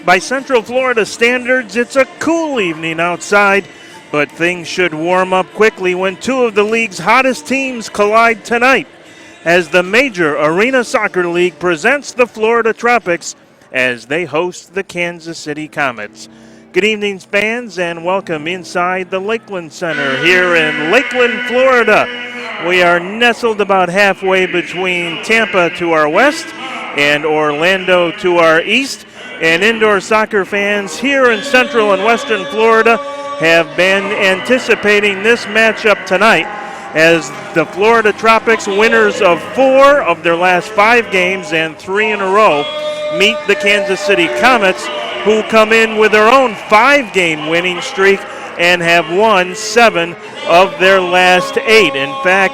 By Central Florida standards, it's a cool evening outside, but things should warm up quickly when two of the league's hottest teams collide tonight as the Major Arena Soccer League presents the Florida Tropics as they host the Kansas City Comets. Good evening, fans, and welcome inside the Lakeland Center here in Lakeland, Florida. We are nestled about halfway between Tampa to our west and Orlando to our east. And indoor soccer fans here in Central and Western Florida have been anticipating this matchup tonight as the Florida Tropics, winners of 4 of their last 5 games and 3 in a row, meet the Kansas City Comets, who come in with their own 5-game winning streak and have won 7 of their last 8. In fact,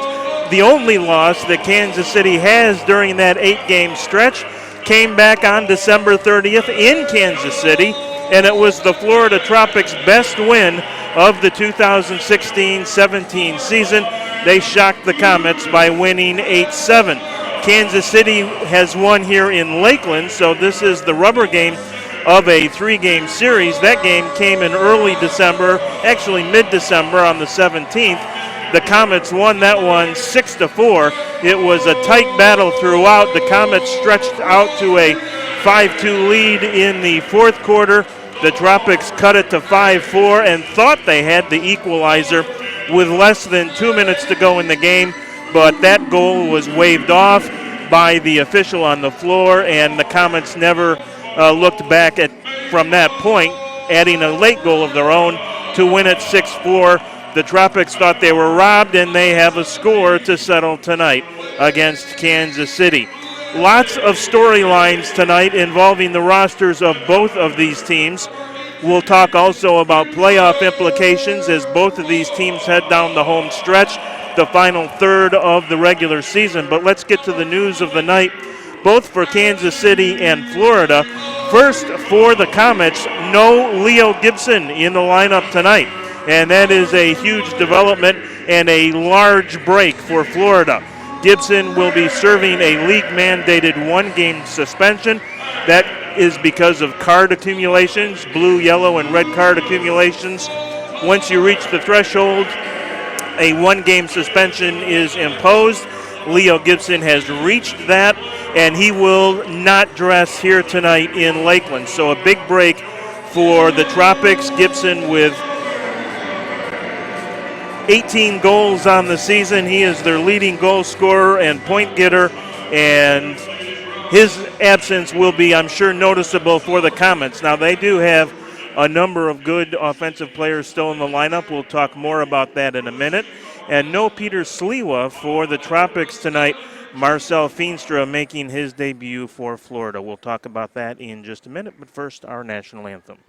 the only loss that Kansas City has during that 8-game stretch came back on December 30th in Kansas City, and it was the Florida Tropics' best win of the 2016-17 season. They shocked the Comets by winning 8-7. Kansas City has won here in Lakeland, so this is the rubber game of a 3-game series. That game came in early December, actually mid-December on the 17th. The Comets won that one 6-4. It was a tight battle throughout. The Comets stretched out to a 5-2 lead in the fourth quarter. The Tropics cut it to 5-4 and thought they had the equalizer with less than 2 minutes to go in the game, but that goal was waved off by the official on the floor, and the Comets never looked back from that point, adding a late goal of their own to win it 6-4. The Tropics thought they were robbed, and they have a score to settle tonight against Kansas City. Lots of storylines tonight involving the rosters of both of these teams. We'll talk also about playoff implications as both of these teams head down the home stretch, the final third of the regular season. But let's get to the news of the night, both for Kansas City and Florida. First, for the Comets, no Leo Gibson in the lineup tonight. And that is a huge development and a large break for Florida. Gibson will be serving a league-mandated 1-game suspension. That is because of card accumulations, blue, yellow, and red card accumulations. Once you reach the threshold, a 1-game suspension is imposed. Leo Gibson has reached that, and he will not dress here tonight in Lakeland. So a big break for the Tropics. Gibson with 18 goals on the season. He is their leading goal scorer and point getter, and his absence will be, I'm sure, noticeable for the Comets. Now, they do have a number of good offensive players still in the lineup. We'll talk more about that in a minute. And no Peter Sliwa for the Tropics tonight. Marcel Feenstra making his debut for Florida. We'll talk about that in just a minute, but first, our national anthem.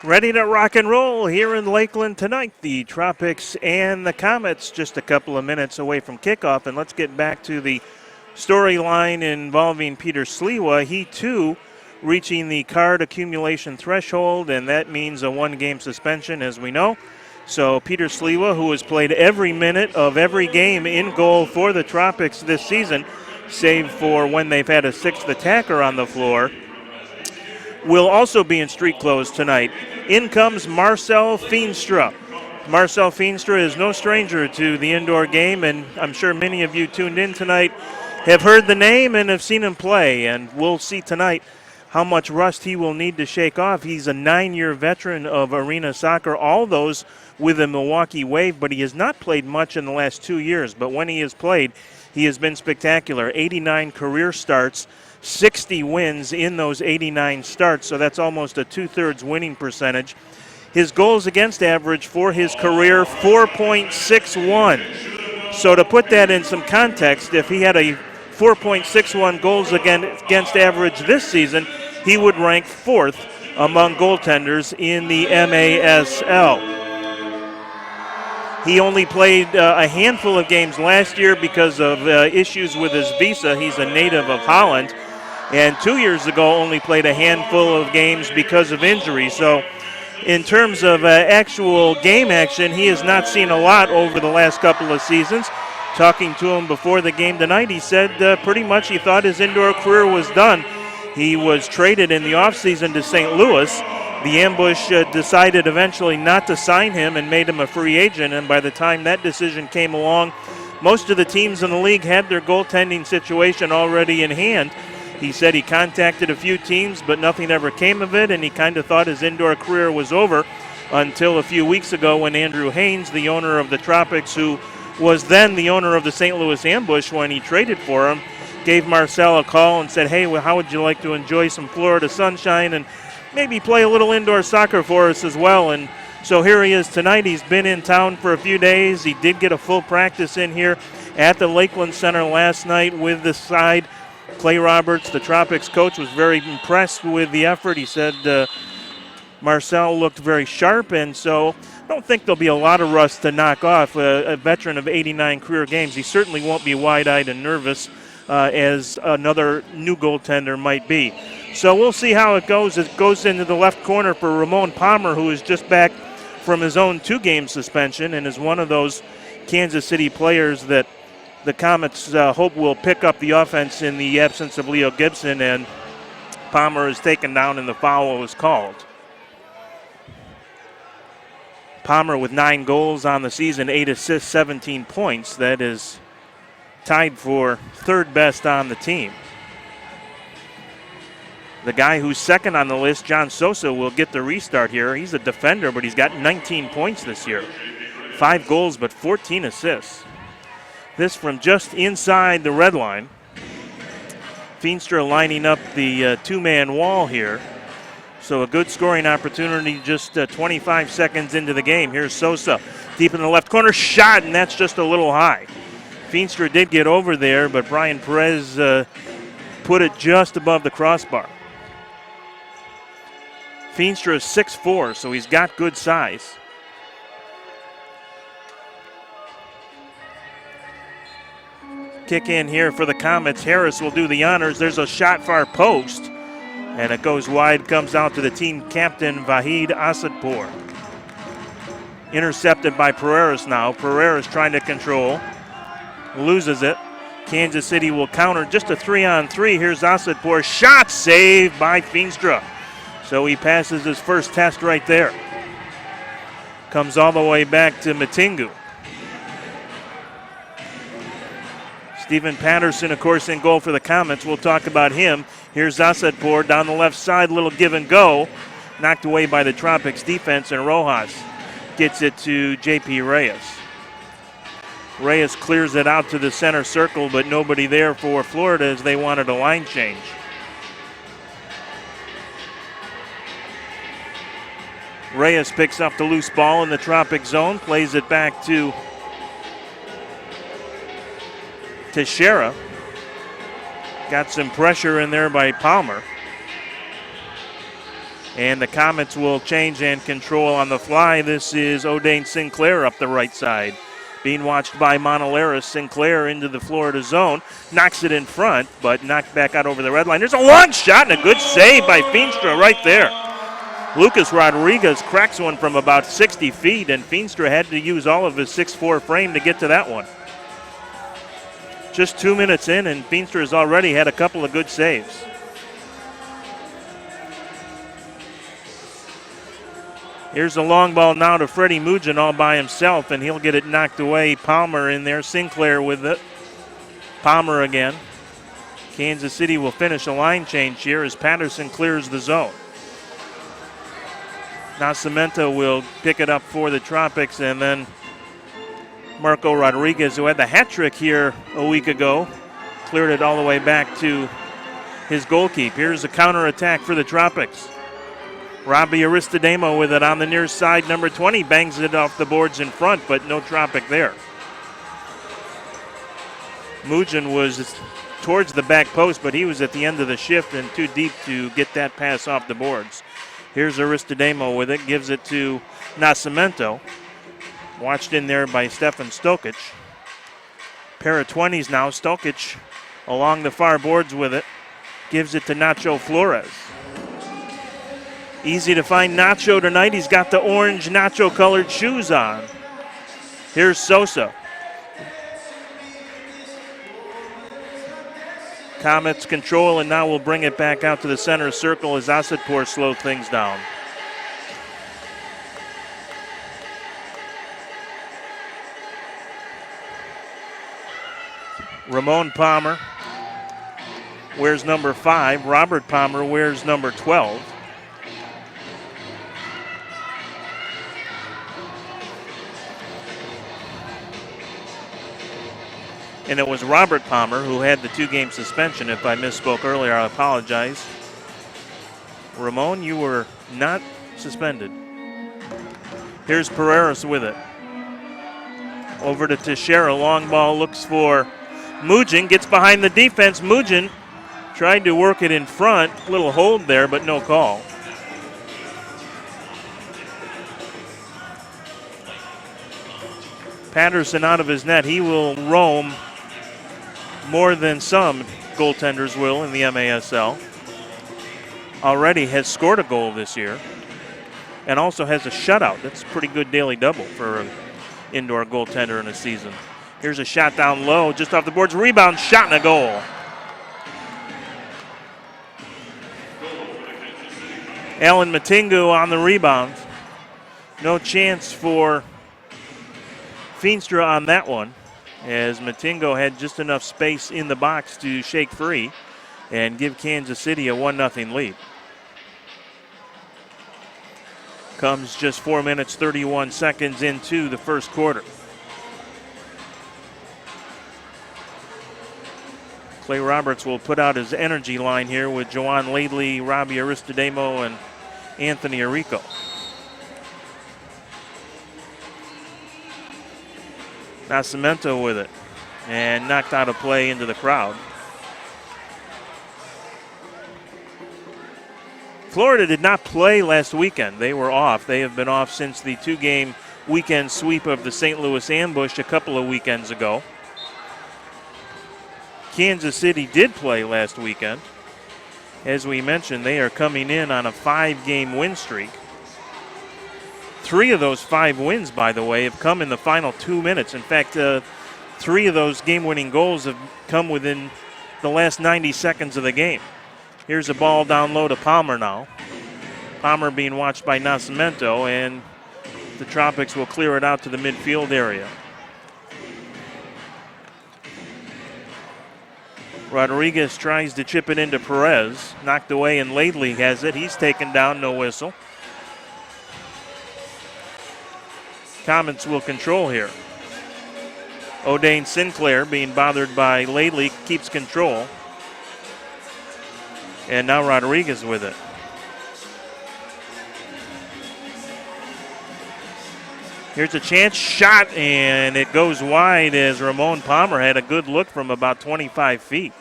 Ready to rock and roll here in Lakeland tonight. The Tropics and the Comets just a couple of minutes away from kickoff. And let's get back to the storyline involving Peter Sliwa. He, too, reaching the card accumulation threshold, and that means a one-game suspension, as we know. So Peter Sliwa, who has played every minute of every game in goal for the Tropics this season, save for when they've had a sixth attacker on the floor, will also be in street clothes tonight. In comes Marcel Feenstra. Marcel Feenstra is no stranger to the indoor game, and I'm sure many of you tuned in tonight have heard the name and have seen him play, and we'll see tonight how much rust he will need to shake off. He's a 9-year veteran of arena soccer, all those with the Milwaukee Wave, but he has not played much in the last 2 years. But when he has played, he has been spectacular. 89 career starts, 60 wins in those 89 starts, so that's almost a two-thirds winning percentage. His goals against average for his career, 4.61. So to put that in some context, if he had a 4.61 goals against average this season, he would rank fourth among goaltenders in the MASL. He only played a handful of games last year because of issues with his visa. He's a native of Holland. And 2 years ago only played a handful of games because of injury. So in terms of actual game action, he has not seen a lot over the last couple of seasons. Talking to him before the game tonight, he said pretty much he thought his indoor career was done. He was traded in the offseason to St. Louis. The Ambush decided eventually not to sign him and made him a free agent, and by the time that decision came along, most of the teams in the league had their goaltending situation already in hand. He said he contacted a few teams, but nothing ever came of it, and he kind of thought his indoor career was over until a few weeks ago when Andrew Haynes, the owner of the Tropics, who was then the owner of the St. Louis Ambush when he traded for him, gave Marcel a call and said, hey, well, how would you like to enjoy some Florida sunshine and maybe play a little indoor soccer for us as well? And so here he is tonight. He's been in town for a few days. He did get a full practice in here at the Lakeland Center last night with the side. Clay Roberts, the Tropics coach, was very impressed with the effort. He said Marcel looked very sharp, and so I don't think there'll be a lot of rust to knock off. A veteran of 89 career games, he certainly won't be wide-eyed and nervous as another new goaltender might be. So we'll see how it goes. It goes into the left corner for Ramon Palmer, who is just back from his own 2-game suspension and is one of those Kansas City players that the Comets hope will pick up the offense in the absence of Leo Gibson, and Palmer is taken down and the foul was called. Palmer with 9 goals on the season, 8 assists, 17 points. That is tied for third best on the team. The guy who's second on the list, John Sosa, will get the restart here. He's a defender, but he's got 19 points this year. 5 goals, but 14 assists. This from just inside the red line. Feenstra lining up the two-man wall here. So a good scoring opportunity just 25 seconds into the game. Here's Sosa deep in the left corner. Shot, and that's just a little high. Feenstra did get over there, but Brian Perez put it just above the crossbar. Feenstra is 6'4", so he's got good size. Kick in here for the Comets. Harris will do the honors. There's a shot far post, and it goes wide, comes out to the team captain, Vahid Asadpour. Intercepted by Pereiras now. Pereiras trying to control. Loses it. Kansas City will counter. Just a 3-on-3. Here's Asadpour. Shot saved by Feenstra. So he passes his first test right there. Comes all the way back to Matingu. Stephen Patterson, of course, in goal for the Comets. We'll talk about him. Here's Asadpour down the left side. Little give and go. Knocked away by the Tropics defense, and Rojas gets it to J.P. Reyes. Reyes clears it out to the center circle, but nobody there for Florida as they wanted a line change. Reyes picks up the loose ball in the Tropic zone, plays it back to Teixeira. Got some pressure in there by Palmer. And the Comets will change and control on the fly. This is O'Dane Sinclair up the right side. Being watched by Monalaris. Sinclair into the Florida zone. Knocks it in front, but knocked back out over the red line. There's a long shot and a good save by Feenstra right there. Lucas Rodriguez cracks one from about 60 feet, and Feenstra had to use all of his 6'4" frame to get to that one. Just 2 minutes in, and Feenstra has already had a couple of good saves. Here's the long ball now to Freddie Mugin all by himself, and he'll get it knocked away. Palmer in there, Sinclair with it. Palmer again. Kansas City will finish a line change here as Patterson clears the zone. Nascimento will pick it up for the Tropics, and then Marco Rodriguez, who had the hat trick here a week ago, cleared it all the way back to his goalkeeper. Here's a counterattack for the Tropics. Robbie Aristodemo with it on the near side. Number 20 bangs it off the boards in front, but no Tropic there. Mugin was towards the back post, but he was at the end of the shift and too deep to get that pass off the boards. Here's Aristodemo with it, gives it to Nascimento. Watched in there by Stefan Stokic. Pair of 20s now. Stokic along the far boards with it. Gives it to Nacho Flores. Easy to find Nacho tonight. He's got the orange Nacho-colored shoes on. Here's Sosa. Comets control, and now we'll bring it back out to the center circle as Asadpour slowed things down. Ramon Palmer wears number 5. Robert Palmer wears number 12. And it was Robert Palmer who had the 2-game suspension. If I misspoke earlier, I apologize. Ramon, you were not suspended. Here's Pereiras with it. Over to Teixeira. Long ball looks for Mugin. Gets behind the defense. Mugin tried to work it in front. Little hold there, but no call. Patterson out of his net. He will roam more than some goaltenders will in the MASL. Already has scored a goal this year and also has a shutout. That's a pretty good daily double for an indoor goaltender in a season. Here's a shot down low, just off the boards. Rebound, shot, and a goal. Alan Matingu on the rebound. No chance for Feenstra on that one, as Matingo had just enough space in the box to shake free and give Kansas City a 1-0 lead. Comes just 4 minutes, 31 seconds into the first quarter. Clay Roberts will put out his energy line here with Joan Laidley, Robbie Aristodemo, and Anthony Arico. Nascimento with it, and knocked out of play into the crowd. Florida did not play last weekend. They were off. They have been off since the 2-game weekend sweep of the St. Louis Ambush a couple of weekends ago. Kansas City did play last weekend. As we mentioned, they are coming in on a 5-game win streak. 3 of those 5 wins, by the way, have come in the final 2 minutes. In fact, 3 of those game-winning goals have come within the last 90 seconds of the game. Here's a ball down low to Palmer now. Palmer being watched by Nascimento, and the Tropics will clear it out to the midfield area. Rodriguez tries to chip it into Perez. Knocked away, and Laidley has it. He's taken down, no whistle. Comets will control here. O'Dane Sinclair being bothered by Laidley keeps control. And now Rodriguez with it. Here's a chance shot, and it goes wide as Ramon Palmer had a good look from about 25 feet.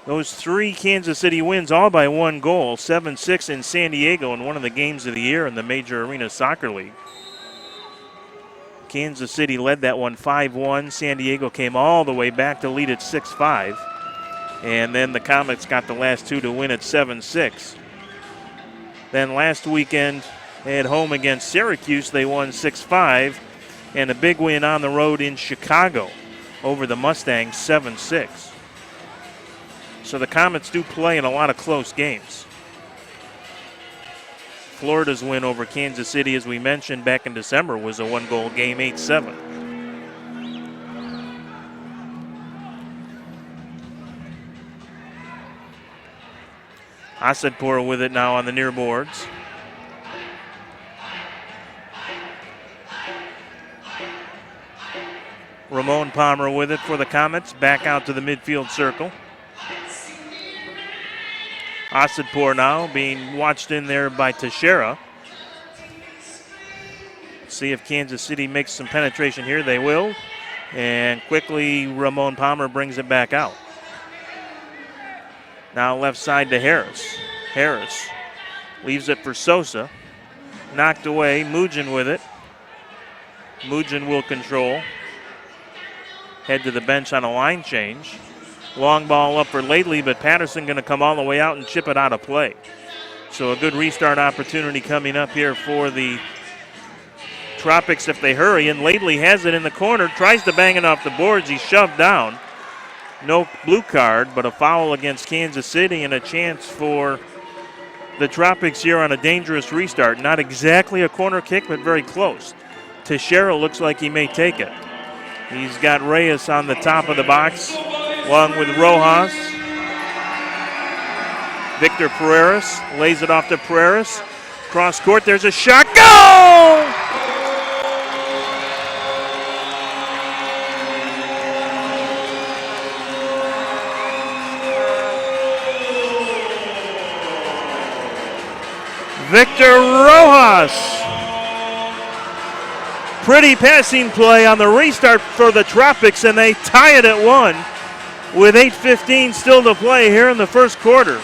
Those 3 Kansas City wins all by 1 goal, 7-6 in San Diego in one of the games of the year in the Major Arena Soccer League. Kansas City led that one 5-1. San Diego came all the way back to lead at 6-5. And then the Comets got the last 2 to win at 7-6. Then last weekend at home against Syracuse, they won 6-5. And a big win on the road in Chicago over the Mustangs, 7-6. So the Comets do play in a lot of close games. Florida's win over Kansas City, as we mentioned back in December, was a 1-goal game, 8-7. Asadpour with it now on the near boards. Ramon Palmer with it for the Comets, back out to the midfield circle. Asadpour now being watched in there by Teixeira. See if Kansas City makes some penetration here. They will. And quickly Ramon Palmer brings it back out. Now left side to Harris. Harris leaves it for Sosa. Knocked away. Mugin with it. Mugin will control. Head to the bench on a line change. Long ball up for Lately, but Patterson going to come all the way out and chip it out of play. So a good restart opportunity coming up here for the Tropics if they hurry. And Lately has it in the corner, tries to bang it off the boards. He's shoved down. No blue card, but a foul against Kansas City and a chance for the Tropics here on a dangerous restart. Not exactly a corner kick, but very close. Teixeira looks like he may take it. He's got Reyes on the top of the box, along with Rojas. Victor Pereira lays it off to Pereira. Cross court, there's a shot. Goal! Victor Rojas. Pretty passing play on the restart for the Tropics, and they tie it at 1 with 8:15 still to play here in the first quarter.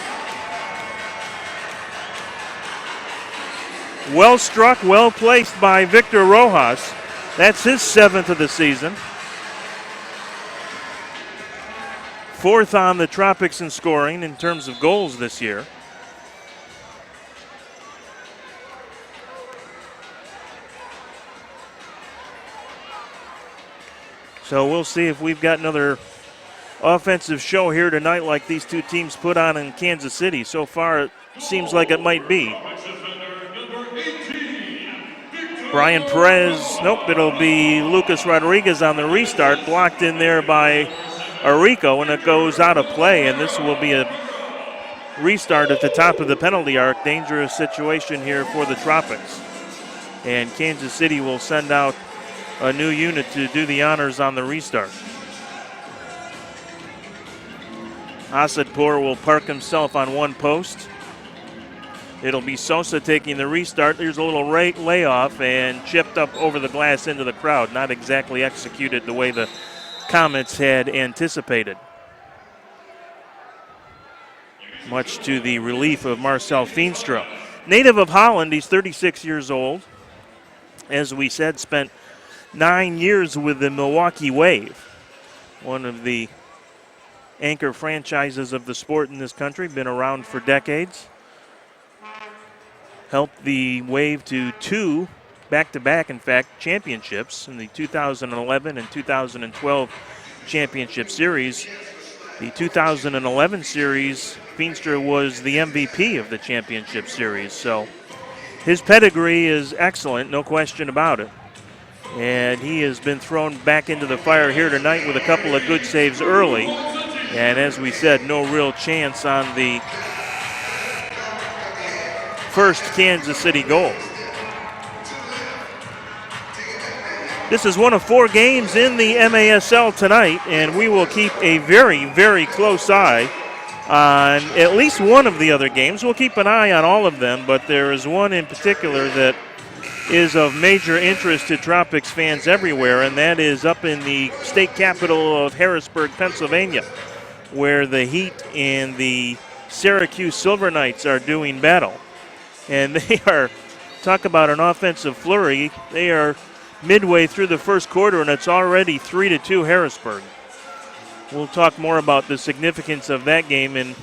Well struck, well placed by Victor Rojas. That's his 7th of the season. 4th on the Tropics in scoring in terms of goals this year. So we'll see if we've got another offensive show here tonight like these two teams put on in Kansas City. So far, it seems like it might be. Brian Perez, nope, it'll be Lucas Rodriguez on the restart, blocked in there by Arico, and it goes out of play, and this will be a restart at the top of the penalty arc. Dangerous situation here for the Tropics. And Kansas City will send out a new unit to do the honors on the restart. Asadpour will park himself on one post. It'll be Sosa taking the restart. There's a little layoff and chipped up over the glass into the crowd. Not exactly executed the way the Comets had anticipated. Much to the relief of Marcel Feenstra. Native of Holland, he's 36 years old. As we said, spent 9 years with the Milwaukee Wave, one of the anchor franchises of the sport in this country, been around for decades. Helped the Wave to 2 back-to-back, in fact, championships in the 2011 and 2012 championship series. The 2011 series, Feenstra was the MVP of the championship series, so his pedigree is excellent, no question about it. And he has been thrown back into the fire here tonight with a couple of good saves early. And as we said, no real chance on the first Kansas City goal. This is one of 4 games in the MASL tonight, and we will keep a very, very close eye on at least one of the other games. We'll keep an eye on all of them, but there is one in particular that is of major interest to Tropics fans everywhere, and that is up in the state capital of Harrisburg, Pennsylvania. where the Heat and the Syracuse Silver Knights are doing battle. And they are, talk about an offensive flurry, they are midway through the first quarter, and it's already 3-2 Harrisburg. We'll talk more about the significance of that game in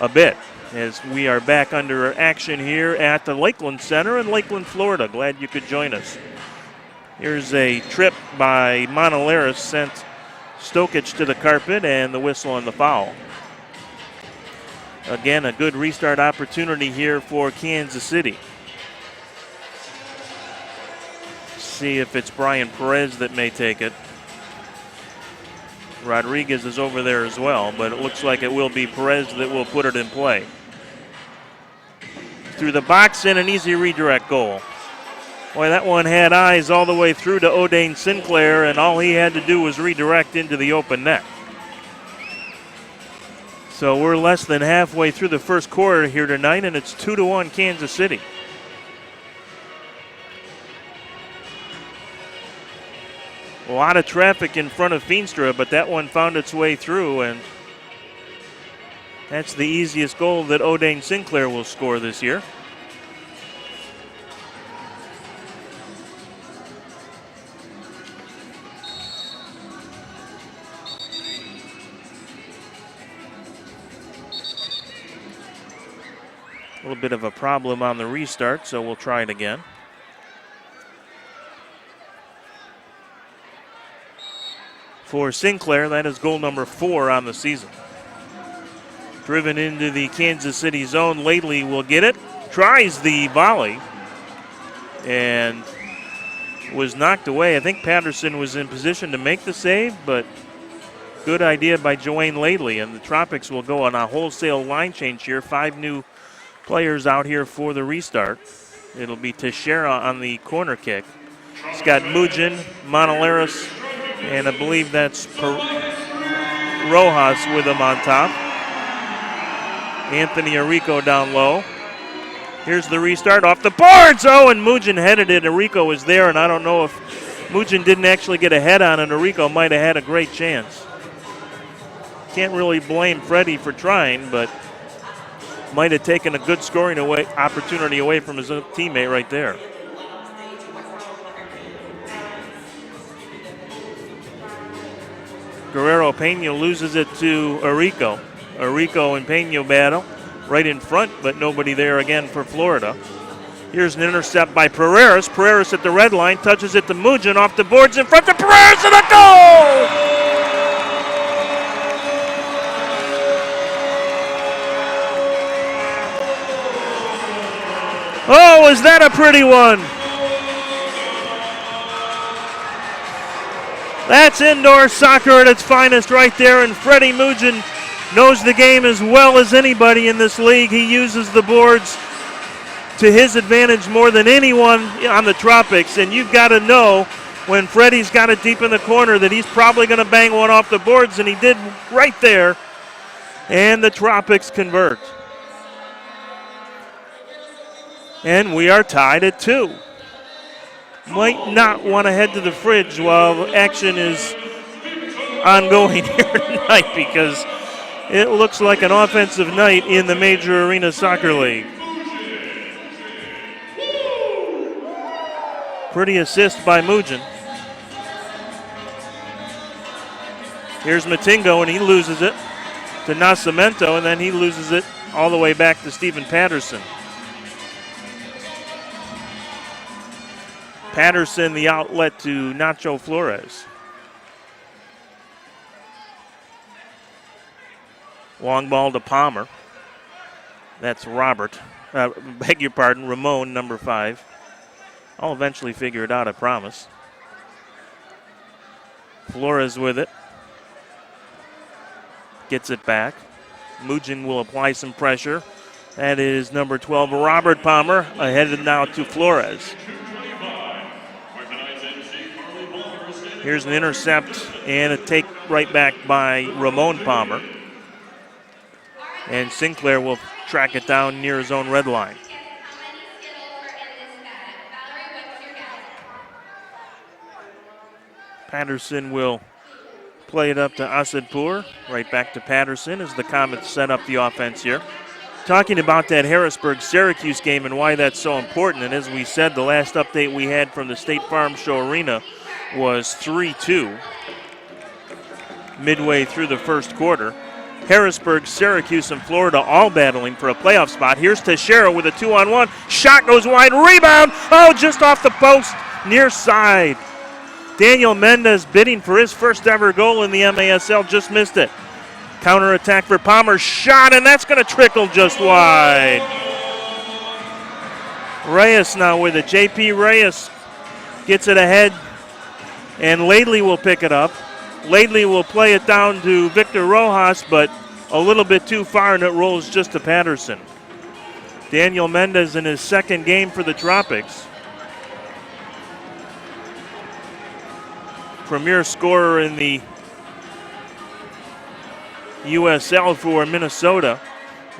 a bit as we are back under action here at the Lakeland Center in Lakeland, Florida. Glad you could join us. Here's a trip by Monolaris, sent Stokic to the carpet, and the whistle on the foul. Again, a good restart opportunity here for Kansas City. See if it's Brian Perez that may take it. Rodriguez is over there as well, but it looks like it will be Perez that will put it in play. Through the box and an easy redirect goal. Boy, that one had eyes all the way through to O'Dane Sinclair, and all he had to do was redirect into the open net. So we're less than halfway through the first quarter here tonight, and it's 2-1 Kansas City. A lot of traffic in front of Feenstra, but that one found its way through, and that's the easiest goal that O'Dane Sinclair will score this year. A little bit of a problem on the restart, so we'll try it again. For Sinclair, that is goal number 4 on the season. Driven into the Kansas City zone, Lately will get it, tries the volley, and was knocked away. I think Patterson was in position to make the save, but good idea by Joanne Lately, and the Tropics will go on a wholesale line change here. 5 new players out here for the restart. It'll be Teixeira on the corner kick. It's got Mugin, Monolaris, and I believe that's Rojas with him on top. Anthony Arico down low. Here's the restart off the boards. Oh, and Mugin headed it. Arico was there, and I don't know if Mugin didn't actually get a head on it. Arico might have had a great chance. Can't really blame Freddie for trying, but might have taken a good scoring opportunity away from his own teammate right there. Guerrero Pena loses it to Arico. Arico and Pena battle right in front, but nobody there again for Florida. Here's an intercept by Pereira. Pereira at the red line, touches it to Mugin off the boards in front of Pereira, and a goal! Oh, is that a pretty one? That's indoor soccer at its finest right there, and Freddie Mugin knows the game as well as anybody in this league. He uses the boards to his advantage more than anyone on the Tropics, and you've got to know when Freddie's got it deep in the corner that he's probably going to bang one off the boards, and he did right there, and the Tropics convert. And we are tied at 2. Might not want to head to the fridge while action is ongoing here tonight, because it looks like an offensive night in the Major Arena Soccer League. Pretty assist by Mugin. Here's Matingo, and he loses it to Nascimento, and then he loses it all the way back to Stephen Patterson. Patterson, the outlet to Nacho Flores. Long ball to Palmer. That's Robert. Beg your pardon, Ramon, number 5. I'll eventually figure it out, I promise. Flores with it. Gets it back. Mugin will apply some pressure. That is number 12, Robert Palmer, ahead now to Flores. Here's an intercept and a take right back by Ramon Palmer. And Sinclair will track it down near his own red line. Patterson will Play it up to Asadpour. Right back to Patterson as the Comets set up the offense here. Talking about that Harrisburg-Syracuse game and why that's so important. And as we said, the last update we had from the State Farm Show Arena was 3-2 midway through the first quarter. Harrisburg, Syracuse, and Florida all battling for a playoff spot. Here's Teixeira with a 2-on-1. Shot goes wide. Rebound. Oh, just off the post. Near side. Daniel Mendez bidding for his first ever goal in the MASL. Just missed it. Counter attack for Palmer. Shot, and that's going to trickle just wide. Reyes now with it. J.P. Reyes gets it ahead, and Laidley will pick it up. Laidley will play it down to Victor Rojas, but a little bit too far, and it rolls just to Patterson. Daniel Mendez in his second game for the Tropics. Premier scorer in the USL for Minnesota,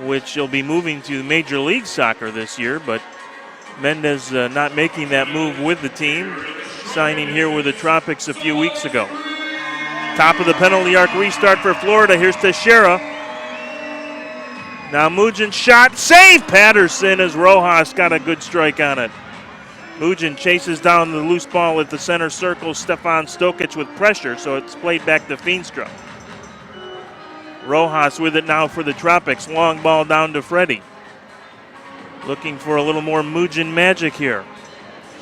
which will be moving to Major League Soccer this year, but Mendez not making that move with the team, signing here with the Tropics a few weeks ago. Top of the penalty arc restart for Florida. Here's Teixeira. Now Mugin shot. Save Patterson as Rojas got a good strike on it. Mugin chases down the loose ball at the center circle. Stefan Stokic with pressure, so it's played back to Feenstra. Rojas with it now for the Tropics. Long ball down to Freddie. Looking for a little more Mugin magic here.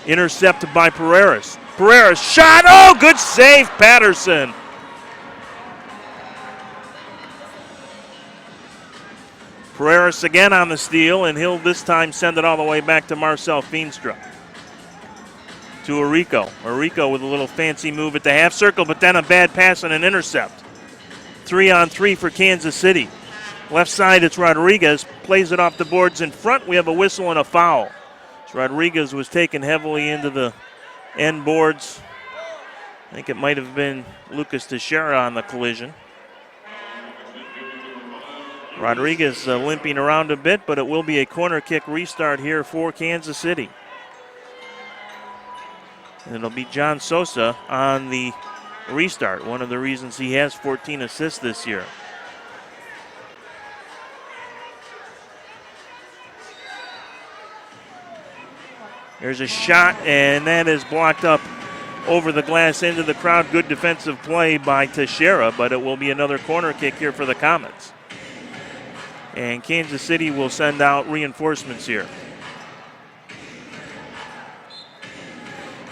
Intercepted by Pereiras. Pereiras shot. Oh, good save, Patterson. Pereiras again on the steal, and he'll this time send it all the way back to Marcel Feenstra. To Arico. Arico with a little fancy move at the half circle, but then a bad pass and an intercept. 3-on-3 for Kansas City. Left side, it's Rodriguez. Plays it off the boards in front. We have a whistle and a foul. So Rodriguez was taken heavily into the end boards. I think it might have been Lucas Teixeira on the collision. Rodriguez limping around a bit, but it will be a corner kick restart here for Kansas City. And it'll be John Sosa on the restart, one of the reasons he has 14 assists this year. There's a shot, and that is blocked up over the glass into the crowd. Good defensive play by Teixeira, but it will be another corner kick here for the Comets. And Kansas City will send out reinforcements here.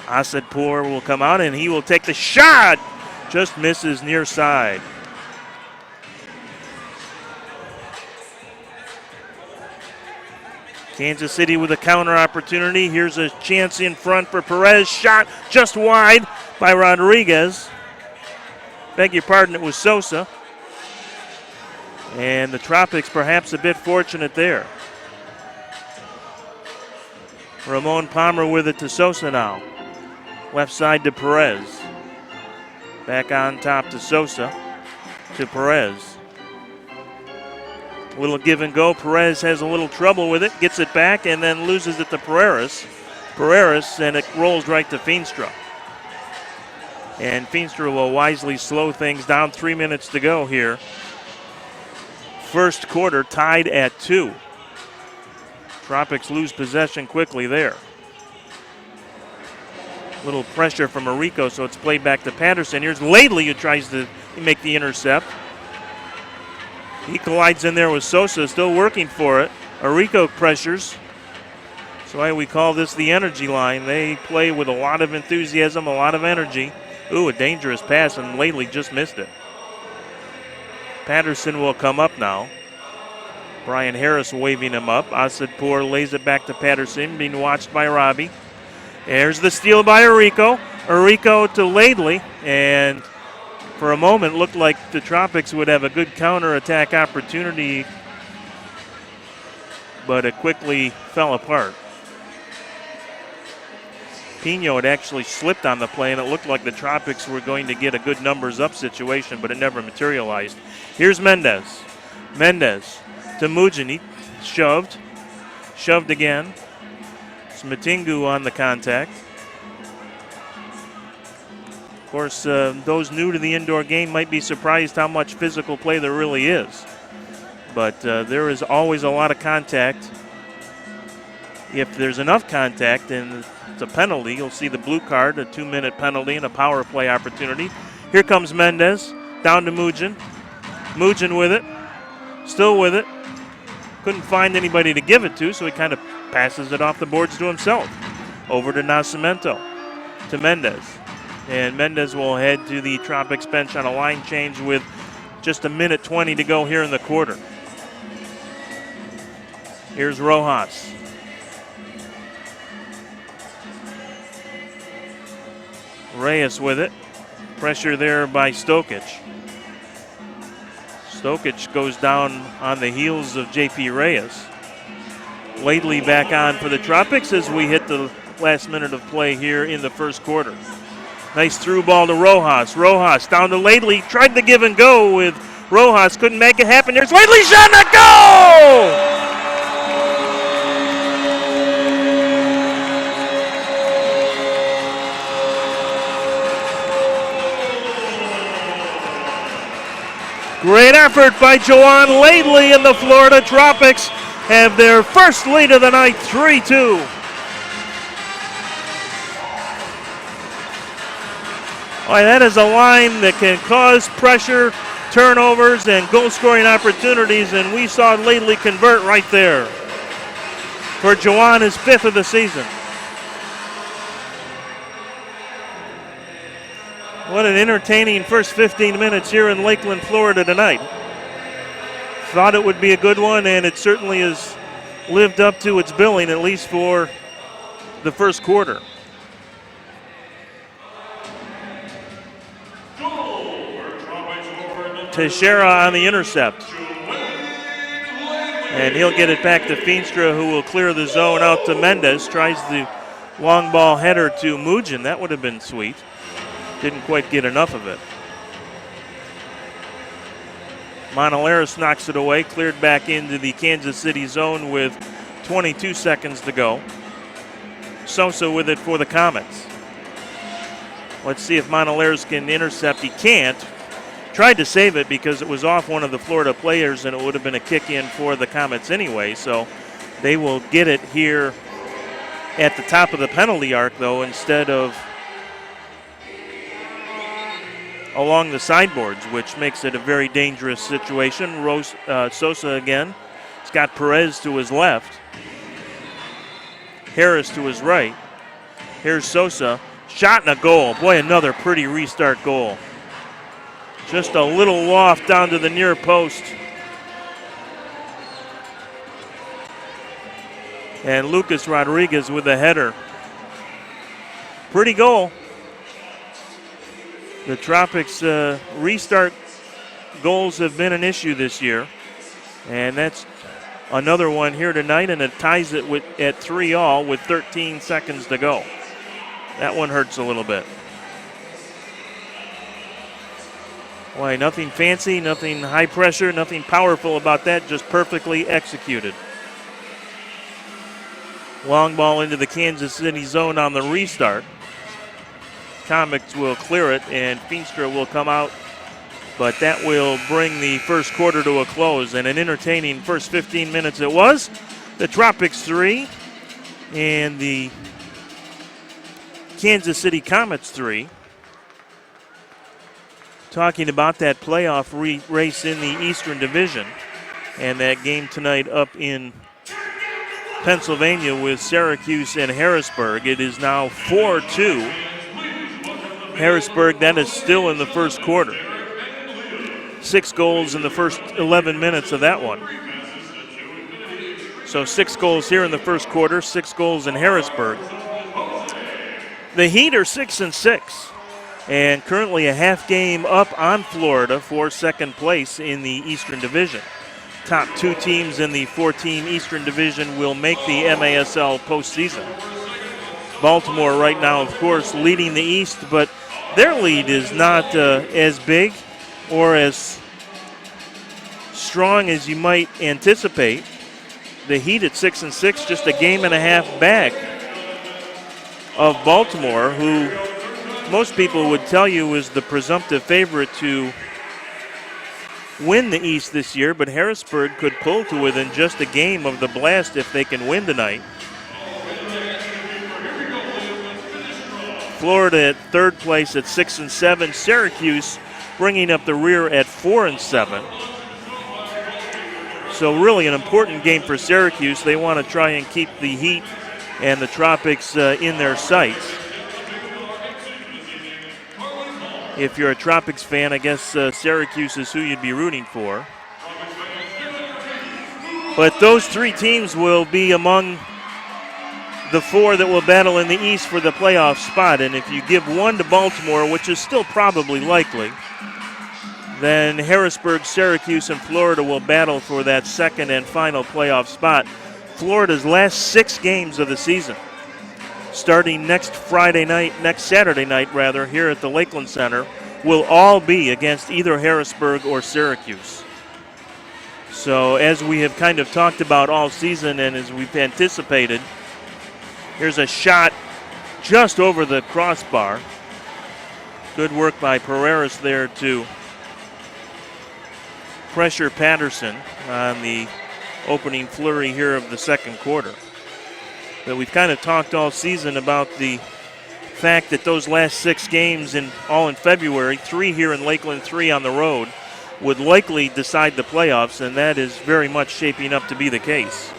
Asadpour will come out, and he will take the shot. Just misses near side. Kansas City with a counter opportunity. Here's a chance in front for Perez. Shot just wide by Rodriguez. Beg your pardon, it was Sosa. And the Tropics perhaps a bit fortunate there. Ramon Palmer with it to Sosa now. Left side to Perez. Back on top to Sosa. To Perez. A little give and go. Perez has a little trouble with it. Gets it back and then loses it to Pereiras. Pereiras, and it rolls right to Feenstra. And Feenstra will wisely slow things down. 3 minutes to go here. First quarter tied at 2. Tropics lose possession quickly there. Little pressure from Arico, so it's played back to Patterson. Here's Laidley who tries to make the intercept. He collides in there with Sosa, still working for it. Arico pressures. That's why we call this the energy line. They play with a lot of enthusiasm, a lot of energy. Ooh, a dangerous pass, and Laidley just missed it. Patterson will come up now. Brian Harris waving him up. Asadpour lays it back to Patterson, being watched by Robbie. There's the steal by Arico. Arico to Laidley, and for a moment looked like the Tropics would have a good counter-attack opportunity, but it quickly fell apart. Pino had actually slipped on the play, and it looked like the Tropics were going to get a good numbers up situation, but it never materialized. Here's Mendez. Mendez to Mugin. He shoved again. It's Matingu on the contact. Of course, those new to the indoor game might be surprised how much physical play there really is. But there is always a lot of contact. If there's enough contact and it's a penalty, you'll see the blue card, a 2-minute penalty and a power play opportunity. Here comes Mendez, down to Mugin. Mugin with it, still with it. Couldn't find anybody to give it to, so he kind of passes it off the boards to himself. Over to Nascimento, to Mendez. And Mendez will head to the Tropics bench on a line change with just 1:20 to go here in the quarter. Here's Rojas. Reyes with it. Pressure there by Stokic. Stokic goes down on the heels of J.P. Reyes. Lately back on for the Tropics as we hit the last minute of play here in the first quarter. Nice through ball to Rojas. Rojas down to Lately. Tried to give and go with Rojas. Couldn't make it happen. There's Lately shot and a goal! Great effort by Joanne Lately, and the Florida Tropics have their first lead of the night, 3-2. Boy, that is a line that can cause pressure, turnovers, and goal-scoring opportunities, and we saw Lately convert right there for Joanne, his 5th of the season. What an entertaining first 15 minutes here in Lakeland, Florida tonight. Thought it would be a good one, and it certainly has lived up to its billing, at least for the first quarter. Teixeira on the intercept. And he'll get it back to Feenstra, who will clear the zone out to Mendez. Tries the long ball header to Mugin. That would have been sweet. Didn't quite get enough of it. Monaleris knocks it away, cleared back into the Kansas City zone with 22 seconds to go. Sosa with it for the Comets. Let's see if Monaleris can intercept. He can't. Tried to save it because it was off one of the Florida players and it would have been a kick in for the Comets anyway. So they will get it here at the top of the penalty arc, though, instead of along the sideboards, which makes it a very dangerous situation. Sosa again. Scott Perez to his left. Harris to his right. Here's Sosa. Shot and a goal. Boy, another pretty restart goal. Just a little loft down to the near post. And Lucas Rodriguez with a header. Pretty goal. The Tropics restart goals have been an issue this year. And that's another one here tonight, and it ties it at 3-3 with 13 seconds to go. That one hurts a little bit. Boy, nothing fancy, nothing high pressure, nothing powerful about that, just perfectly executed. Long ball into the Kansas City zone on the restart. Comets will clear it, and Feenstra will come out. But that will bring the first quarter to a close, and an entertaining first 15 minutes it was. The Tropics 3 and the Kansas City Comets 3. Talking about that playoff race in the Eastern Division and that game tonight up in Pennsylvania with Syracuse and Harrisburg. It is now 4-2. Harrisburg, that is still in the first quarter. 6 goals in the first 11 minutes of that one. So 6 goals here in the first quarter, 6 goals in Harrisburg. The Heat are 6-6 and currently a half game up on Florida for second place in the Eastern Division. Top 2 teams in the 4-team Eastern Division will make the MASL postseason. Baltimore right now, of course, leading the East, but their lead is not as big or as strong as you might anticipate. The Heat at 6-6, just a game and a half back of Baltimore, who most people would tell you is the presumptive favorite to win the East this year, but Harrisburg could pull to within just a game of the Blast if they can win tonight. Florida at third place at 6-7. Syracuse bringing up the rear at 4-7. So really an important game for Syracuse. They want to try and keep the Heat and the Tropics in their sights. If you're a Tropics fan, I guess Syracuse is who you'd be rooting for. But those three teams will be among the four that will battle in the East for the playoff spot. And if you give one to Baltimore, which is still probably likely, then Harrisburg, Syracuse, and Florida will battle for that second and final playoff spot. Florida's last 6 games of the season, starting next Saturday night, here at the Lakeland Center, will all be against either Harrisburg or Syracuse. So as we have kind of talked about all season and as we've anticipated, here's a shot just over the crossbar. Good work by Pereiras there to pressure Patterson on the opening flurry here of the second quarter. But we've kind of talked all season about the fact that those last 6 games all in February, 3 here in Lakeland, 3 on the road, would likely decide the playoffs, and that is very much shaping up to be the case.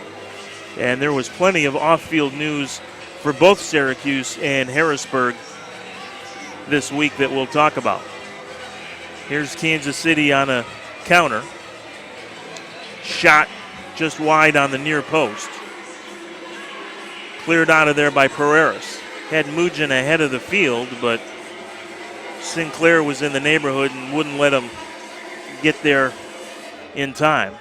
And there was plenty of off-field news for both Syracuse and Harrisburg this week that we'll talk about. Here's Kansas City on a counter. Shot just wide on the near post. Cleared out of there by Pereiras. Had Mugin ahead of the field, but Sinclair was in the neighborhood and wouldn't let him get there in time.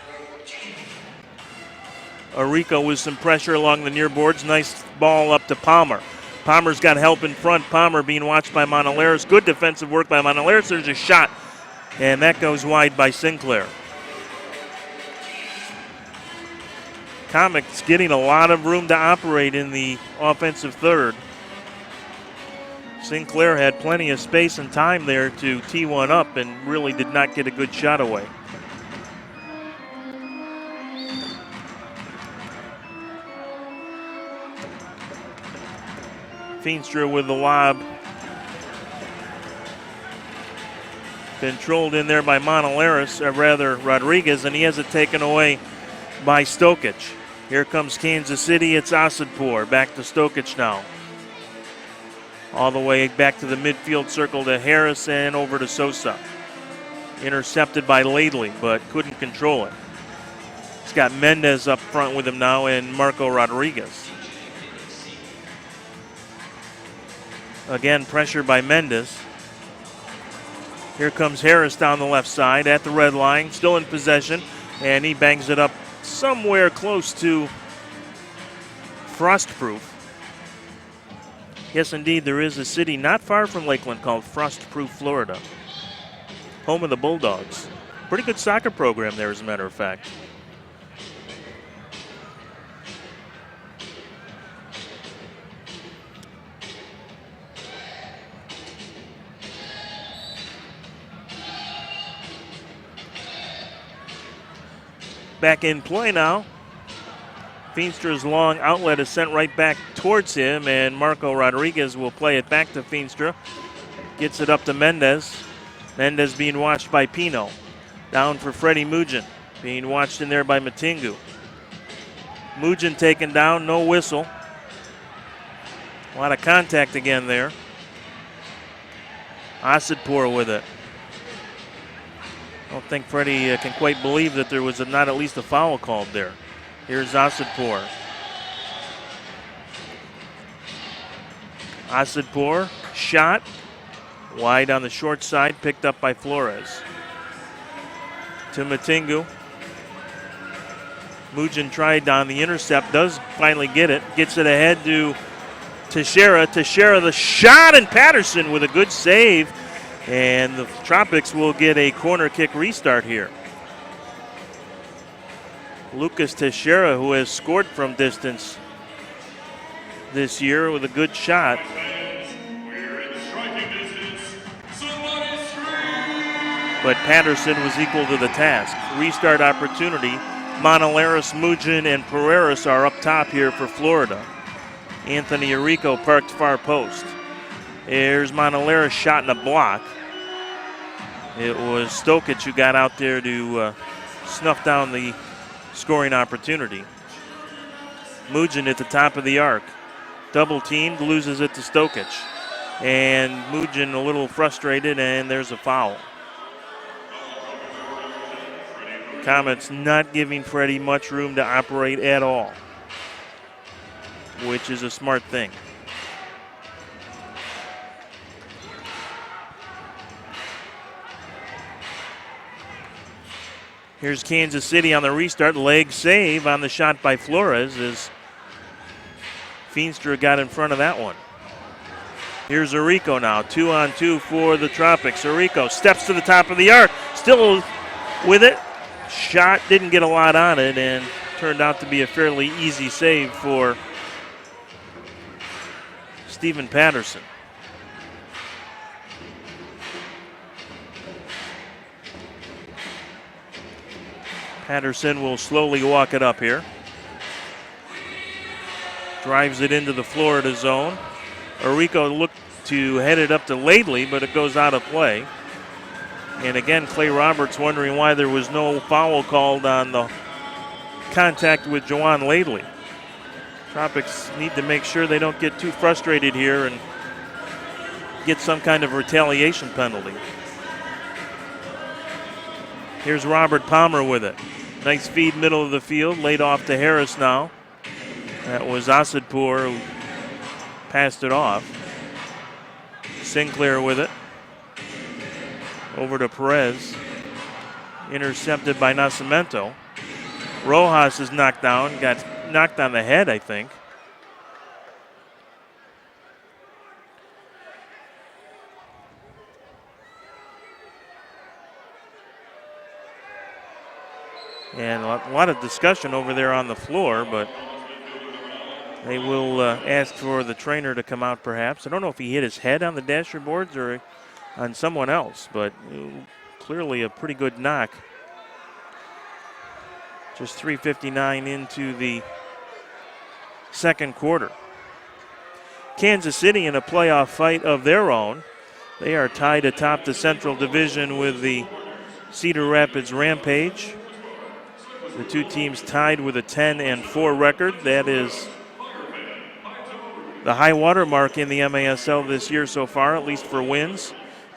Arico with some pressure along the near boards. Nice ball up to Palmer. Palmer's got help in front. Palmer being watched by Monalaris. Good defensive work by Monalaris. There's a shot, and that goes wide by Sinclair. Comets getting a lot of room to operate in the offensive third. Sinclair had plenty of space and time there to tee one up and really did not get a good shot away. Feenstra with the lob. Controlled in there by Rodriguez, and he has it taken away by Stokic. Here comes Kansas City. It's Asadpour. Back to Stokic now. All the way back to the midfield circle to Harris and over to Sosa. Intercepted by Laidley, but couldn't control it. He's got Mendez up front with him now and Marco Rodriguez. Again, pressure by Mendez. Here comes Harris down the left side at the red line, still in possession, and he bangs it up somewhere close to Frostproof. Yes, indeed, there is a city not far from Lakeland called Frostproof, Florida. Home of the Bulldogs. Pretty good soccer program there, as a matter of fact. Back in play now. Feenstra's long outlet is sent right back towards him, and Marco Rodriguez will play it back to Feenstra. Gets it up to Mendez. Mendez being watched by Pino. Down for Freddie Mugin. Being watched in there by Matingu. Mugin taken down, no whistle. A lot of contact again there. Asadpour with it. I don't think Freddie can quite believe that there was not at least a foul called there. Here's Asadpour. Asadpour, shot. Wide on the short side, picked up by Flores. To Matingu. Mugin tried on the intercept, does finally get it. Gets it ahead to Teixeira. Teixeira, the shot, and Patterson with a good save. And the Tropics will get a corner kick restart here. Lucas Teixeira, who has scored from distance this year with a good shot. but Patterson was equal to the task. Restart opportunity. Monalaris, Mugin, and Pereiras are up top here for Florida. Anthony Arrico parked far post. There's Monalaris shot in a block. It was Stokic who got out there to snuff down the scoring opportunity. Mugin at the top of the arc. Double teamed, loses it to Stokic. And Mugin a little frustrated, and there's a foul. Comets not giving Freddie much room to operate at all, which is a smart thing. Here's Kansas City on the restart. Leg save on the shot by Flores as Feenstra got in front of that one. Here's Arrico now, 2-on-2 for the Tropics. Arrico steps to the top of the arc, still with it. Shot didn't get a lot on it and turned out to be a fairly easy save for Stephen Patterson. Patterson will slowly walk it up here. Drives it into the Florida zone. Arrico looked to head it up to Laidley, but it goes out of play. And again, Clay Roberts wondering why there was no foul called on the contact with Joanne Laidley. Tropics need to make sure they don't get too frustrated here and get some kind of retaliation penalty. Here's Robert Palmer with it. Nice feed, middle of the field, laid off to Harris now. That was Asadpour who passed it off. Sinclair with it. Over to Perez. Intercepted by Nascimento. Rojas is knocked down. Got knocked on the head, I think. And a lot of discussion over there on the floor, but they will ask for the trainer to come out perhaps. I don't know if he hit his head on the dasher boards or on someone else, but clearly a pretty good knock. Just 3:59 into the second quarter. Kansas City in a playoff fight of their own. They are tied atop the Central Division with the Cedar Rapids Rampage. The two teams tied with a 10-4 record. That is the high water mark in the MASL this year so far, at least for wins.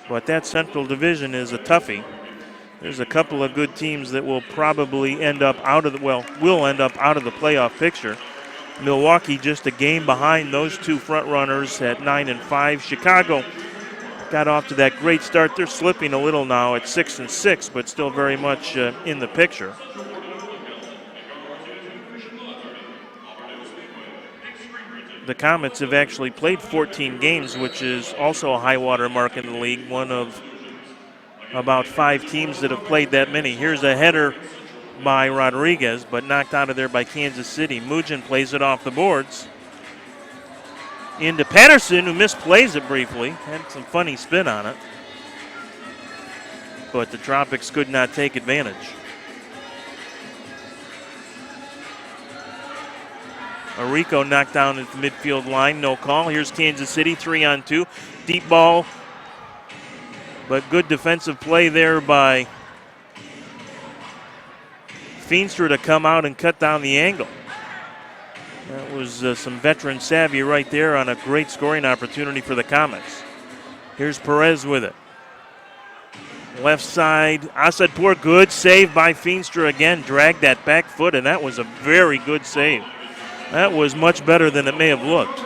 But that Central Division is a toughie. There's a couple of good teams that will probably end up out of the playoff picture. Milwaukee just a game behind those two front runners at 9-5. Chicago got off to that great start. They're slipping a little now at 6-6, but still very much in the picture. The Comets have actually played 14 games, which is also a high water mark in the league, one of about 5 teams that have played that many. Here's a header by Rodriguez, but knocked out of there by Kansas City. Mugin plays it off the boards. Into Patterson, who misplays it briefly. Had some funny spin on it. But the Tropics could not take advantage. Arrico knocked down at the midfield line, no call. Here's Kansas City, 3-on-2. Deep ball, but good defensive play there by Feenstra to come out and cut down the angle. That was some veteran savvy right there on a great scoring opportunity for the Comets. Here's Perez with it. Left side, Asadpour, good save by Feenstra again. Dragged that back foot, and that was a very good save. That was much better than it may have looked.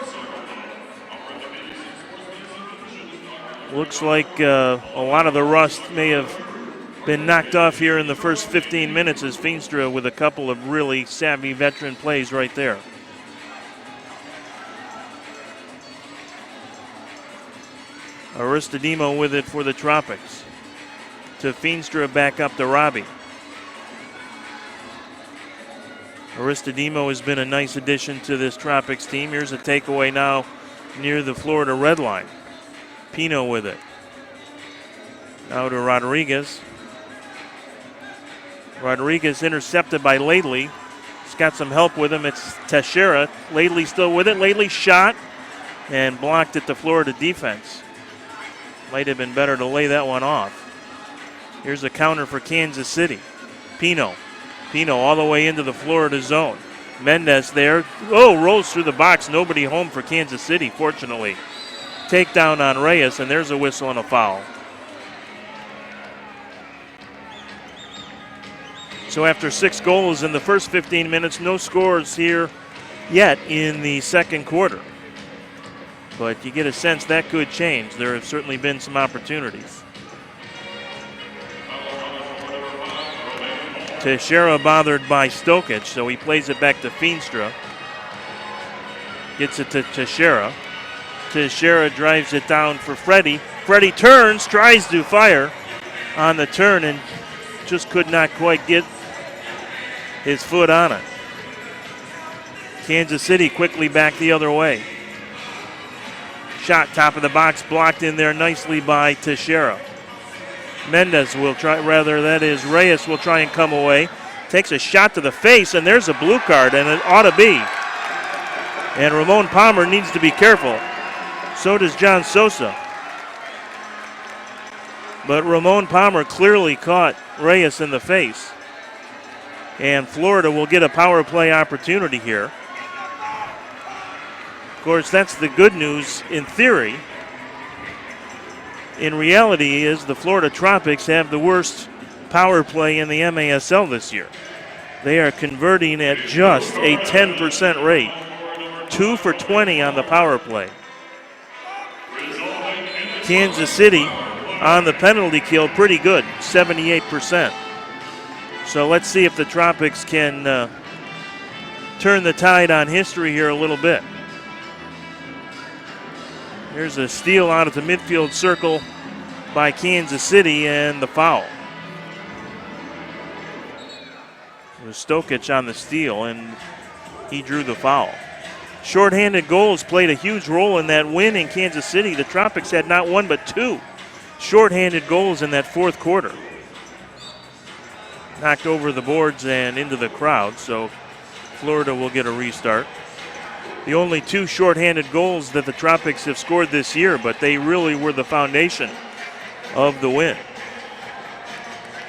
Looks like a lot of the rust may have been knocked off here in the first 15 minutes as Feenstra with a couple of really savvy veteran plays right there. Aristodemo with it for the Tropics. To Feenstra, back up to Robbie. Aristodemo has been a nice addition to this Tropics team. Here's a takeaway now near the Florida red line. Pino with it. Now to Rodriguez. Rodriguez intercepted by Lately. He's got some help with him. It's Teixeira. Lately still with it. Lately shot and blocked at the Florida defense. Might have been better to lay that one off. Here's a counter for Kansas City. Pino all the way into the Florida zone. Mendez there. Oh, rolls through the box. Nobody home for Kansas City, fortunately. Takedown on Reyes, and there's a whistle and a foul. So after 6 goals in the first 15 minutes, no scores here yet in the second quarter. But you get a sense that could change. There have certainly been some opportunities. Teixeira bothered by Stokic, so he plays it back to Feenstra. Gets it to Teixeira. Teixeira drives it down for Freddie. Freddie turns, tries to fire on the turn, and just could not quite get his foot on it. Kansas City quickly back the other way. Shot top of the box, blocked in there nicely by Teixeira. Mendez will try, Reyes will try and come away. Takes a shot to the face, and there's a blue card, and it ought to be. And Ramon Palmer needs to be careful. So does John Sosa. But Ramon Palmer clearly caught Reyes in the face. And Florida will get a power play opportunity here. Of course, that's the good news in theory. In reality is the Florida Tropics have the worst power play in the MASL this year. They are converting at just a 10% rate. 2 for 20 on the power play. Kansas City on the penalty kill pretty good, 78%. So let's see if the Tropics can turn the tide on history here a little bit. Here's a steal out of the midfield circle by Kansas City and the foul. It was Stokic on the steal, and he drew the foul. Shorthanded goals played a huge role in that win in Kansas City. The Tropics had not one but 2 shorthanded goals in that fourth quarter. Knocked over the boards and into the crowd, so Florida will get a restart. The only 2 shorthanded goals that the Tropics have scored this year, but they really were the foundation of the win.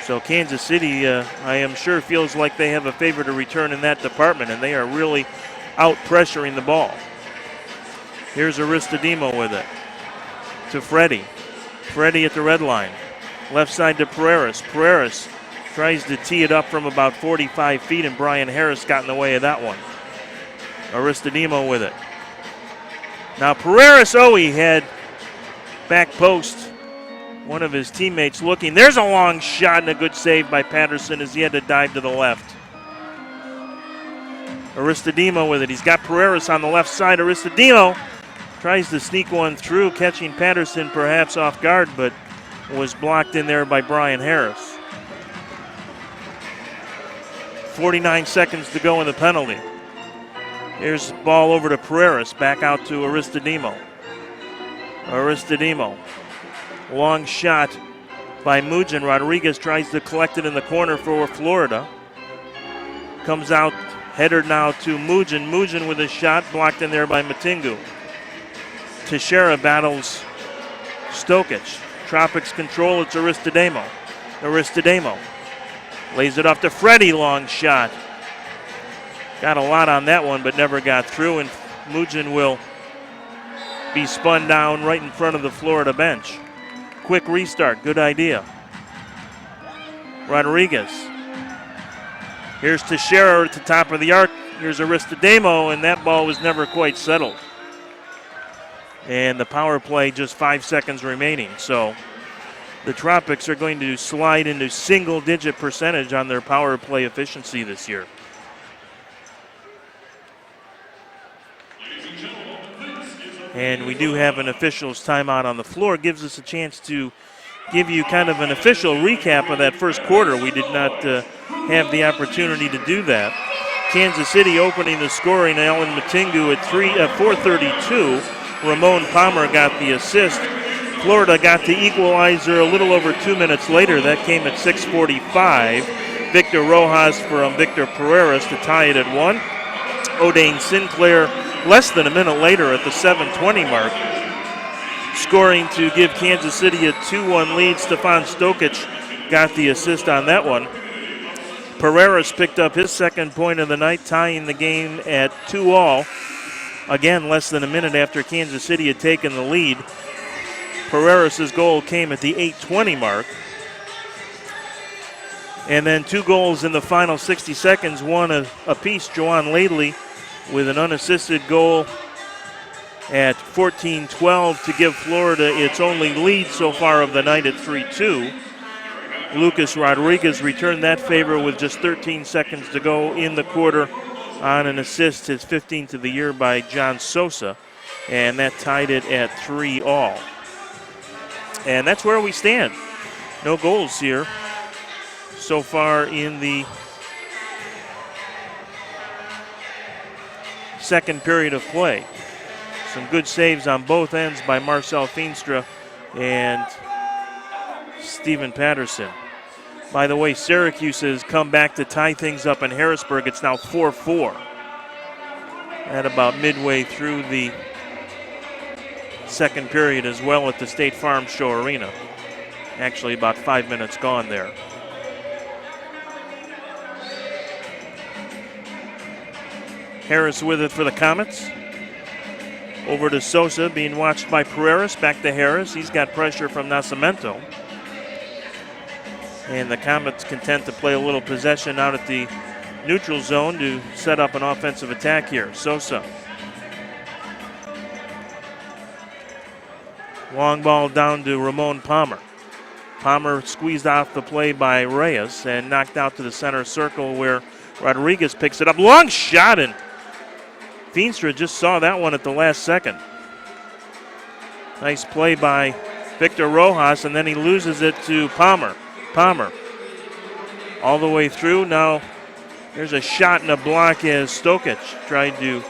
So Kansas City, I am sure, feels like they have a favor to return in that department, and they are really out pressuring the ball. Here's Aristodemo with it to Freddie. Freddie at the red line. Left side to Pereiras. Pereiras tries to tee it up from about 45 feet, and Brian Harris got in the way of that one. Aristodemo with it. Now Pereiras, he had back post. One of his teammates looking. There's a long shot and a good save by Patterson as he had to dive to the left. Aristodemo with it. He's got Pereiras on the left side. Aristodemo tries to sneak one through, catching Patterson perhaps off guard, but was blocked in there by Brian Harris. 49 seconds to go in the penalty. Here's the ball over to Pereiras, back out to Aristodemo. Aristodemo. Long shot by Mugen. Rodriguez tries to collect it in the corner for Florida. Comes out, header now to Mugen. Mugen with a shot, blocked in there by Matingu. Teixeira battles Stokic. Tropics control, it's Aristodemo. Aristodemo lays it off to Freddie, long shot. Got a lot on that one, but never got through, and Mugen will be spun down right in front of the Florida bench. Quick restart, good idea. Rodriguez. Here's Teixeira at the top of the arc. Here's Aristodemo, and that ball was never quite settled. And the power play, just 5 seconds remaining. So the Tropics are going to slide into single-digit percentage on their power play efficiency this year. And we do have an official's timeout on the floor. It gives us a chance to give you kind of an official recap of that first quarter. We did not have the opportunity to do that. Kansas City opening the scoring. Alan Matingu at 4:32. Ramon Palmer got the assist. Florida got the equalizer a little over 2 minutes later. That came at 6:45. Victor Rojas from Victor Pereiras to tie it at 1. O'Dane Sinclair less than a minute later at the 7:20 mark, scoring to give Kansas City a 2-1 lead. Stefan Stokic got the assist on that one. Pereiras picked up his second point of the night, tying the game at 2-2. Again, less than a minute after Kansas City had taken the lead. Pereiras' goal came at the 8:20 mark. And then 2 goals in the final 60 seconds, one apiece. Joanne Laidley with an unassisted goal at 14:12 to give Florida its only lead so far of the night at 3-2. Lucas Rodriguez returned that favor with just 13 seconds to go in the quarter on an assist, his 15th of the year by John Sosa, and that tied it at 3-3. And that's where we stand. No goals here so far in the second period of play. Some good saves on both ends by Marcel Feenstra and Stephen Patterson. By the way, Syracuse has come back to tie things up in Harrisburg. It's now 4-4 at about midway through the second period as well at the State Farm Show Arena. Actually about 5 minutes gone there. Harris with it for the Comets. Over to Sosa, being watched by Pereiras. Back to Harris. He's got pressure from Nascimento. And the Comets content to play a little possession out at the neutral zone to set up an offensive attack here. Sosa. Long ball down to Ramon Palmer. Palmer squeezed off the play by Reyes and knocked out to the center circle where Rodriguez picks it up. Long shot, and Feenstra just saw that one at the last second. Nice play by Victor Rojas, and then he loses it to Palmer. Palmer all the way through. Now there's a shot and a block as Stokic tried to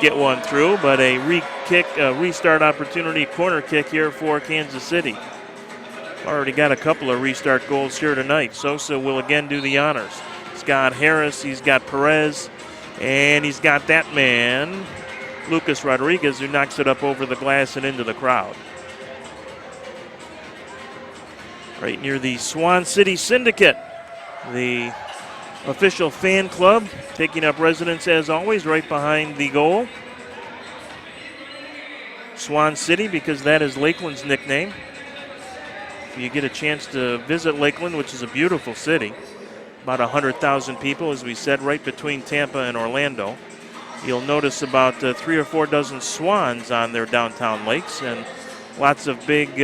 get one through, but a restart opportunity, corner kick here for Kansas City. Already got a couple of restart goals here tonight. Sosa will again do the honors. He's got Harris, he's got Perez, and he's got that man, Lucas Rodriguez, who knocks it up over the glass and into the crowd. Right near the Swan City Syndicate, the official fan club, taking up residence as always right behind the goal. Swan City, because that is Lakeland's nickname. If you get a chance to visit Lakeland, which is a beautiful city, about 100,000 people, as we said, right between Tampa and Orlando. You'll notice about 3 or 4 dozen swans on their downtown lakes, and lots of big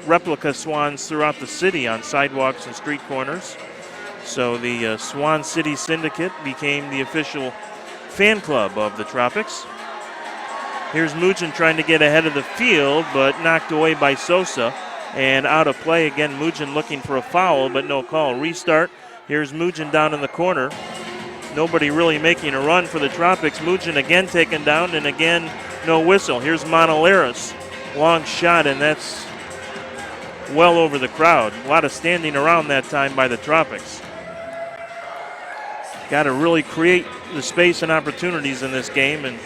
replica swans throughout the city on sidewalks and street corners. So the Swan City Syndicate became the official fan club of the Tropics. Here's Mugen trying to get ahead of the field, but knocked away by Sosa and out of play. Again, Mugen looking for a foul, but no call. Restart. Here's Mugen down in the corner. Nobody really making a run for the Tropics. Mugen again taken down, and again, no whistle. Here's Monolaris. Long shot, and that's well over the crowd. A lot of standing around that time by the Tropics. Got to really create the space and opportunities in this game, and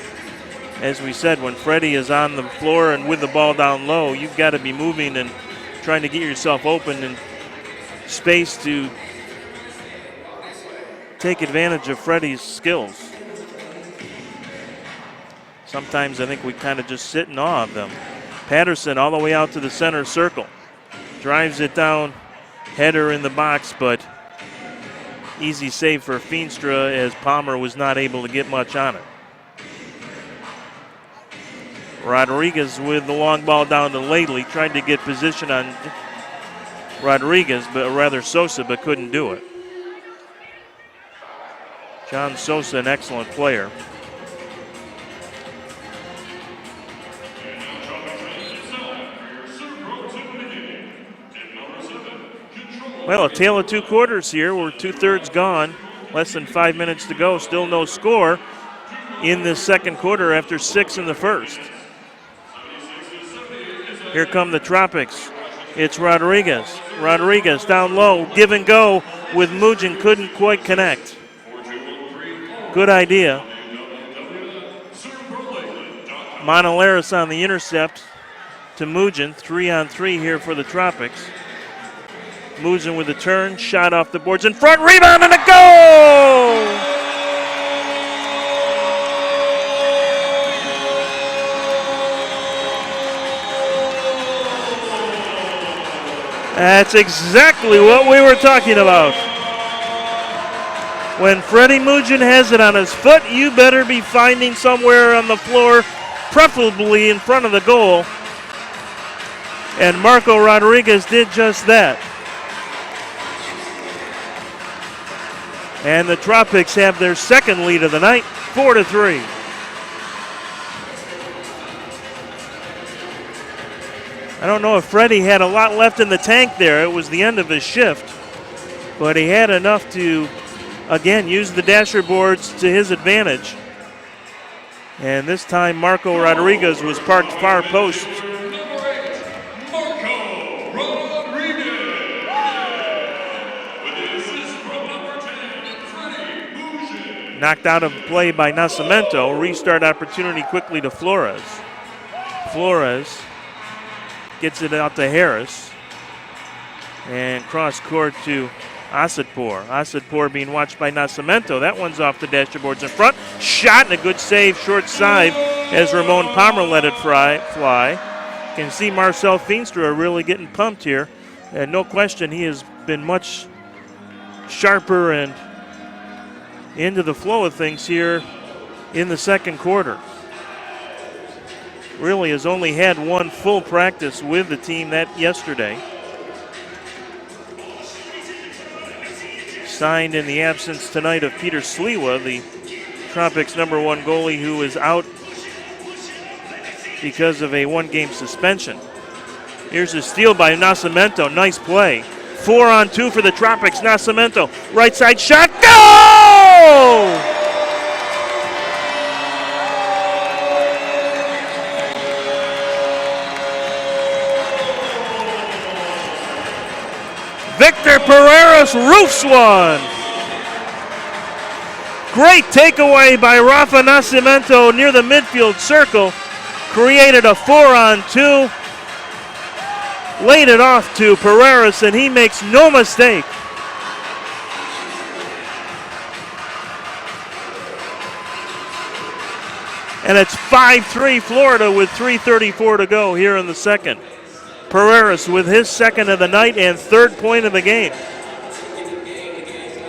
as we said, when Freddie is on the floor and with the ball down low, you've got to be moving and trying to get yourself open and space to take advantage of Freddie's skills. Sometimes I think we kind of just sit in awe of them. Patterson all the way out to the center circle. Drives it down, header in the box, but easy save for Feenstra as Palmer was not able to get much on it. Rodriguez with the long ball down to Laidley, tried to get position on Rodriguez, but rather Sosa, but couldn't do it. John Sosa, an excellent player. Well, a tale of 2 quarters here. We're 2/3 gone. Less than 5 minutes to go. Still no score in this second quarter after 6 in the first. Here come the Tropics. It's Rodriguez. Rodriguez down low, give and go with Mujin, couldn't quite connect. Good idea. Monaleris on the intercept to Mujin. 3-on-3 here for the Tropics. Mujin with a turn, shot off the boards in front, rebound and a goal! That's exactly what we were talking about. When Freddie Mujin has it on his foot, you better be finding somewhere on the floor, preferably in front of the goal. And Marco Rodriguez did just that. And the Tropics have their second lead of the night, 4-3. I don't know if Freddie had a lot left in the tank there. It was the end of his shift. But he had enough to, again, use the dasher boards to his advantage. And this time Marco Rodriguez was parked far post. Knocked out of play by Nascimento. Restart opportunity quickly to Flores. Flores gets it out to Harris. And cross court to Asadpour. Asadpour being watched by Nascimento. That one's off the dasher boards in front. Shot and a good save, short side, as Ramon Palmer let it fly. Can see Marcel Feenstra really getting pumped here. And no question, he has been much sharper and into the flow of things here in the second quarter. Really has only had one full practice with the team yesterday. Signed in the absence tonight of Peter Sliwa, the Tropics #1 goalie who is out because of a one-game suspension. Here's a steal by Nascimento. Nice play. 4-on-2 for the Tropics. Nascimento, right side shot. Goal! Victor Pereiras roofs one. Great takeaway by Rafa Nascimento near the midfield circle. Created a 4-on-2. Laid it off to Pereiras, and he makes no mistake. And it's 5-3 Florida with 3:34 to go here in the second. Pereiras with his second of the night and third point of the game.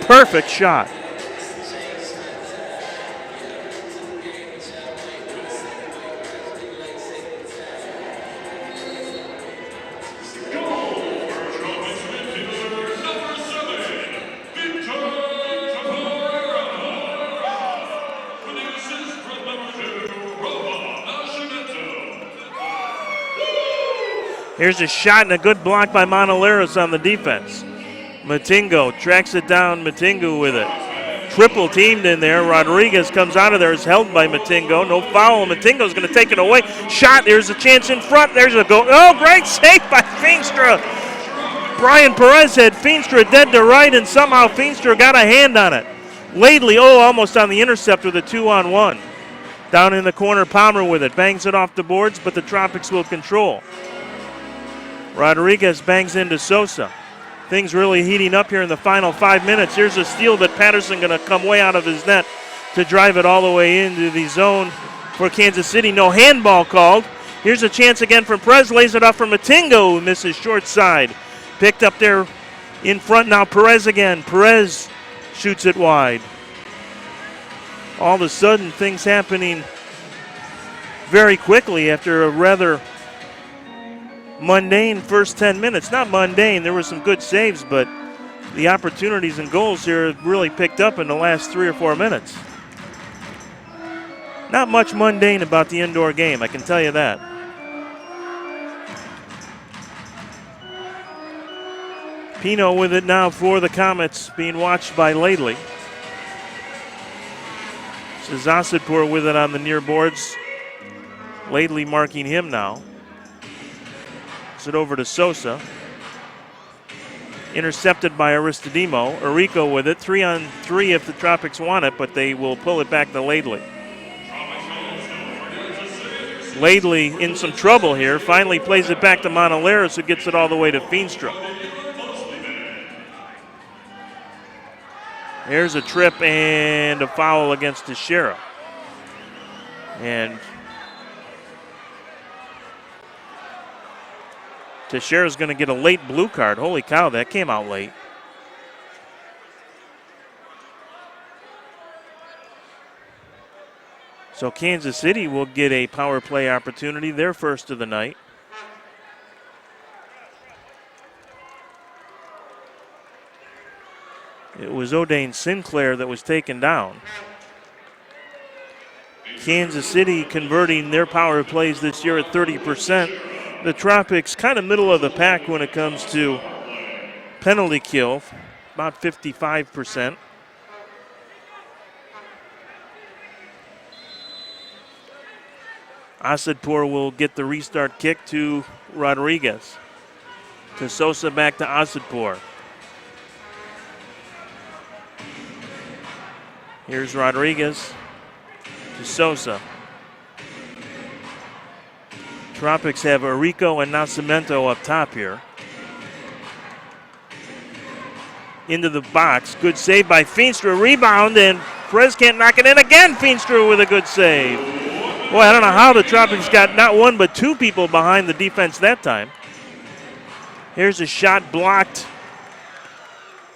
Perfect shot. Here's a shot and a good block by Monaleris on the defense. Matingo tracks it down. Matingo with it. Triple teamed in there. Rodriguez comes out of there. Is held by Matingo. No foul. Matingo's going to take it away. Shot. There's a chance in front. There's a goal. Oh, great save by Feenstra. Brian Perez had Feenstra dead to right, and somehow Feenstra got a hand on it. Laidley, almost on the intercept with a 2-on-1. Down in the corner, Palmer with it. Bangs it off the boards, but the Tropics will control. Rodriguez bangs into Sosa. Things really heating up here in the final 5 minutes. Here's a steal that Patterson going to come way out of his net to drive it all the way into the zone for Kansas City. No handball called. Here's a chance again from Perez. Lays it off for Matingo, who misses short side. Picked up there in front now. Perez again. Perez shoots it wide. All of a sudden, things happening very quickly after a rather mundane first 10 minutes. Not mundane, there were some good saves, but the opportunities and goals here really picked up in the last 3 or 4 minutes. Not much mundane about the indoor game, I can tell you that. Pino with it now for the Comets, being watched by Laidley. Asadpour with it on the near boards. Laidley marking him now. Gets it over to Sosa. Intercepted by Aristodemo. Arico with it. 3-on-3 if the Tropics want it, but they will pull it back to Laidley. Laidley in some trouble here. Finally plays it back to Monaleras, who gets it all the way to Feenstra. There's a trip and a foul against Teixeira. And Teixeira's going to get a late blue card. Holy cow, that came out late. So Kansas City will get a power play opportunity, their first of the night. It was O'Dane Sinclair that was taken down. Kansas City converting their power plays this year at 30%. The Tropics kind of middle of the pack when it comes to penalty kill, about 55%. Asadpour will get the restart kick to Rodriguez. To Sosa, back to Asadpour. Here's Rodriguez to Sosa. Tropics have Arico and Nascimento up top here. Into the box. Good save by Feenstra. Rebound, and Perez can't knock it in again. Feenstra with a good save. Boy, I don't know how the Tropics got not one but two people behind the defense that time. Here's a shot blocked.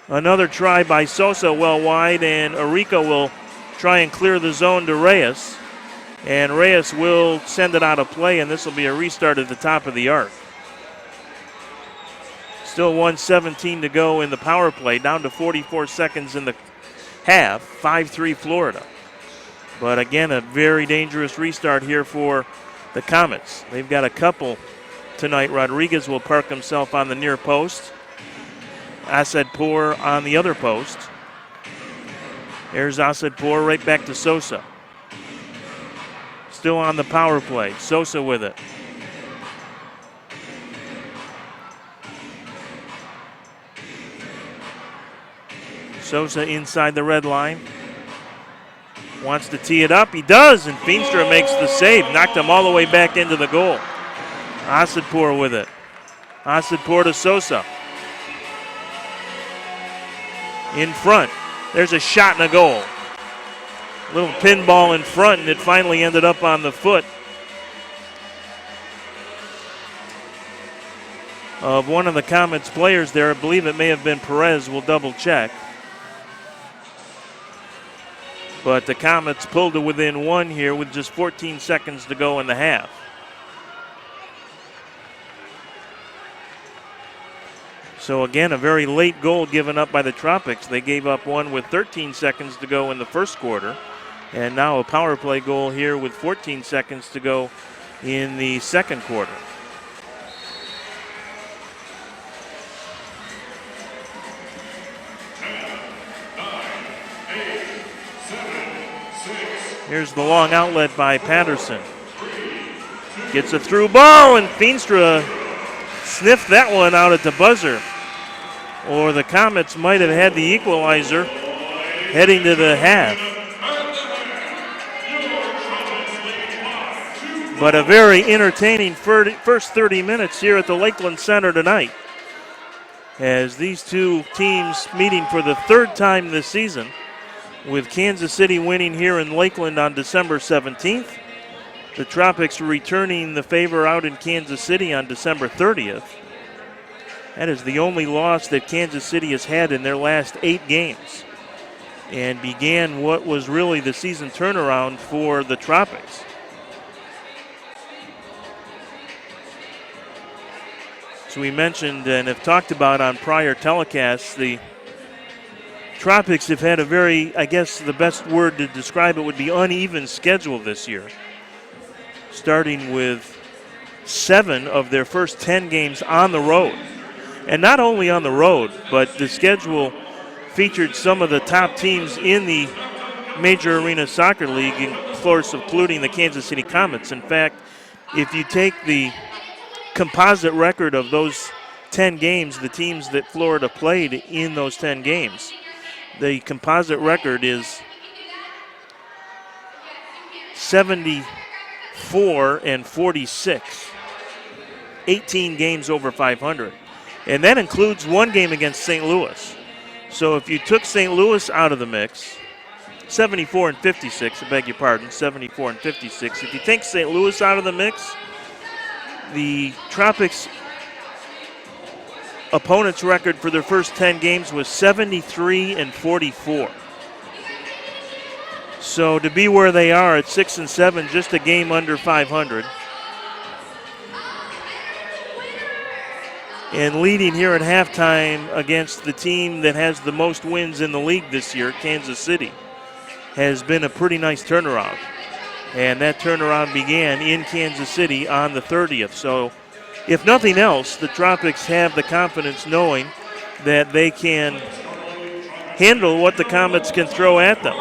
Another try by Sosa well wide, and Arico will try and clear the zone to Reyes. And Reyes will send it out of play, and this will be a restart at the top of the arc. Still 1:17 to go in the power play, down to 44 seconds in the half, 5-3 Florida. But again, a very dangerous restart here for the Comets. They've got a couple tonight. Rodriguez will park himself on the near post. Asadpour on the other post. There's Asadpour right back to Sosa. Still on the power play. Sosa with it. Sosa inside the red line. Wants to tee it up. He does, and Feenstra makes the save. Knocked him all the way back into the goal. Asadpour with it. Asadpour to Sosa. In front. There's a shot and a goal. A little pinball in front, and it finally ended up on the foot of one of the Comets players there. I believe it may have been Perez. We'll double check. But the Comets pulled to within one here with just 14 seconds to go in the half. So again, a very late goal given up by the Tropics. They gave up one with 13 seconds to go in the first quarter. And now a power play goal here with 14 seconds to go in the second quarter. Here's the long outlet by Patterson. Gets a through ball, and Feenstra sniffed that one out at the buzzer. Or the Comets might have had the equalizer heading to the half. But a very entertaining first 30 minutes here at the Lakeland Center tonight, as these two teams meeting for the third time this season, with Kansas City winning here in Lakeland on December 17th. The Tropics returning the favor out in Kansas City on December 30th. That is the only loss that Kansas City has had in their last 8 games, and began what was really the season turnaround for the Tropics. So we mentioned and have talked about on prior telecasts, the Tropics have had a very, I guess the best word to describe it would be uneven schedule this year. Starting with 7 of their first 10 games on the road. And not only on the road, but the schedule featured some of the top teams in the Major Arena Soccer League, of course, including the Kansas City Comets. In fact, if you take the composite record of those 10 games, the teams that Florida played in those 10 games, the composite record is 74-46, 18 games over 500. And that includes one game against St. Louis. So if you took St. Louis out of the mix, 74-56, I beg your pardon, 74-56. If you take St. Louis out of the mix, the Tropics opponent's record for their first 10 games was 73-44. So to be where they are at 6-7, just a game under 500. And leading here at halftime against the team that has the most wins in the league this year, Kansas City, has been a pretty nice turnaround. And that turnaround began in Kansas City on the 30th. So if nothing else, the Tropics have the confidence knowing that they can handle what the Comets can throw at them.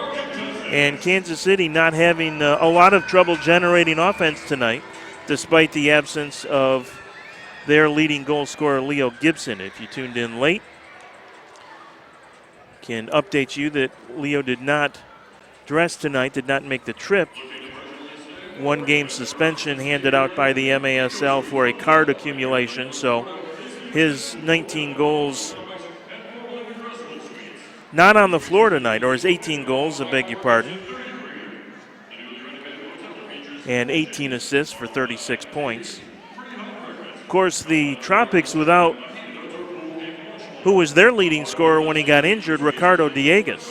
And Kansas City not having a lot of trouble generating offense tonight, despite the absence of their leading goal scorer, Leo Gibson. If you tuned in late, can update you that Leo did not dress tonight, did not make the trip. 1 game suspension handed out by the MASL for a card accumulation, so his 19 goals not on the floor tonight, or his 18 goals, I beg your pardon, and 18 assists for 36 points. Of course, the Tropics without who was their leading scorer when he got injured, Ricardo Dieguez.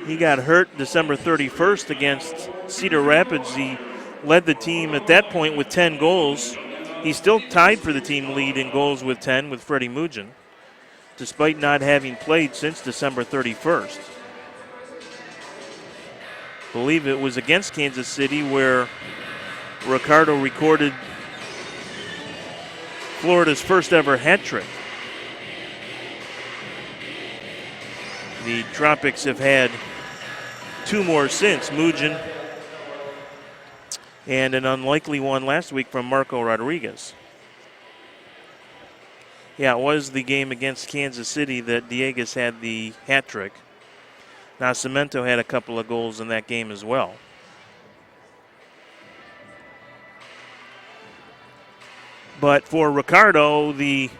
He got hurt December 31st against Cedar Rapids. He led the team at that point with 10 goals. He's still tied for the team lead in goals with 10 with Freddie Mugin, despite not having played since December 31st. I believe it was against Kansas City where Ricardo recorded Florida's first ever hat trick. The Tropics have had 2 more since, Mugin and an unlikely one last week from Marco Rodriguez. Yeah, it was the game against Kansas City that Dieguez had the hat trick. Nascimento had a couple of goals in that game as well. But for Ricardo, the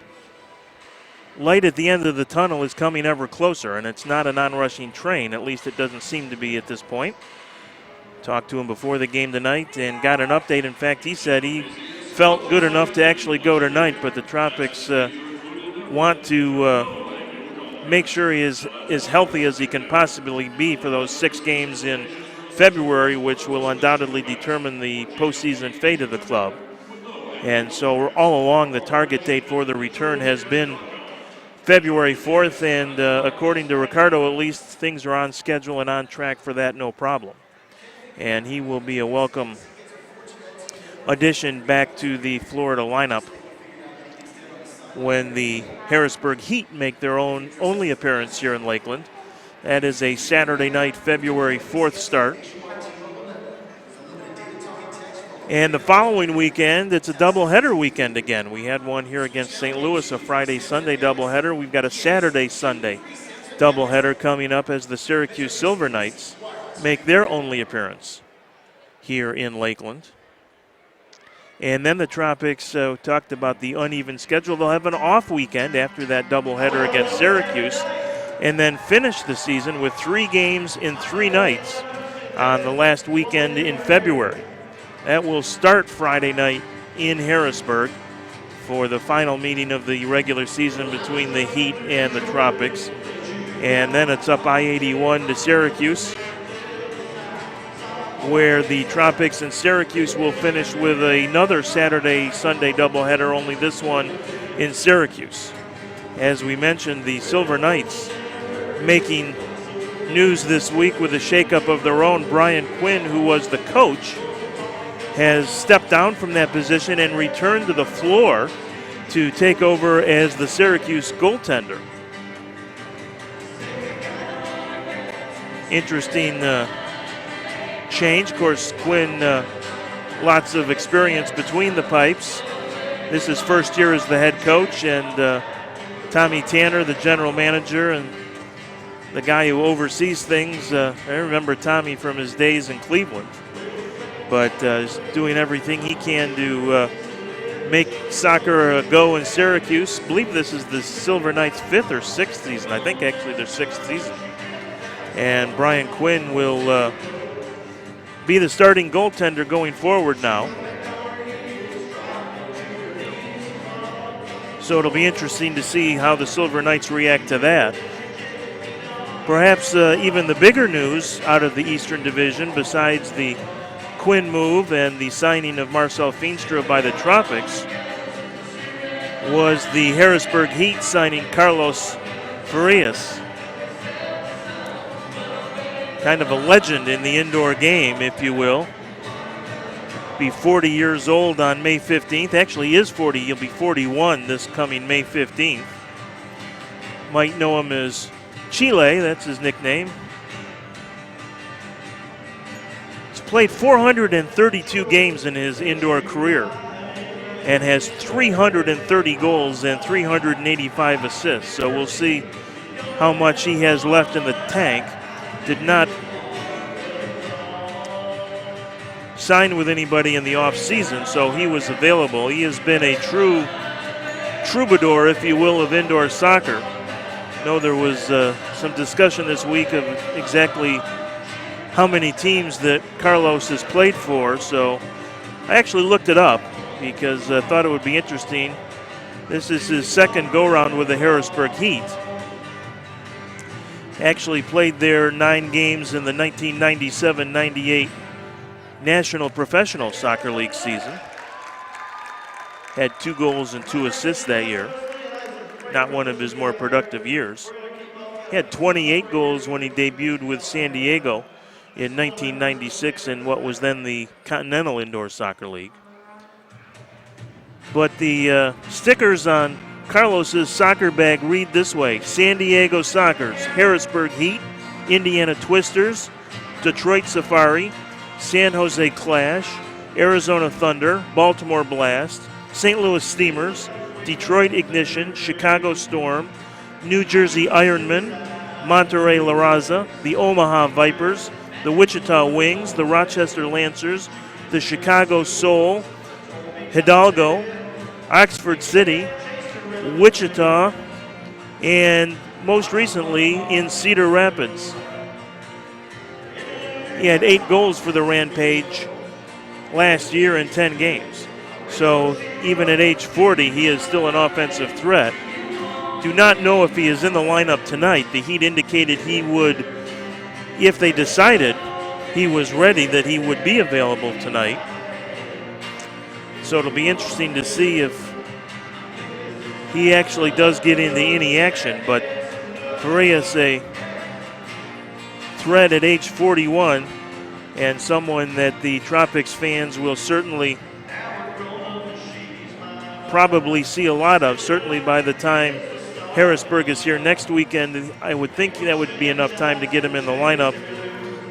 light at the end of the tunnel is coming ever closer, and it's not an on-rushing train. At least it doesn't seem to be at this point. Talked to him before the game tonight and got an update. In fact, he said he felt good enough to actually go tonight, but the Tropics want to make sure he is as healthy as he can possibly be for those 6 games in February, which will undoubtedly determine the postseason fate of the club. And so all along, the target date for the return has been February 4th, and according to Ricardo, at least things are on schedule and on track for that, no problem. And he will be a welcome addition back to the Florida lineup when the Harrisburg Heat make their only appearance here in Lakeland. That is a Saturday night, February 4th start. And the following weekend, it's a doubleheader weekend again. We had one here against St. Louis, a Friday-Sunday doubleheader. We've got a Saturday-Sunday doubleheader coming up as the Syracuse Silver Knights make their only appearance here in Lakeland. And then the Tropics talked about the uneven schedule. They'll have an off weekend after that doubleheader against Syracuse, and then finish the season with 3 games in 3 nights on the last weekend in February. That will start Friday night in Harrisburg for the final meeting of the regular season between the Heat and the Tropics. And then it's up I-81 to Syracuse, where the Tropics and Syracuse will finish with another Saturday-Sunday doubleheader, only this one in Syracuse. As we mentioned, the Silver Knights making news this week with a shakeup of their own. Brian Quinn, who was the coach, has stepped down from that position and returned to the floor to take over as the Syracuse goaltender. Interesting change. Of course, Quinn lots of experience between the pipes. This is first year as the head coach, and Tommy Tanner, the general manager, and the guy who oversees things. I remember Tommy from his days in Cleveland, but is doing everything he can to make soccer go in Syracuse. I believe this is the Silver Knights' 5th or 6th season. I think actually their 6th season. And Brian Quinn will be the starting goaltender going forward now. So it'll be interesting to see how the Silver Knights react to that. Perhaps even the bigger news out of the Eastern Division, besides the Quinn move and the signing of Marcel Feenstra by the Tropics, was the Harrisburg Heat signing Carlos Farias. Kind of a legend in the indoor game, if you will. Be 40 years old on May 15th. Actually, he is 40. He'll be 41 this coming May 15th. Might know him as Chile, that's his nickname. He's played 432 games in his indoor career and has 330 goals and 385 assists. So we'll see how much he has left in the tank. Did not sign with anybody in the offseason, so he was available. He has been a true troubadour, if you will, of indoor soccer. I know there was some discussion this week of exactly how many teams that Carlos has played for, so I actually looked it up because I thought it would be interesting. This is his second go-round with the Harrisburg Heat. Actually played there 9 games in the 1997-98 National Professional Soccer League season. Had 2 goals and 2 assists that year. Not one of his more productive years. He had 28 goals when he debuted with San Diego in 1996 in what was then the Continental Indoor Soccer League. But the stickers on Carlos's soccer bag read this way: San Diego Sockers, Harrisburg Heat, Indiana Twisters, Detroit Safari, San Jose Clash, Arizona Thunder, Baltimore Blast, St. Louis Steamers, Detroit Ignition, Chicago Storm, New Jersey Ironmen, Monterey La Raza, the Omaha Vipers, the Wichita Wings, the Rochester Lancers, the Chicago Soul, Hidalgo, Oxford City, Wichita, and most recently in Cedar Rapids. He had 8 goals for the Rampage last year in 10 games. So even at age 40, he is still an offensive threat. Do not know if he is in the lineup tonight. The Heat indicated he would, if they decided he was ready, that he would be available tonight. So it'll be interesting to see if he actually does get into any action. But Farias, a threat at age 41, and someone that the Tropics fans will certainly probably see a lot of, certainly by the time Harrisburg is here next weekend. I would think that would be enough time to get him in the lineup,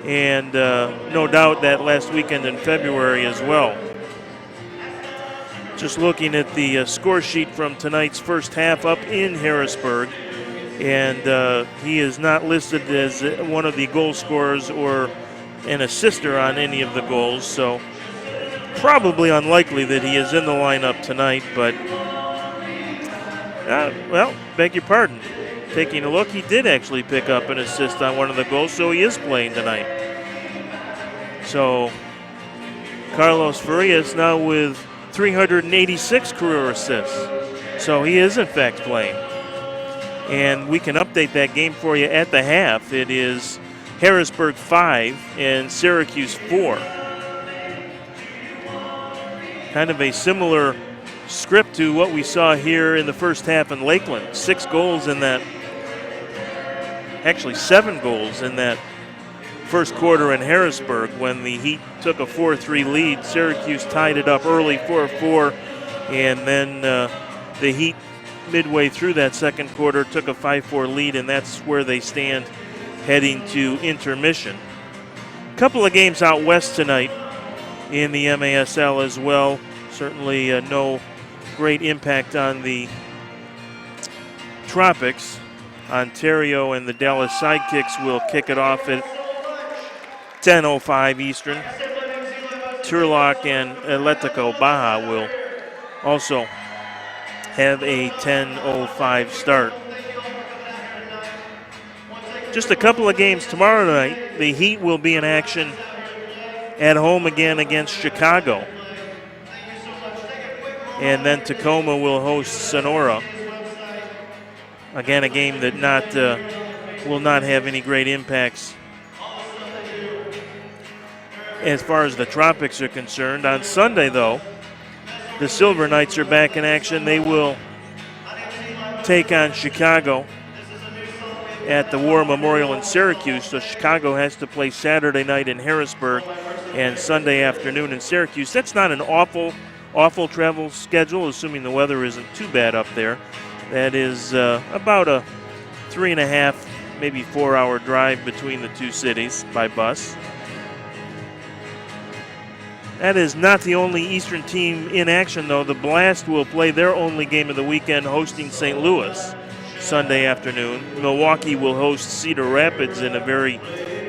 and no doubt that last weekend in February as well. Just looking at the score sheet from tonight's first half up in Harrisburg, and he is not listed as one of the goal scorers or an assister on any of the goals, so probably unlikely that he is in the lineup tonight. But well, beg your pardon, taking a look, he did actually pick up an assist on one of the goals, so he is playing tonight. So Carlos Farias now with 386 career assists, so he is in fact playing. And we can update that game for you at the half. It is Harrisburg 5 and Syracuse 4. Kind of a similar script to what we saw here in the first half in Lakeland. 6 goals in that, actually 7 goals in that first quarter in Harrisburg when the Heat took a 4-3 lead. Syracuse tied it up early 4-4, and then the Heat midway through that second quarter took a 5-4 lead, and that's where they stand heading to intermission. A couple of games out west tonight. in the MASL as well. Certainly no great impact on the Tropics. Ontario and the Dallas Sidekicks will kick it off at 10:05 Eastern. Turlock and Atletico Baja will also have a 10:05 start. Just a couple of games tomorrow night. The Heat will be in action at home again against Chicago. And then Tacoma will host Sonora. Again, a game that will not have any great impacts as far as the Tropics are concerned. On Sunday, though, the Silver Knights are back in action. They will take on Chicago at the War Memorial in Syracuse. So Chicago has to play Saturday night in Harrisburg and Sunday afternoon in Syracuse. That's not an awful travel schedule, assuming the weather isn't too bad up there. That is about a 3.5, maybe 4-hour drive between the two cities by bus. That is not the only Eastern team in action, though. The Blast will play their only game of the weekend hosting St. Louis Sunday afternoon. Milwaukee will host Cedar Rapids in a very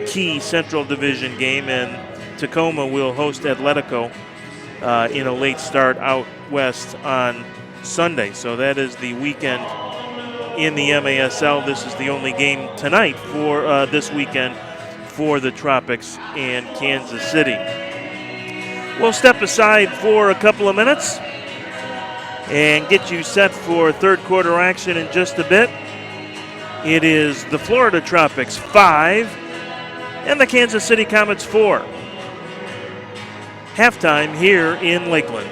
key Central Division game, and Tacoma will host Atletico in a late start out west on Sunday. So that is the weekend in the MASL. This is the only game tonight for this weekend for the Tropics and Kansas City. We'll step aside for a couple of minutes and get you set for third quarter action in just a bit. It is the Florida Tropics 5 and the Kansas City Comets 4. Halftime here in Lakeland.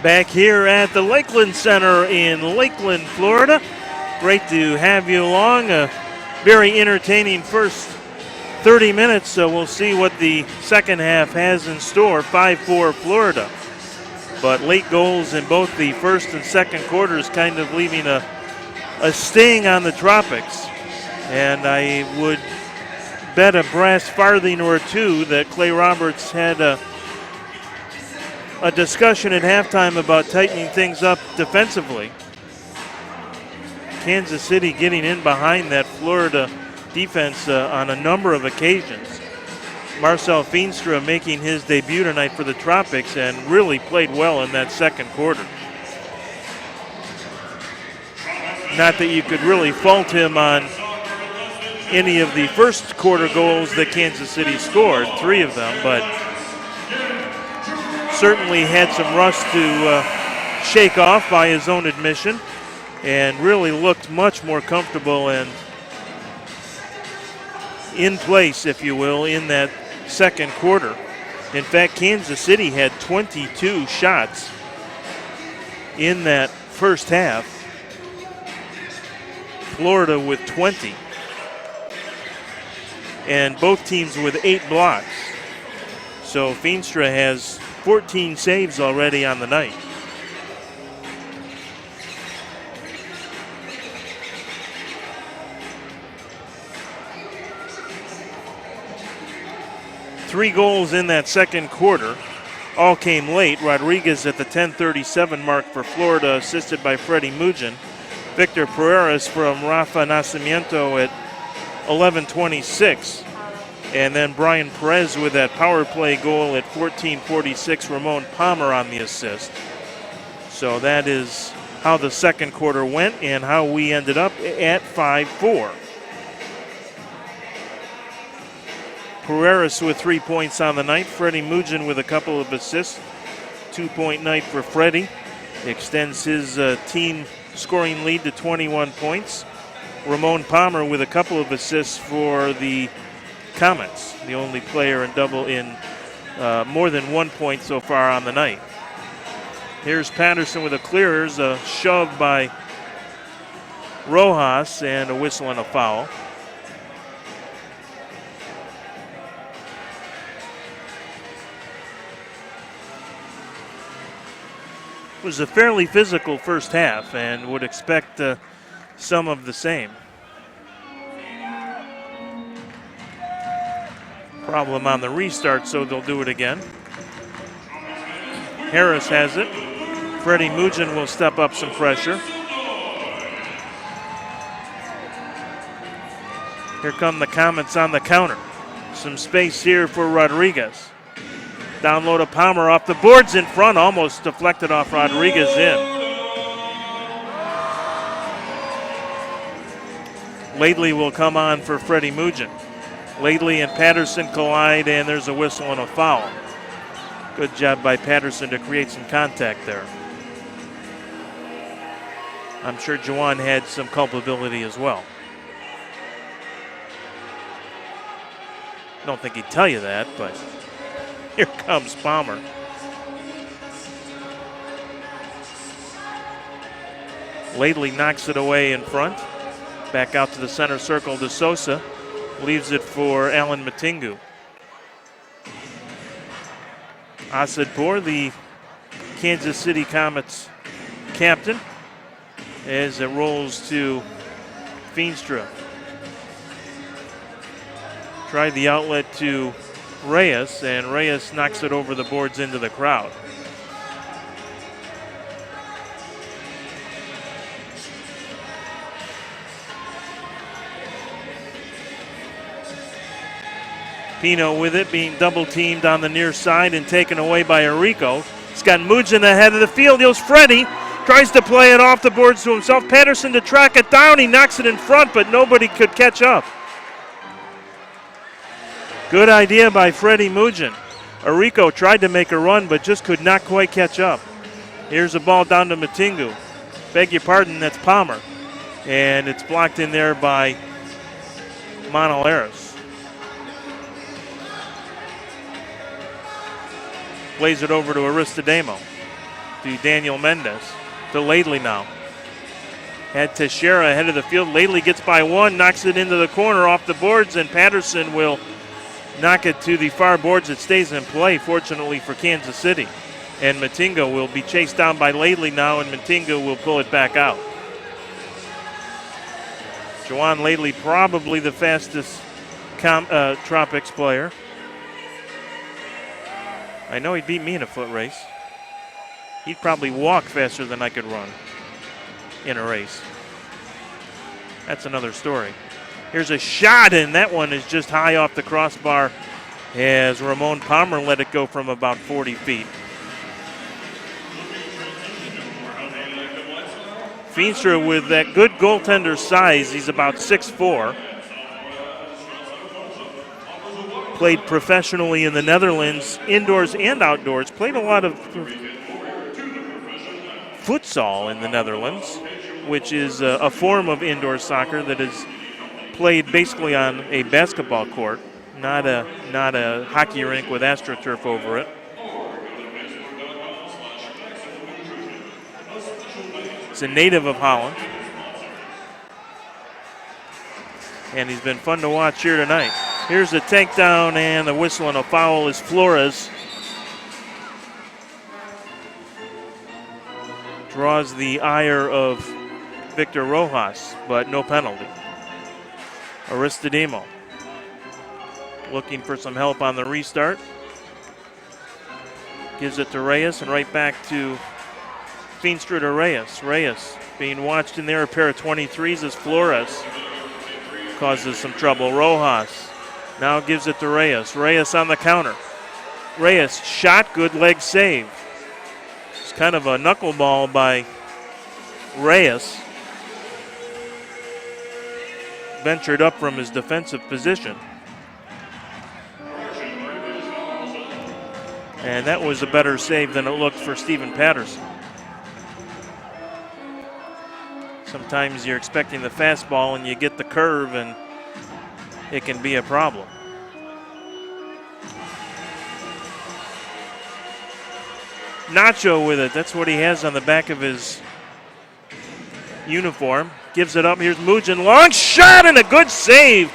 Back here at the Lakeland Center in Lakeland, Florida. Great to have you along. A very entertaining first 30 minutes, so we'll see what the second half has in store. 5-4 Florida. But late goals in both the first and second quarters kind of leaving a sting on the Tropics. And I would bet a brass farthing or two that Clay Roberts had a discussion at halftime about tightening things up defensively. Kansas City getting in behind that Florida defense on a number of occasions. Marcel Feenstra making his debut tonight for the Tropics and really played well in that second quarter. Not that you could really fault him on any of the first quarter goals that Kansas City scored, 3 of them, but certainly had some rust to shake off by his own admission and really looked much more comfortable and in place, if you will, in that second quarter. In fact, Kansas City had 22 shots in that first half. Florida with 20. And both teams with 8 blocks. So Feenstra has 14 saves already on the night. Three goals in that second quarter. All came late. Rodriguez at the 10:37 mark for Florida, assisted by Freddie Mugin. Victor Pereira's from Rafa Nacimiento at 11:26. And then Brian Perez with that power play goal at 14:46. Ramon Palmer on the assist. So that is how the second quarter went and how we ended up at 5-4. Pereira's with 3 points on the night. Freddie Mugin with a couple of assists. 2-point night for Freddie. Extends his team scoring lead to 21 points. Ramon Palmer with a couple of assists for the Comets, the only player in more than 1 point so far on the night. Here's Patterson with a clear. Here's a shove by Rojas and a whistle and a foul. It was a fairly physical first half and would expect some of the same. Problem on the restart, so they'll do it again. Harris has it. Freddie Mugin will step up some pressure. Here come the Comets on the counter. Some space here for Rodriguez. Down low to Palmer off the boards in front, almost deflected off Rodriguez in. Laidley will come on for Freddie Mugin. Laidley and Patterson collide, and there's a whistle and a foul. Good job by Patterson to create some contact there. I'm sure Juwan had some culpability as well. Don't think he'd tell you that, but here comes Palmer. Laidley knocks it away in front. Back out to the center circle to Sosa. Leaves it for Alan Matingu. Asadpour, the Kansas City Comets captain, as it rolls to Feenstra. Tried the outlet to Reyes, and Reyes knocks it over the boards into the crowd. Pino with it, being double teamed on the near side and taken away by Arrico. He's got Mugin ahead of the field. Here's Freddie. Tries to play it off the boards to himself. Patterson to track it down. He knocks it in front, but nobody could catch up. Good idea by Freddie Mugin. Arrico tried to make a run, but just could not quite catch up. Here's a ball down to Matingu. Beg your pardon, that's Palmer. And it's blocked in there by Monalaris. Plays it over to Aristodamo. to Daniel Mendez. To Laidley now. Had Teixeira ahead of the field. Laidley gets by one, knocks it into the corner off the boards, and Patterson will knock it to the far boards. It stays in play, fortunately for Kansas City. And Matinga will be chased down by Laidley now, and Matinga will pull it back out. Juwan Laidley, probably the fastest Tropics player. I know he beat me in a foot race. He'd probably walk faster than I could run in a race. That's another story. Here's a shot, and that one is just high off the crossbar as Ramon Palmer let it go from about 40 feet. Feenstra with that good goaltender size. He's about 6'4". Played professionally in the Netherlands, indoors and outdoors. Played a lot of futsal in the Netherlands, which is a form of indoor soccer that is played basically on a basketball court, not a hockey rink with AstroTurf over it. He's a native of Holland, and he's been fun to watch here tonight. Here's the takedown and the whistle, and a foul is Flores. Draws the ire of Victor Rojas, but no penalty. Aristodemo looking for some help on the restart. Gives it to Reyes, and right back to Feenstra to Reyes. Reyes being watched in there, a pair of 23s as Flores causes some trouble. Rojas now gives it to Reyes. Reyes on the counter. Reyes shot, good leg save. It's kind of a knuckleball by Reyes. Ventured up from his defensive position. And that was a better save than it looked for Stephen Patterson. Sometimes you're expecting the fastball and you get the curve and it can be a problem. Nacho with it. That's what he has on the back of his uniform. Gives it up. Here's Mugen. Long shot and a good save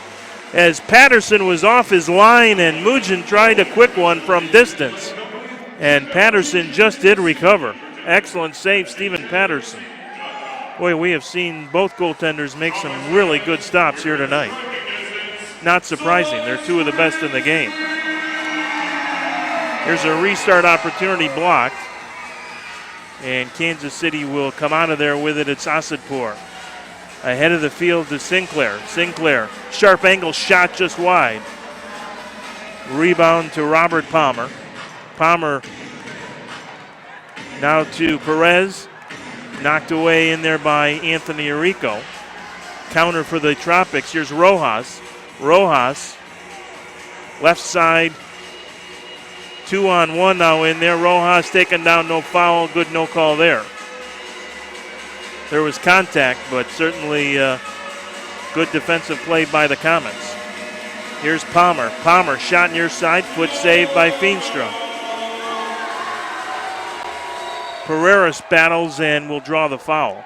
as Patterson was off his line and Mugen tried a quick one from distance. And Patterson just did recover. Excellent save, Stephen Patterson. Boy, we have seen both goaltenders make some really good stops here tonight. Not surprising. They're two of the best in the game. Here's a restart opportunity blocked. And Kansas City will come out of there with it. It's Asadpour. Ahead of the field to Sinclair. Sinclair, sharp angle shot just wide. Rebound to Robert Palmer. Palmer now to Perez. Knocked away in there by Anthony Arrico. Counter for the Tropics. Here's Rojas. Rojas, left side. 2-on-1 now in there. Rojas taken down, no foul. Good no call there. There was contact, but certainly good defensive play by the Comets. Here's Palmer. Palmer shot near side. Foot saved by Feenstra. Pereira battles and will draw the foul.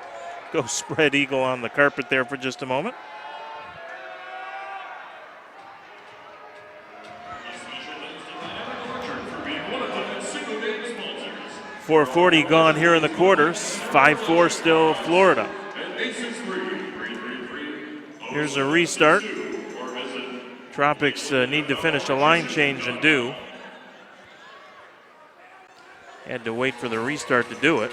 Go spread eagle on the carpet there for just a moment. .440 gone here in the quarters. 5-4 still Florida. Here's a restart. Tropics need to finish a line change and do. Had to wait for the restart to do it.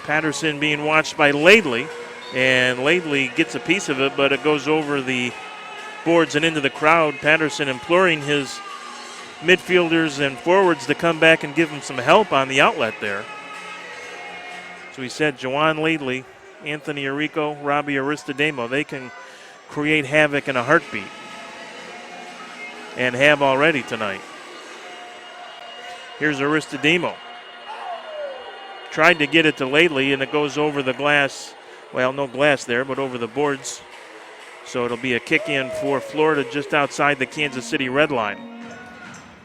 Patterson being watched by Laidley, and Laidley gets a piece of it, but it goes over the boards and into the crowd. Patterson imploring his midfielders and forwards to come back and give him some help on the outlet there. So he said, Juwan Laidley, Anthony Arrico, Robbie Aristodemo, they can create havoc in a heartbeat, and have already tonight. Here's Aristodemo. Tried to get it to Laidley, and it goes over the glass. Well, no glass there, but over the boards. So it'll be a kick in for Florida just outside the Kansas City red line.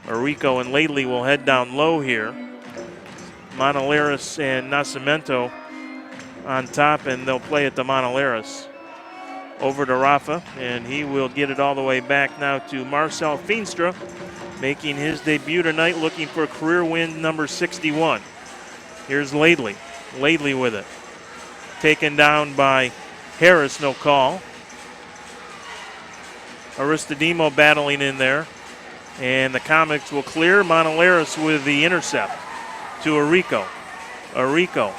Arrico and Laidley will head down low here. Monolaris and Nascimento on top, and they'll play it to Monolaris. Over to Rafa, and he will get it all the way back now to Marcel Feenstra, making his debut tonight, looking for career win number 61. Here's Laidley. Laidley with it. Taken down by Harris, no call. Aristodemo battling in there. And the Comets will clear. Monolaris with the intercept to Arico. Arico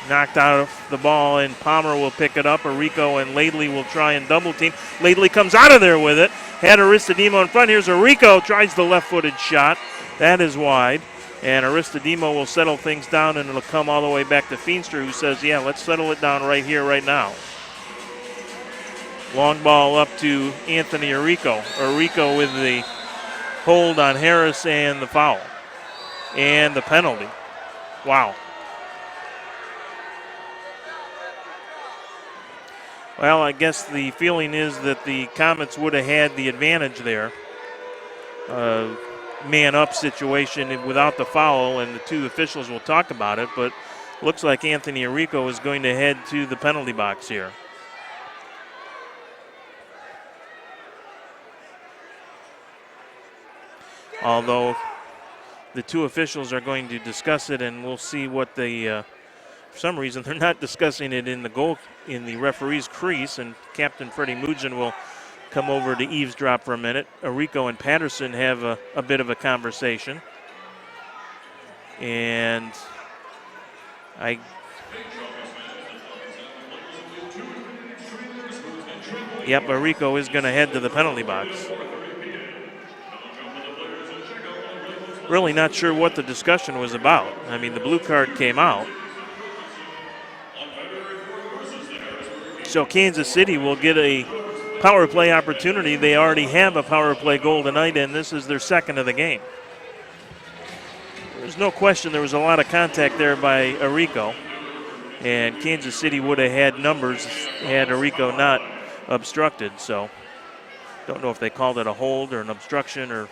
knocked out of the ball, and Palmer will pick it up. Arico and Laidley will try and double team. Laidley comes out of there with it. Had Aristodemo in front. Here's Arico, tries the left-footed shot. That is wide. And Aristodemo will settle things down, and it'll come all the way back to Feenstra, who says, yeah, let's settle it down right here, right now. Long ball up to Anthony Arico. Arico with the hold on Harris and the foul. And the penalty. Wow. Well, I guess the feeling is that the Comets would have had the advantage there. Man-up situation without the foul, and the two officials will talk about it, but looks like Anthony Arico is going to head to the penalty box here. Although the two officials are going to discuss it, and we'll see what they, for some reason, they're not discussing it in the referee's crease, and Captain Freddie Mugin will come over to eavesdrop for a minute. Arico and Patterson have a bit of a conversation. And Arico is going to head to the penalty box. Really not sure what the discussion was about. I mean, the blue card came out. So Kansas City will get a power play opportunity. They already have a power play goal tonight, and this is their second of the game. There's no question there was a lot of contact there by Arico, and Kansas City would have had numbers had Arico not obstructed. So don't know if they called it a hold or an obstruction, or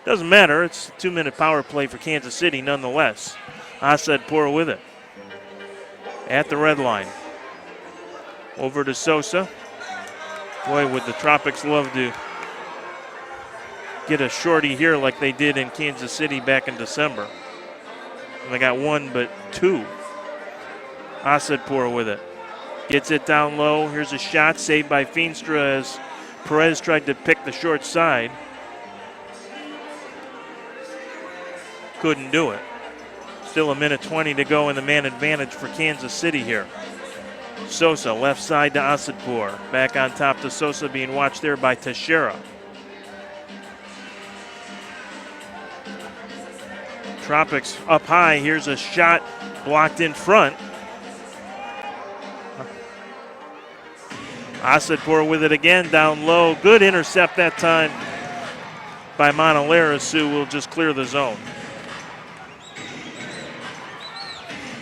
doesn't matter. It's a 2-minute power play for Kansas City nonetheless. Asadpour with it at the red line. Over to Sosa. Boy, would the Tropics love to get a shorty here like they did in Kansas City back in December. And they got one but two. Asadpour with it. Gets it down low. Here's a shot saved by Feenstra as Perez tried to pick the short side. Couldn't do it. Still a minute 20 to go in the man advantage for Kansas City here. Sosa, left side to Asadpour. Back on top to Sosa, being watched there by Teixeira. Tropics up high. Here's a shot blocked in front. Asadpour with it again, down low. Good intercept that time by Monolaris, who will just clear the zone.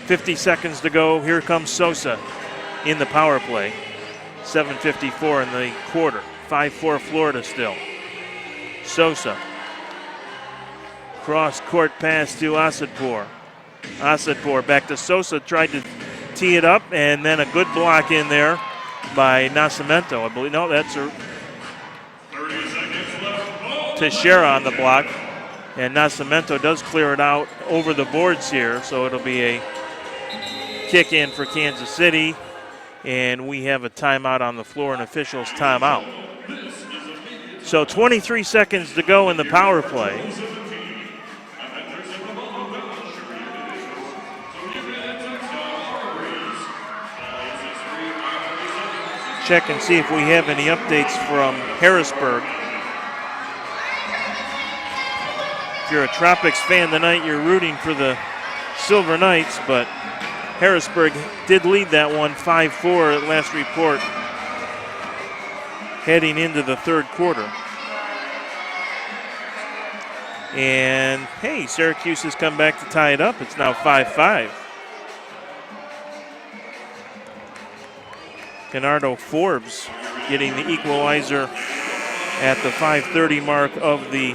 50 seconds to go. Here comes Sosa in the power play. 7:54 in the quarter. 5-4 Florida still. Sosa. Cross court pass to Asadpour. Asadpour back to Sosa. Tried to tee it up, and then a good block in there by Nascimento. I believe. No, that's Teixeira on the block. And Nascimento does clear it out over the boards here, so it'll be a kick in for Kansas City. And we have a timeout on the floor, an official's timeout. So 23 seconds to go in the power play. Check and see if we have any updates from Harrisburg. If you're a Tropics fan tonight, you're rooting for the Silver Knights, but Harrisburg did lead that one 5-4 at last report heading into the third quarter. And, hey, Syracuse has come back to tie it up. It's now 5-5. Canardo Forbes getting the equalizer at the 5:30 mark of the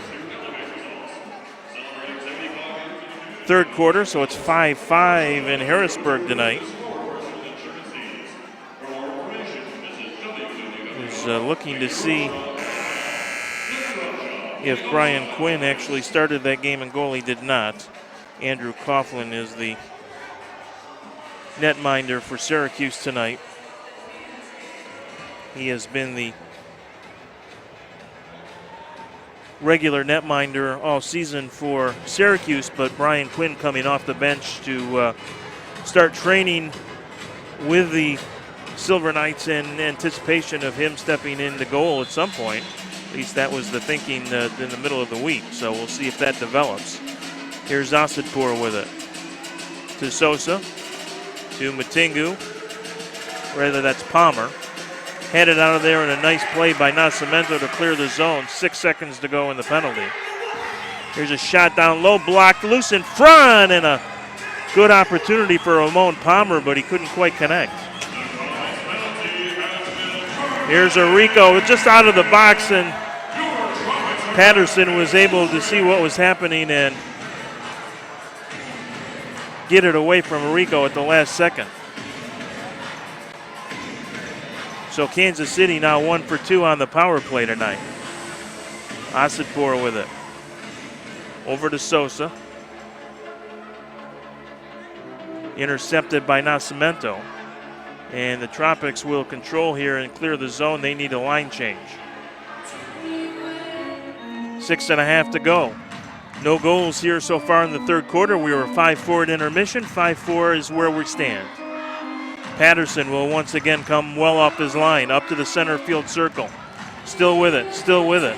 third quarter, so it's 5-5 in Harrisburg tonight. Is looking to see if Brian Quinn actually started that game in goal. He did not. Andrew Coughlin is the netminder for Syracuse tonight. He has been the regular netminder all season for Syracuse, but Brian Quinn coming off the bench to start training with the Silver Knights in anticipation of him stepping into goal at some point. At least that was the thinking in the middle of the week, so we'll see if that develops. Here's Asadpour with it. To Sosa. To Matingu. Rather, that's Palmer. Headed out of there in a nice play by Nascimento to clear the zone. 6 seconds to go in the penalty. Here's a shot down low, blocked loose in front, and a good opportunity for Ramon Palmer, but he couldn't quite connect. Here's Arico just out of the box, and Patterson was able to see what was happening and get it away from Arico at the last second. So Kansas City now 1 for 2 on the power play tonight. Asadpour with it. Over to Sosa. Intercepted by Nascimento. And the Tropics will control here and clear the zone. They need a line change. 6.5 to go. No goals here so far in the third quarter. We were 5-4 at intermission. 5-4 is where we stand. Patterson will once again come well off his line, up to the center field circle. Still with it, still with it.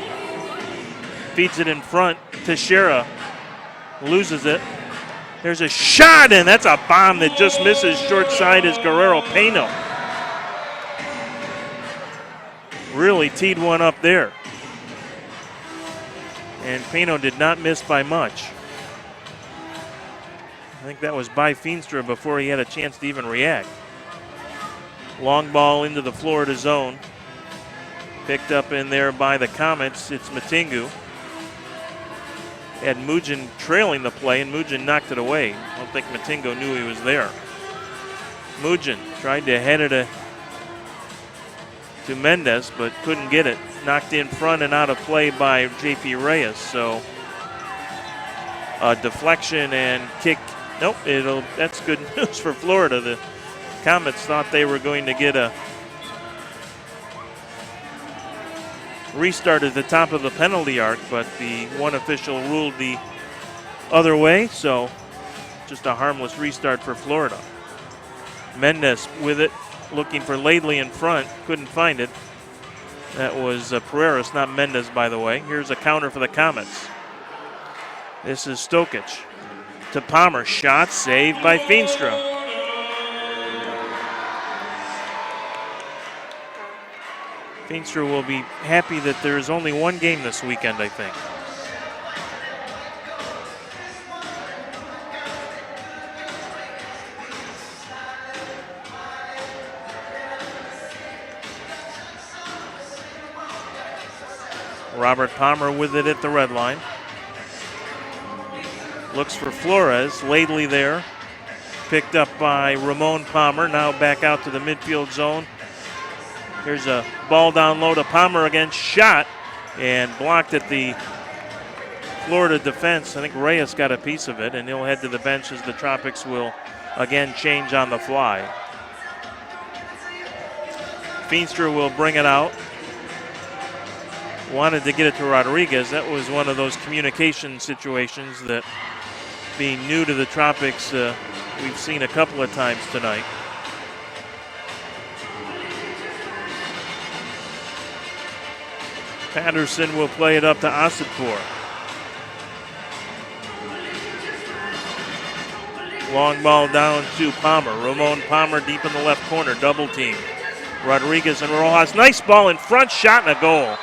Feeds it in front. Teixeira loses it. There's a shot, and that's a bomb that just misses. Short side is Guerrero Peno. Really teed one up there. And Peno did not miss by much. I think that was by Feenstra before he had a chance to even react. Long ball into the Florida zone. Picked up in there by the Comets. It's Matingu. Had Mugin trailing the play, and Mugin knocked it away. I don't think Matingu knew he was there. Mugin tried to head it to Mendez, but couldn't get it. Knocked in front and out of play by J.P. Reyes. So a deflection and kick. Nope, that's good news for Florida. The Comets thought they were going to get a restart at the top of the penalty arc, but the one official ruled the other way, so just a harmless restart for Florida. Mendez with it, looking for Laidley in front, couldn't find it. That was Pereiras, not Mendez, by the way. Here's a counter for the Comets. This is Stokic to Palmer, shot saved by Feenstra. Feenstra will be happy that there is only one game this weekend, I think. Robert Palmer with it at the red line. Looks for Flores. Laidley there. Picked up by Ramon Palmer. Now back out to the midfield zone. Here's a ball down low to Palmer again. Shot and blocked at the Florida defense. I think Reyes got a piece of it, and he'll head to the bench as the Tropics will again change on the fly. Feenstra will bring it out. Wanted to get it to Rodriguez. That was one of those communication situations that, being new to the Tropics, we've seen a couple of times tonight. Patterson will play it up to Asadpour. Long ball down to Palmer. Ramon Palmer deep in the left corner, double team. Rodriguez and Rojas. Nice ball in front, shot and a goal.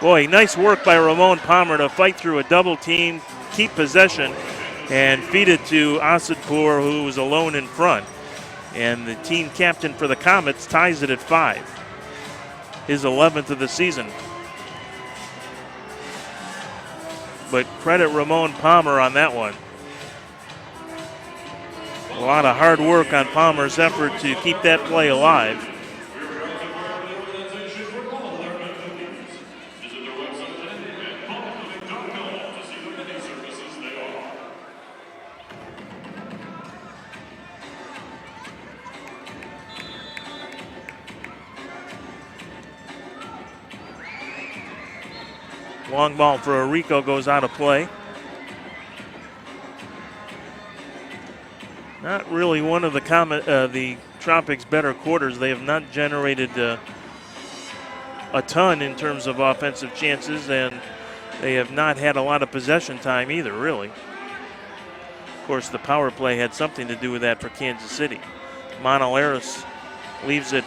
Boy, nice work by Ramon Palmer to fight through a double team, keep possession, and feed it to Asadpour, who was alone in front. And the team captain for the Comets ties it at 5. His 11th of the season. But credit Ramon Palmer on that one. A lot of hard work on Palmer's effort to keep that play alive. Long ball for Arico goes out of play. Not really one of the Tropics' better quarters. They have not generated a ton in terms of offensive chances, and they have not had a lot of possession time either, really. Of course, the power play had something to do with that for Kansas City. Monalaris leaves it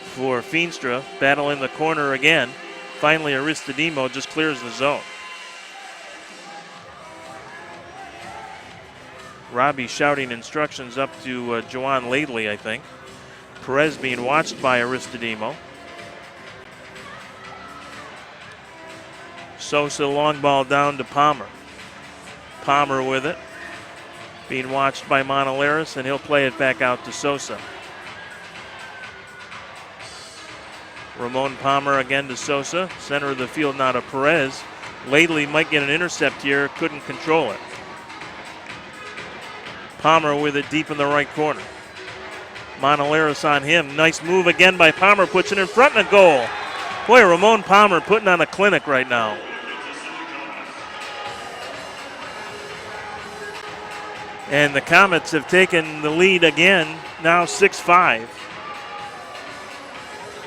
for Feenstra. Battle in the corner again. Finally, Aristodemo just clears the zone. Robbie shouting instructions up to Juwan Laidley, I think. Perez being watched by Aristodemo. Sosa long ball down to Palmer. Palmer with it. Being watched by Monalaris, and he'll play it back out to Sosa. Ramon Palmer again to Sosa. Center of the field now to Perez. Laidley might get an intercept here. Couldn't control it. Palmer with it deep in the right corner. Monalaris on him. Nice move again by Palmer. Puts it in front and a goal. Boy, Ramon Palmer putting on a clinic right now. And the Comets have taken the lead again, now 6-5.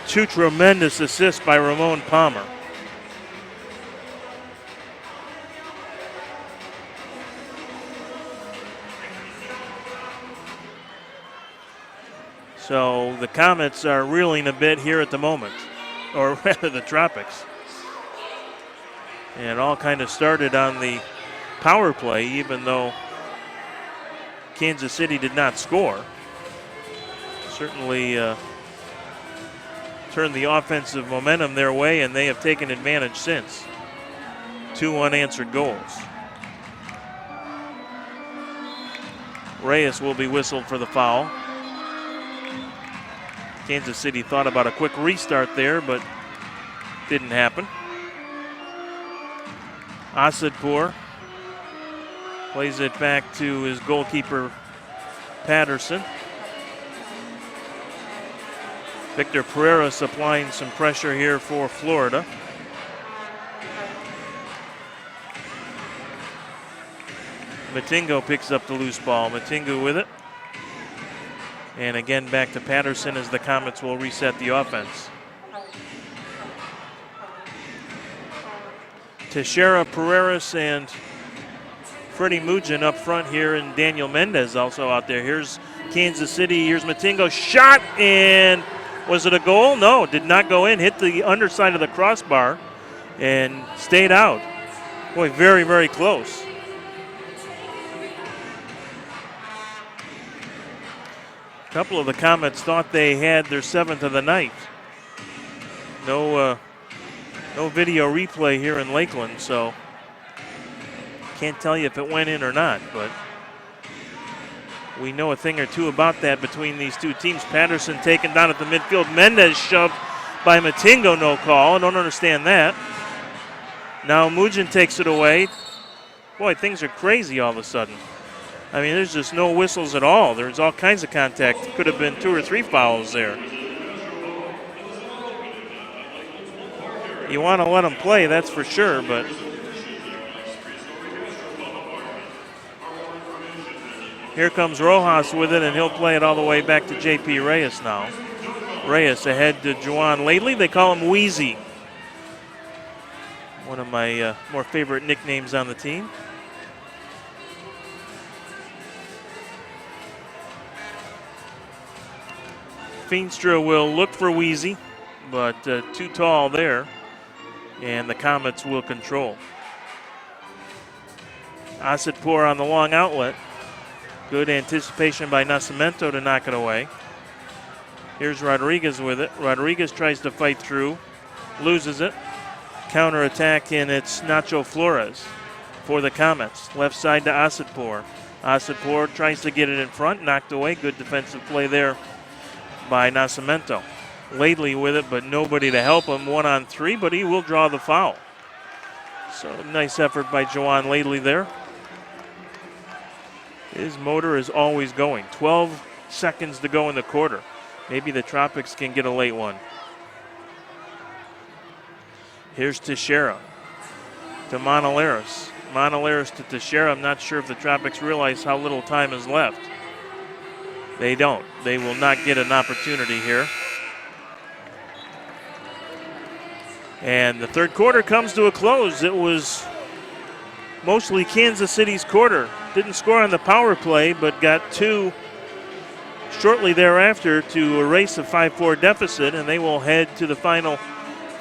Two tremendous assists by Ramon Palmer. So the Comets are reeling a bit here at the moment, or rather the Tropics. And it all kind of started on the power play, even though Kansas City did not score. Certainly turned the offensive momentum their way, and they have taken advantage since. 2 unanswered goals. Reyes will be whistled for the foul. Kansas City thought about a quick restart there, but didn't happen. Asadpour plays it back to his goalkeeper, Patterson. Victor Pereira supplying some pressure here for Florida. Matingo picks up the loose ball. Matingo with it. And again back to Patterson as the Comets will reset the offense. Teixeira, Pereiras, and Freddie Mugin up front here, and Daniel Mendez also out there. Here's Kansas City. Here's Matingo. Shot, and was it a goal? No, did not go in. Hit the underside of the crossbar and stayed out. Boy, very, very close. A couple of the Comets thought they had their 7th of the night. No video replay here in Lakeland, so can't tell you if it went in or not, but we know a thing or two about that between these two teams. Patterson taken down at the midfield. Mendez shoved by Matingo, no call. I don't understand that. Now Mugin takes it away. Boy, things are crazy all of a sudden. I mean, there's just no whistles at all. There's all kinds of contact. Could have been 2 or 3 fouls there. You want to let them play, that's for sure, but here comes Rojas with it, and he'll play it all the way back to J.P. Reyes now. Reyes ahead to Juwan Laidley. They call him Wheezy. One of my more favorite nicknames on the team. Feenstra will look for Wheezy, but too tall there, and the Comets will control. Asadpour on the long outlet. Good anticipation by Nascimento to knock it away. Here's Rodriguez with it. Rodriguez tries to fight through, loses it. Counter-attack, and it's Nacho Flores for the Comets. Left side to Asadpour. Asadpour tries to get it in front, knocked away. Good defensive play there by Nascimento. Laidley with it, but nobody to help him. 1-on-3, but he will draw the foul. So nice effort by Jawan Laidley there. His motor is always going. 12 seconds to go in the quarter. Maybe the Tropics can get a late one. Here's Teixeira to Monolaris. Monolaris to Teixeira. I'm not sure if the Tropics realize how little time is left. They don't. They will not get an opportunity here. And the third quarter comes to a close. It was mostly Kansas City's quarter. Didn't score on the power play, but got two shortly thereafter to erase a 5-4 deficit, and they will head to the final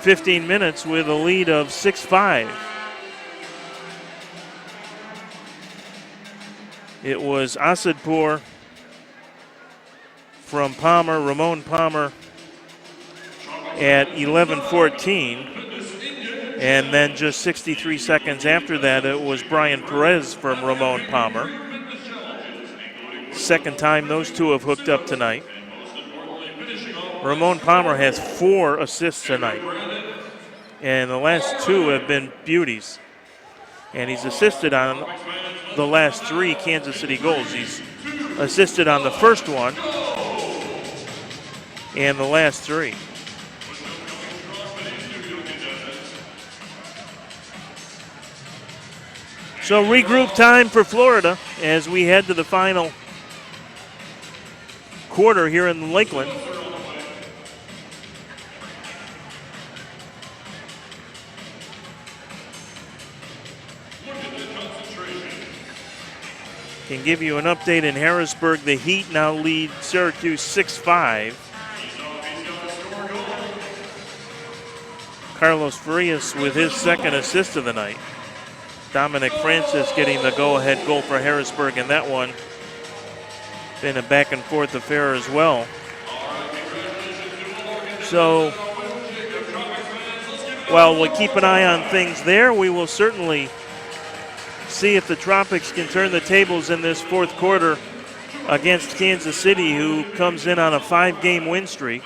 15 minutes with a lead of 6-5. It was Asadpour from Palmer, Ramon Palmer, at 11-14. And then just 63 seconds after that, it was Brian Perez from Ramon Palmer. Second time those two have hooked up tonight. Ramon Palmer has 4 assists tonight. And the last 2 have been beauties. And he's assisted on the last 3 Kansas City goals. He's assisted on the first one and the last 3. So regroup time for Florida as we head to the final quarter here in Lakeland. Can give you an update in Harrisburg. The Heat now lead Syracuse 6-5. Carlos Farias with his second assist of the night. Dominic Francis getting the go-ahead goal for Harrisburg in that one. Been a back-and-forth affair as well. So, while we keep an eye on things there, we will certainly see if the Tropics can turn the tables in this fourth quarter against Kansas City, who comes in on a 5-game win streak.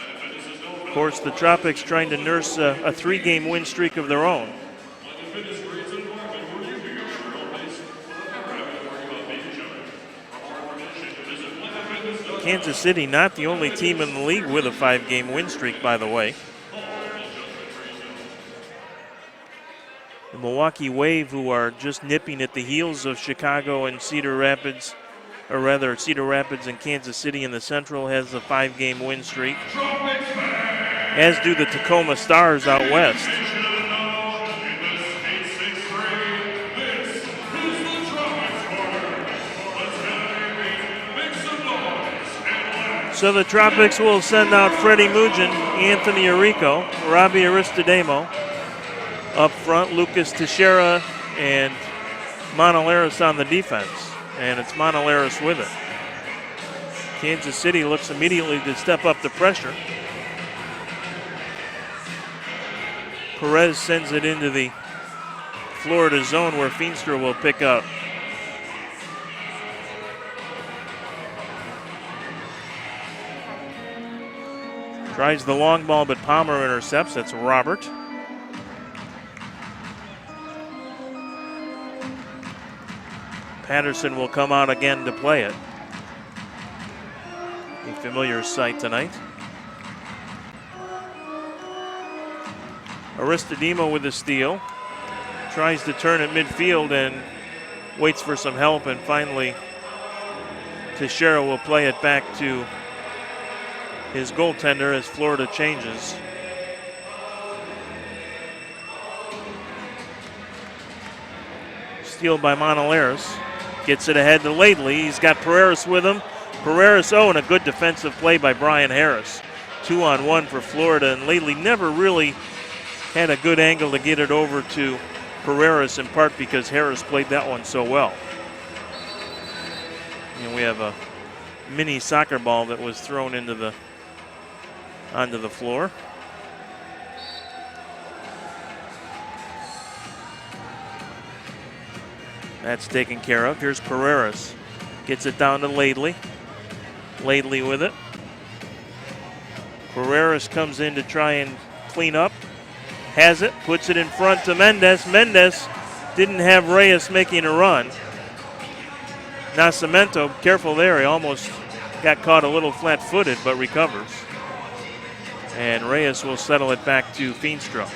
Of course, the Tropics trying to nurse a 3-game win streak of their own. Kansas City not the only team in the league with a 5-game win streak, by the way. The Milwaukee Wave, who are just nipping at the heels of Chicago and Cedar Rapids, or rather Cedar Rapids and Kansas City in the Central, has a 5-game win streak, as do the Tacoma Stars out west. So the Tropics will send out Freddie Mugin, Anthony Arrico, Robbie Aristodemo. Up front, Lucas Teixeira and Monolaris on the defense. And it's Monolaris with it. Kansas City looks immediately to step up the pressure. Perez sends it into the Florida zone where Feenstra will pick up. Tries the long ball, but Palmer intercepts. That's Robert. Patterson will come out again to play it. A familiar sight tonight. Aristodemo with the steal. Tries to turn at midfield and waits for some help, and finally Teixeira will play it back to his goaltender as Florida changes. Steal by Monolaris. Gets it ahead to Laidley. He's got Pereira with him. Pereira, and a good defensive play by Brian Harris. 2-on-1 for Florida, and Laidley never really had a good angle to get it over to Pereira, in part because Harris played that one so well. And we have a mini soccer ball that was thrown onto the floor. That's taken care of. Here's Pereira's. Gets it down to Laidley. Laidley with it. Carreras comes in to try and clean up. Has it, puts it in front to Mendez. Mendez didn't have Reyes making a run. Nascimento, careful there. He almost got caught a little flat-footed, but recovers. And Reyes will settle it back to Feenstra.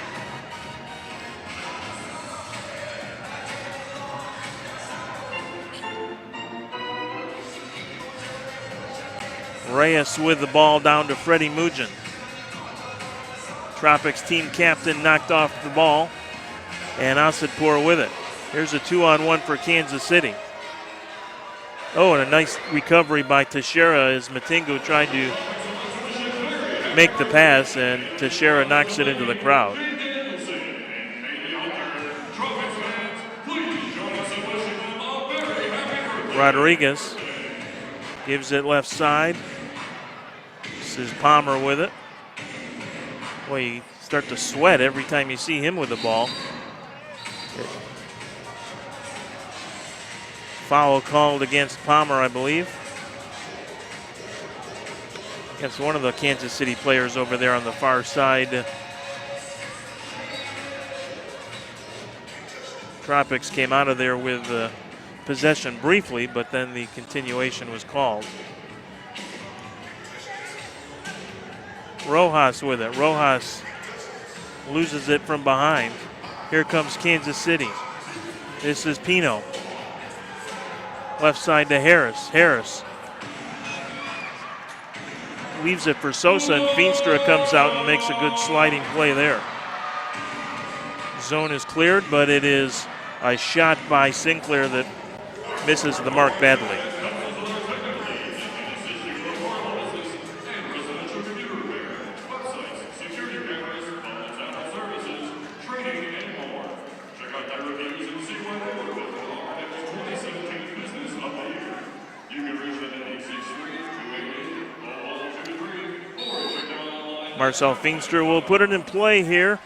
Reyes with the ball down to Freddie Mugin. Tropics team captain knocked off the ball, and Asadpour with it. Here's a 2-on-1 for Kansas City. Oh, and a nice recovery by Teixeira as Matingo tried to make the pass, and Teixeira knocks it into the crowd. Rodriguez gives it left side. This is Palmer with it. Boy, you start to sweat every time you see him with the ball. Foul called against Palmer, I believe. Against one of the Kansas City players over there on the far side. Tropics came out of there with possession briefly, but then the continuation was called. Rojas with it. Rojas loses it from behind. Here comes Kansas City. This is Pino. Left side to Harris. Harris leaves it for Sosa, and Feenstra comes out and makes a good sliding play there. Zone is cleared, but it is a shot by Sinclair that misses the mark badly. Marcel Feenstra will put it in play here.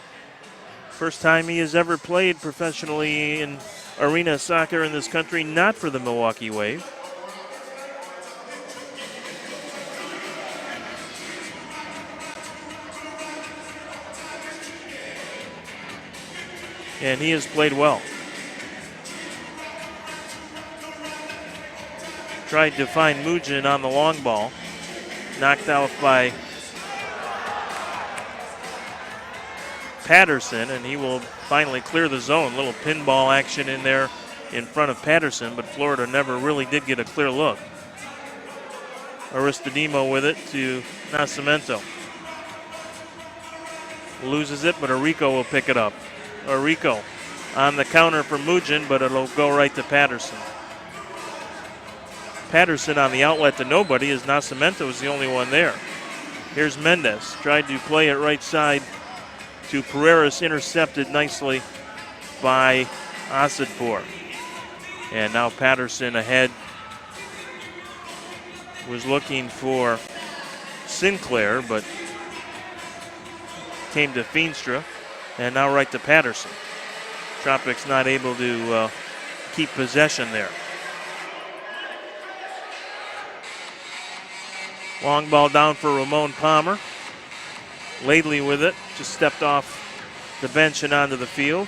First time he has ever played professionally in arena soccer in this country, not for the Milwaukee Wave. And he has played well. Tried to find Mugin on the long ball. Knocked out by Patterson, and he will finally clear the zone. Little pinball action in there in front of Patterson, but Florida never really did get a clear look. Aristodemo with it to Nascimento. Loses it, but Arrico will pick it up. Arrico on the counter for Mugin, but it'll go right to Patterson. Patterson on the outlet to nobody, as Nascimento is the only one there. Here's Mendez. Tried to play it right side to Pereira's, intercepted nicely by Asadpour. And now Patterson ahead. Was looking for Sinclair, but came to Feenstra. And now right to Patterson. Tropics not able to keep possession there. Long ball down for Ramon Palmer. Laidley with it, just stepped off the bench and onto the field.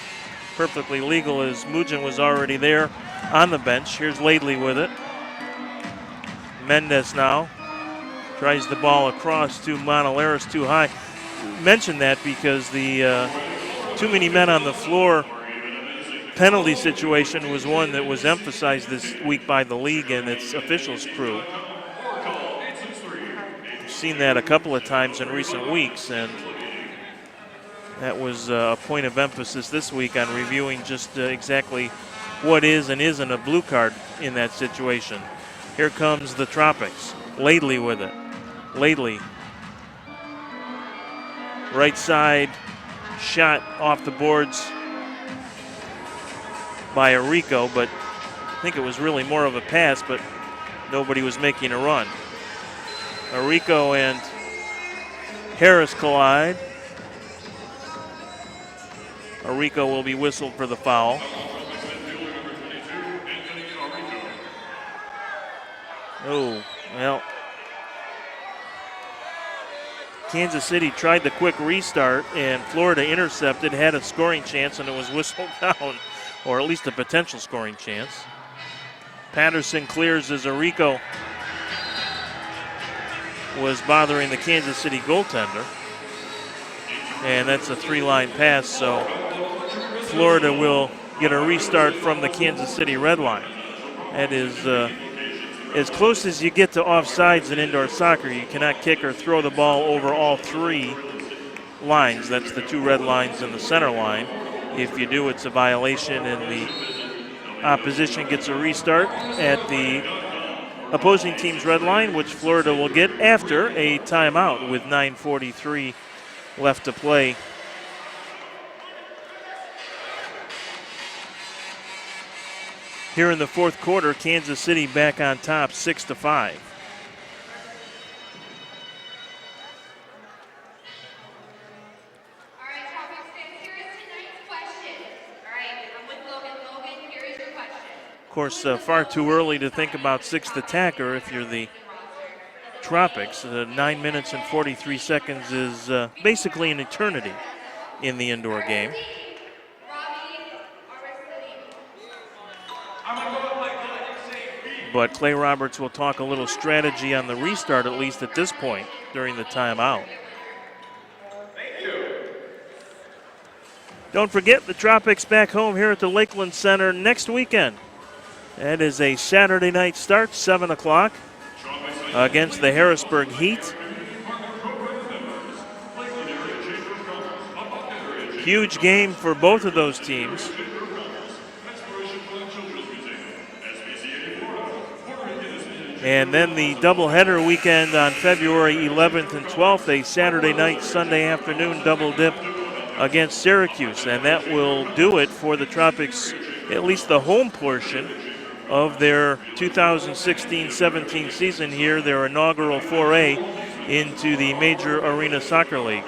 Perfectly legal as Mugin was already there on the bench. Here's Laidley with it. Mendez now tries the ball across to Monolaris too high. Mention that because the too many men on the floor penalty situation was one that was emphasized this week by the league and its officials crew. Seen that a couple of times in recent weeks, and that was a point of emphasis this week on reviewing just exactly what is and isn't a blue card in that situation. Here comes the Tropics. Laidley with it. Laidley. Right side shot off the boards by Arrico, but I think it was really more of a pass, but nobody was making a run. Arrico and Harris collide. Arrico will be whistled for the foul. Oh, well. Kansas City tried the quick restart, and Florida intercepted, had a scoring chance, and it was whistled down, or at least a potential scoring chance. Patterson clears as Arico was bothering the Kansas City goaltender. And that's a 3-line pass, so Florida will get a restart from the Kansas City red line. That is as close as you get to offsides in indoor soccer. You cannot kick or throw the ball over all 3 lines. That's the 2 red lines and the center line. If you do, it's a violation, and the opposition gets a restart at the opposing team's red line, which Florida will get after a timeout with 9:43 left to play. Here in the fourth quarter, Kansas City back on top 6-5. All right, Tropics fans, here is tonight's question. All right, I'm with Logan. Logan, here is your question. Of course, far too early to think about 6th attacker if you're the Tropics. 9 minutes and 43 seconds is basically an eternity in the indoor game. But Clay Roberts will talk a little strategy on the restart, at least at this point, during the timeout. Don't forget the Tropics back home here at the Lakeland Center next weekend. That is a Saturday night start, 7 o'clock, against the Harrisburg Heat. Huge game for both of those teams. And then the doubleheader weekend on February 11th and 12th, a Saturday night, Sunday afternoon double dip against Syracuse. And that will do it for the Tropics, at least the home portion of their 2016-17 season here, their inaugural foray into the Major Arena Soccer League.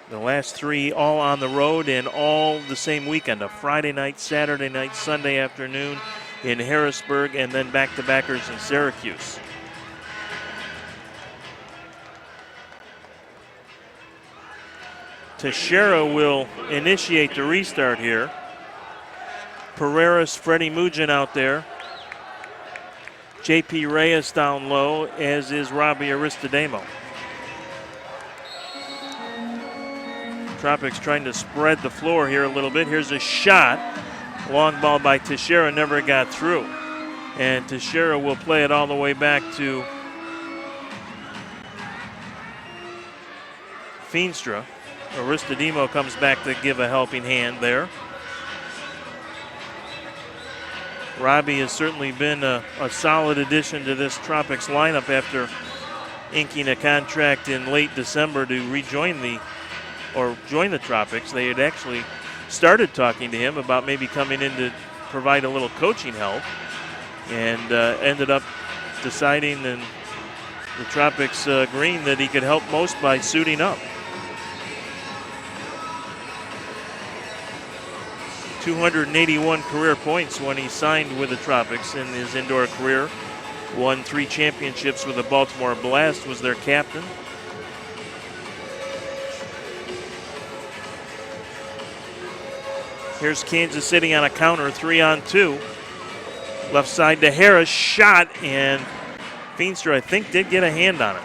The last 3 all on the road and all the same weekend, a Friday night, Saturday night, Sunday afternoon in Harrisburg, and then back-to-backers in Syracuse. Teixeira will initiate the restart here. Pereira's Freddie Mugin out there. J.P. Reyes down low, as is Robbie Aristodemo. Tropics trying to spread the floor here a little bit. Here's a shot. Long ball by Teixeira, never got through. And Teixeira will play it all the way back to Feenstra. Aristodemo comes back to give a helping hand there. Robbie has certainly been a solid addition to this Tropics lineup after inking a contract in late December to join the Tropics. They had actually started talking to him about maybe coming in to provide a little coaching help, and ended up deciding, and the Tropics agreeing that he could help most by suiting up. 281 career points when he signed with the Tropics in his indoor career. Won 3 championships with the Baltimore Blast, was their captain. Here's Kansas City on a counter, 3-on-2. Left side to Harris, shot, and Feenstra, I think, did get a hand on it.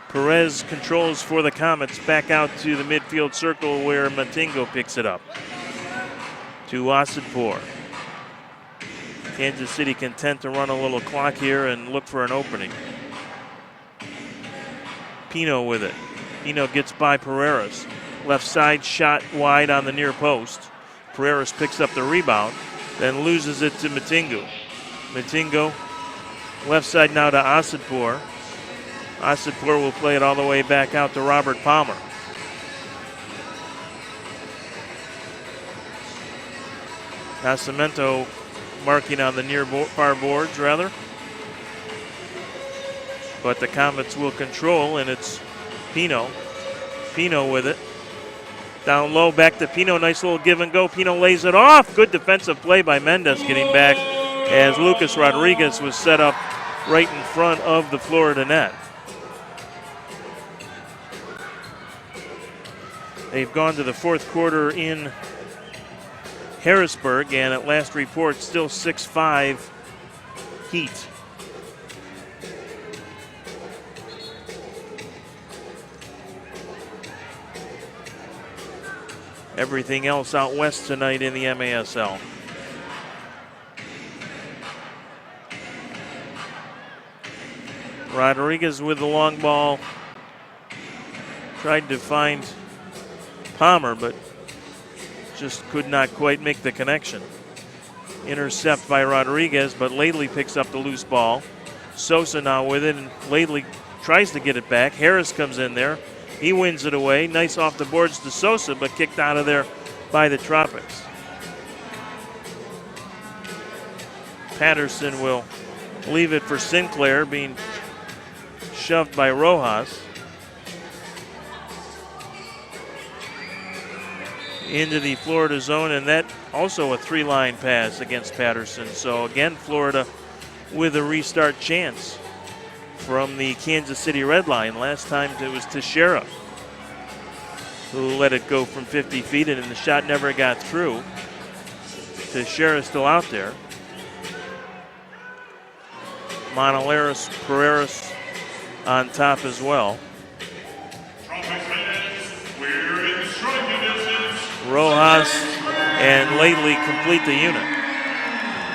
Perez controls for the Comets, back out to the midfield circle where Matingo picks it up. To Asadpour. Kansas City content to run a little clock here and look for an opening. Pino with it. Pino gets by Pereiras. Left side shot wide on the near post. Pereiras picks up the rebound, then loses it to Matingo. Matingo, left side now to Asadpour. Asadpour will play it all the way back out to Robert Palmer. Nascimento marking on the near far boards, rather. But the Comets will control, and it's Pino. Pino with it. Down low, back to Pino. Nice little give and go. Pino lays it off. Good defensive play by Mendez getting back as Lucas Rodriguez was set up right in front of the Florida net. They've gone to the fourth quarter in Harrisburg, and at last report, still 6-5 Heat. Everything else out west tonight in the MASL. Rodriguez with the long ball. Tried to find Palmer, but just could not quite make the connection. Intercept by Rodriguez, but Laidley picks up the loose ball. Sosa now with it, and Laidley tries to get it back. Harris comes in there. He wins it away. Nice off the boards to Sosa, but kicked out of there by the Tropics. Patterson will leave it for Sinclair, being shoved by Rojas. Into the Florida zone, and that also a three-line pass against Patterson. So again, Florida with a restart chance from the Kansas City red line. Last time it was Teixeira who let it go from 50 feet, and the shot never got through. Teixeira still out there. Monaleros, Pereiras on top as well. Rojas and Laidley complete the unit.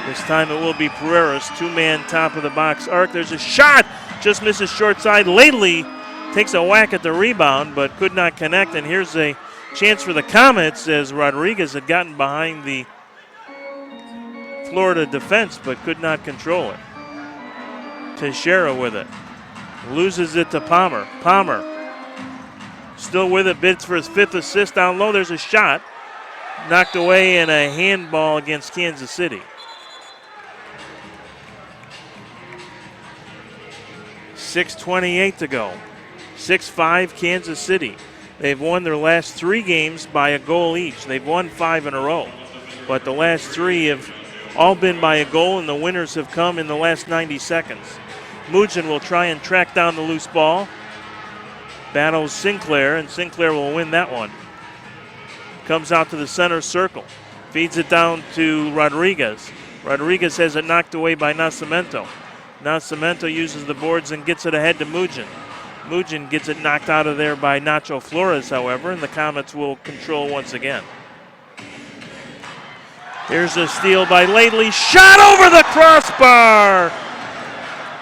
This time it will be Pereiras, two-man top of the box arc. There's a shot, just misses short side. Laidley takes a whack at the rebound, but could not connect. And here's a chance for the Comets, as Rodriguez had gotten behind the Florida defense, but could not control it. Teixeira with it. Loses it to Palmer. Palmer still with it, bids for his fifth assist down low. There's a shot. Knocked away in a handball against Kansas City. 6:28 to go. 6-5 Kansas City. They've won their last three games by a goal each. They've won 5 in a row. But the last three have all been by a goal, and the winners have come in the last 90 seconds. Mugen will try and track down the loose ball. Battles Sinclair, and Sinclair will win that one. Comes out to the center circle. Feeds it down to Rodriguez. Rodriguez has it knocked away by Nascimento. Nascimento uses the boards and gets it ahead to Mugen. Mugen gets it knocked out of there by Nacho Flores, however, and the Comets will control once again. Here's a steal by Laidley. Shot over the crossbar!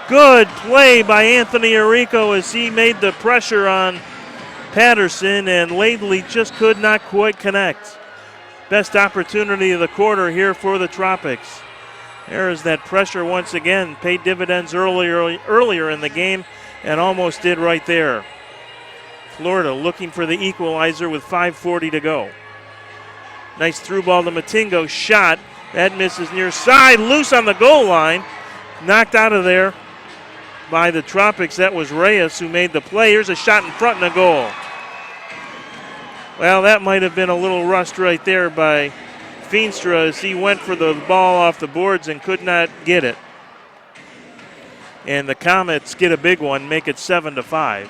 Good play by Anthony Arrico as he made the pressure on Patterson, and Laidley just could not quite connect. Best opportunity of the quarter here for the Tropics. There is that pressure once again. Paid dividends earlier in the game and almost did right there. Florida looking for the equalizer with 5:40 to go. Nice through ball to Matingo. Shot. That misses near side. Loose on the goal line. Knocked out of there by the Tropics. That was Reyes who made the play. Here's a shot in front and a goal. Well, that might have been a little rushed right there by Feenstra as he went for the ball off the boards and could not get it. And the Comets get a big one, make it 7-5.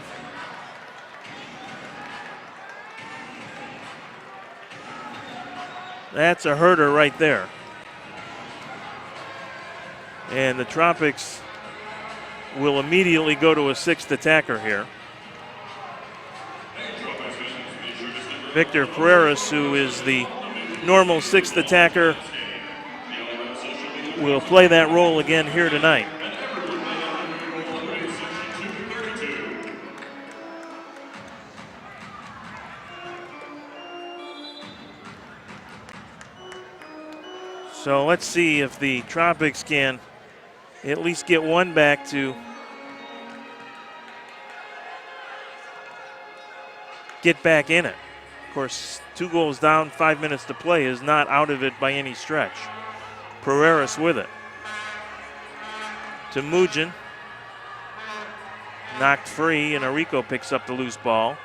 That's a herder right there. And the Tropics will immediately go to a sixth attacker here. Victor Pereiras, who is the normal sixth attacker, will play that role again here tonight. So let's see if the Tropics can at least get one back to get back in it. Of course, 2 goals down, 5 minutes to play is not out of it by any stretch. Pereiras with it. To Mugen. Knocked free, and Arrico picks up the loose ball.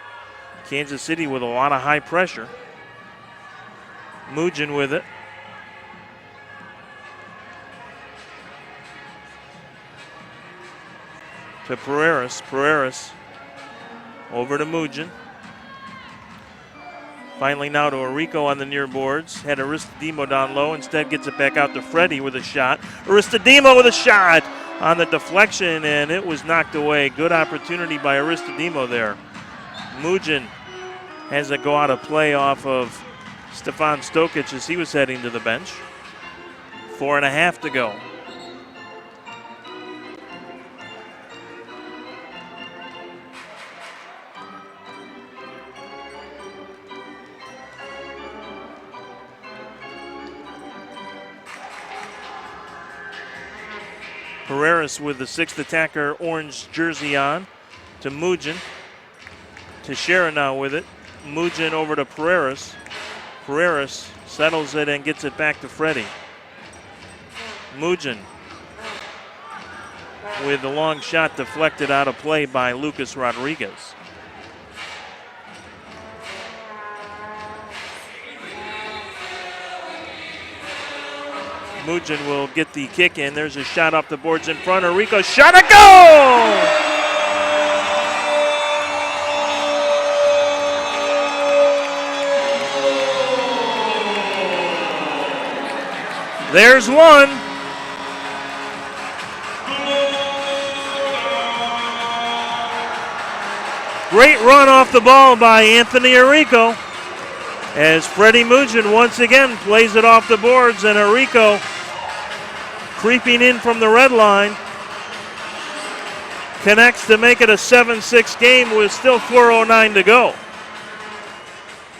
Kansas City with a lot of high pressure. Mujin with it. To Pereiras. Pereiras over to Mujin. Finally now to Arico on the near boards. Had Aristodemo down low. Instead gets it back out to Freddie with a shot. Aristodemo with a shot on the deflection, and it was knocked away. Good opportunity by Aristodemo there. Mujin has it go out of play off of Stefan Stokic as he was heading to the bench. 4.5 to go. Pereiras with the 6th attacker orange jersey on to Mujin. Teixeira now with it. Mujin over to Pereiras. Pereiras settles it and gets it back to Freddie. Mujin with the long shot deflected out of play by Lucas Rodriguez. Mujin will get the kick in. There's a shot off the boards in front. Arico shot, a goal! There's one. Great run off the ball by Anthony Arico as Freddie Mujin once again plays it off the boards, and Arico creeping in from the red line connects to make it a 7-6 game with still 4:09 to go.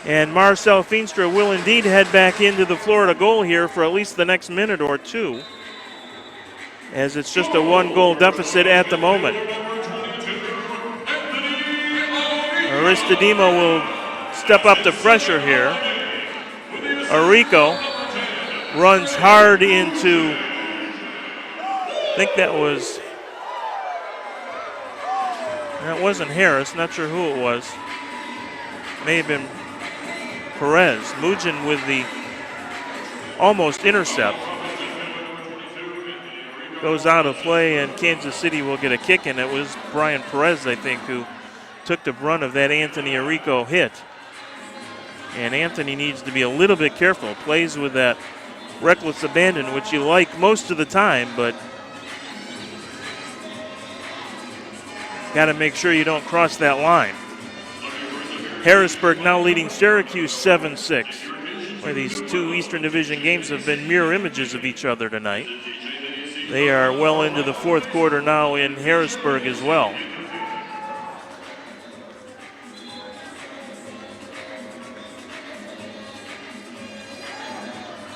And Marcel Feenstra will indeed head back into the Florida goal here for at least the next minute or two, as it's just a 1-goal deficit at the moment. Aristodemo will step up the pressure here. Arico runs hard into, I think that wasn't Harris, not sure who it was. May have been Perez. Mujin with the almost intercept. Goes out of play, and Kansas City will get a kick, and it was Brian Perez, I think, who took the brunt of that Anthony Arico hit. And Anthony needs to be a little bit careful. Plays with that reckless abandon, which you like most of the time, but got to make sure you don't cross that line. Harrisburg now leading Syracuse 7-6. Where these two Eastern Division games have been mirror images of each other tonight. They are well into the fourth quarter now in Harrisburg as well.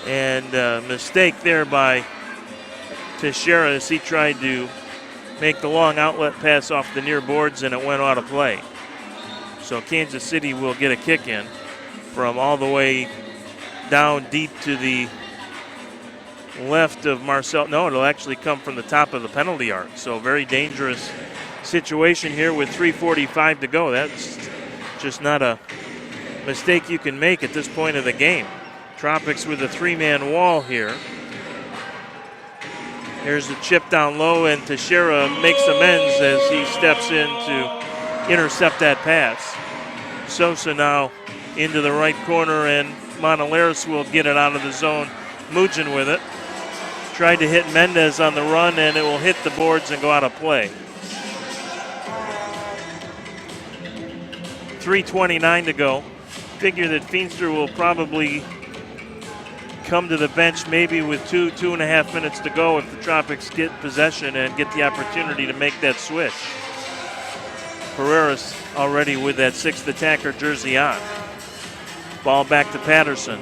And a mistake there by Teixeira as he tried to make the long outlet pass off the near boards, and it went out of play. So Kansas City will get a kick in from all the way down deep to the left of Marcel. No, it'll actually come from the top of the penalty arc. So very dangerous situation here with 3:45 to go. That's just not a mistake you can make at this point of the game. Tropics with a 3-man wall here. Here's a chip down low, and Teixeira makes amends as he steps in to intercept that pass. Sosa now into the right corner, and Monaleris will get it out of the zone. Mujin with it. Tried to hit Mendez on the run, and it will hit the boards and go out of play. 3:29 to go. Figure that Feenstra will probably come to the bench maybe with 2.5 minutes to go if the Tropics get possession and get the opportunity to make that switch. Pereiras already with that 6th attacker jersey on. Ball back to Patterson.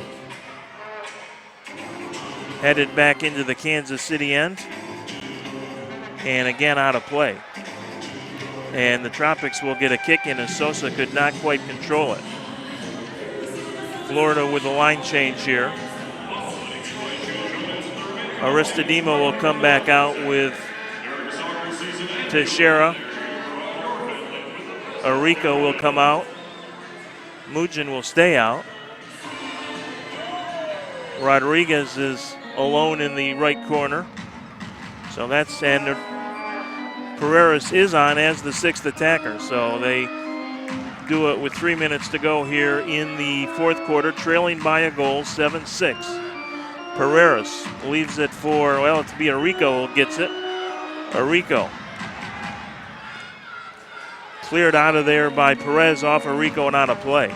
Headed back into the Kansas City end. And again out of play. And the Tropics will get a kick in as Sosa could not quite control it. Florida with the line change here. Aristodemo will come back out with Teixeira. Arico will come out. Mujin will stay out. Rodriguez is alone in the right corner. So that's, and Pereiras is on as the 6th attacker. So they do it with 3 minutes to go here in the 4th quarter, trailing by a goal, 7-6. Pereiras leaves it for, well, it's Arico who gets it. Arico cleared out of there by Perez off Arico and out of play.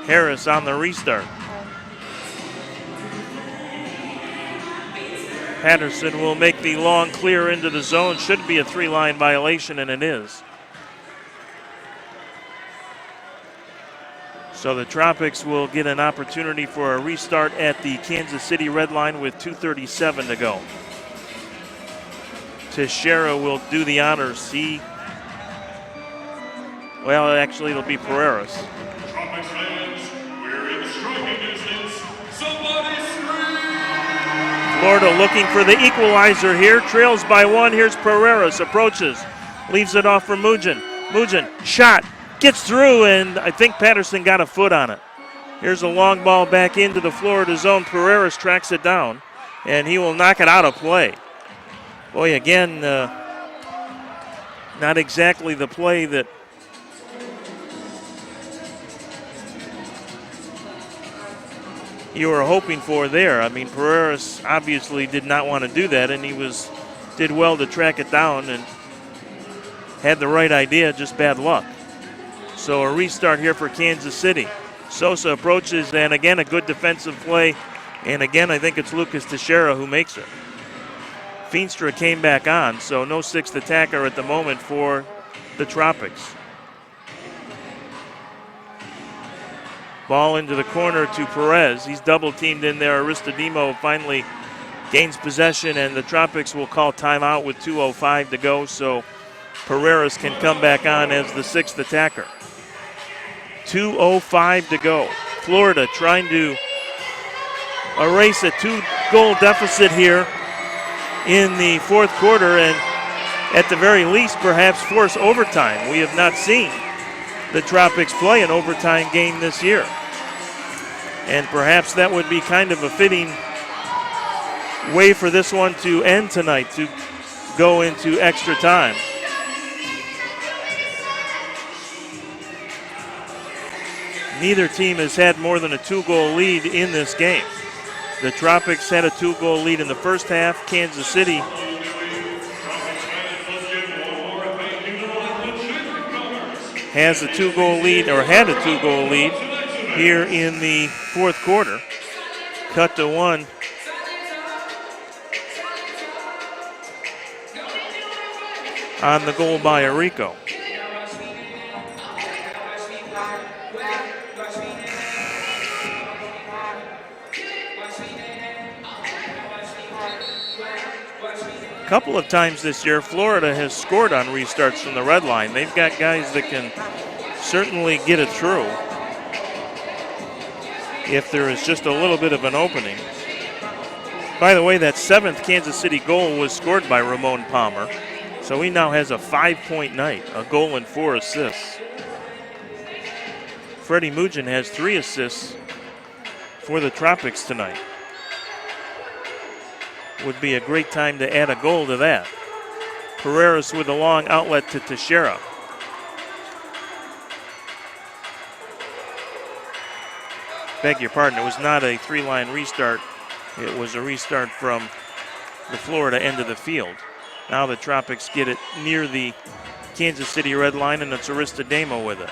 Harris on the restart. Patterson will make the long clear into the zone. Should be a 3-line violation, and it is. So the Tropics will get an opportunity for a restart at the Kansas City red line with 2:37 to go. Teixeira will do the honors. Well, actually, it'll be Pereiras. Tropics fans, we're in striking distance. Somebody scream! Florida looking for the equalizer here. Trails by 1. Here's Pereiras. Approaches. Leaves it off for Mugin. Mugin, shot. Gets through, and I think Patterson got a foot on it. Here's a long ball back into the Florida zone. Pereiras tracks it down, and he will knock it out of play. Boy, again, not exactly the play that you were hoping for there. I mean, Pereiras obviously did not want to do that, and he did well to track it down and had the right idea, just bad luck. So a restart here for Kansas City. Sosa approaches, and again, a good defensive play. And again, I think it's Lucas Teixeira who makes it. Feenstra came back on, so no 6th attacker at the moment for the Tropics. Ball into the corner to Perez. He's double teamed in there. Aristodemo finally gains possession, and the Tropics will call timeout with 2:05 to go, so Pereiras can come back on as the 6th attacker. 2:05 to go. Florida trying to erase a 2-goal deficit here in the 4th quarter, and at the very least perhaps force overtime. We have not seen the Tropics play an overtime game this year, and perhaps that would be kind of a fitting way for this one to end tonight, to go into extra time. Neither team has had more than a 2-goal lead in this game. The Tropics had a 2-goal lead in the first half. Kansas City has a 2-goal lead, or had a 2-goal lead here in the 4th quarter. Cut to 1. On the goal by Arico. A couple of times this year, Florida has scored on restarts from the red line. They've got guys that can certainly get it through if there is just a little bit of an opening. By the way, that 7th Kansas City goal was scored by Ramon Palmer. So he now has a 5-point night, a goal and 4 assists. Freddie Mugin has 3 assists for the Tropics tonight. Would be a great time to add a goal to that. Pereiras with a long outlet to Teixeira. Beg your pardon, it was not a 3-line restart. It was a restart from the Florida end of the field. Now the Tropics get it near the Kansas City red line, and it's Aristodemo with it.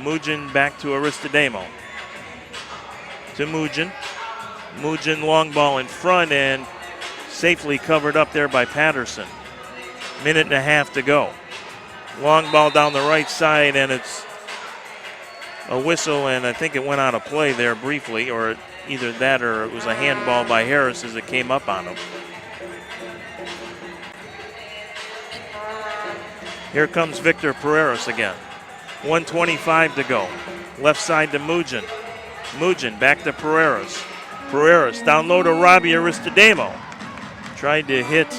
Mugin back to Aristodemo. To Mugin. Mugin long ball in front and safely covered up there by Patterson. 1.5 to go. Long ball down the right side, and it's a whistle, and I think it went out of play there briefly, or either that or it was a handball by Harris as it came up on him. Here comes Victor Pereiras again. 1:25 to go. Left side to Mugin. Mugin back to Pereiras. Pereiras down low to Robbie Aristodemo. Tried to hit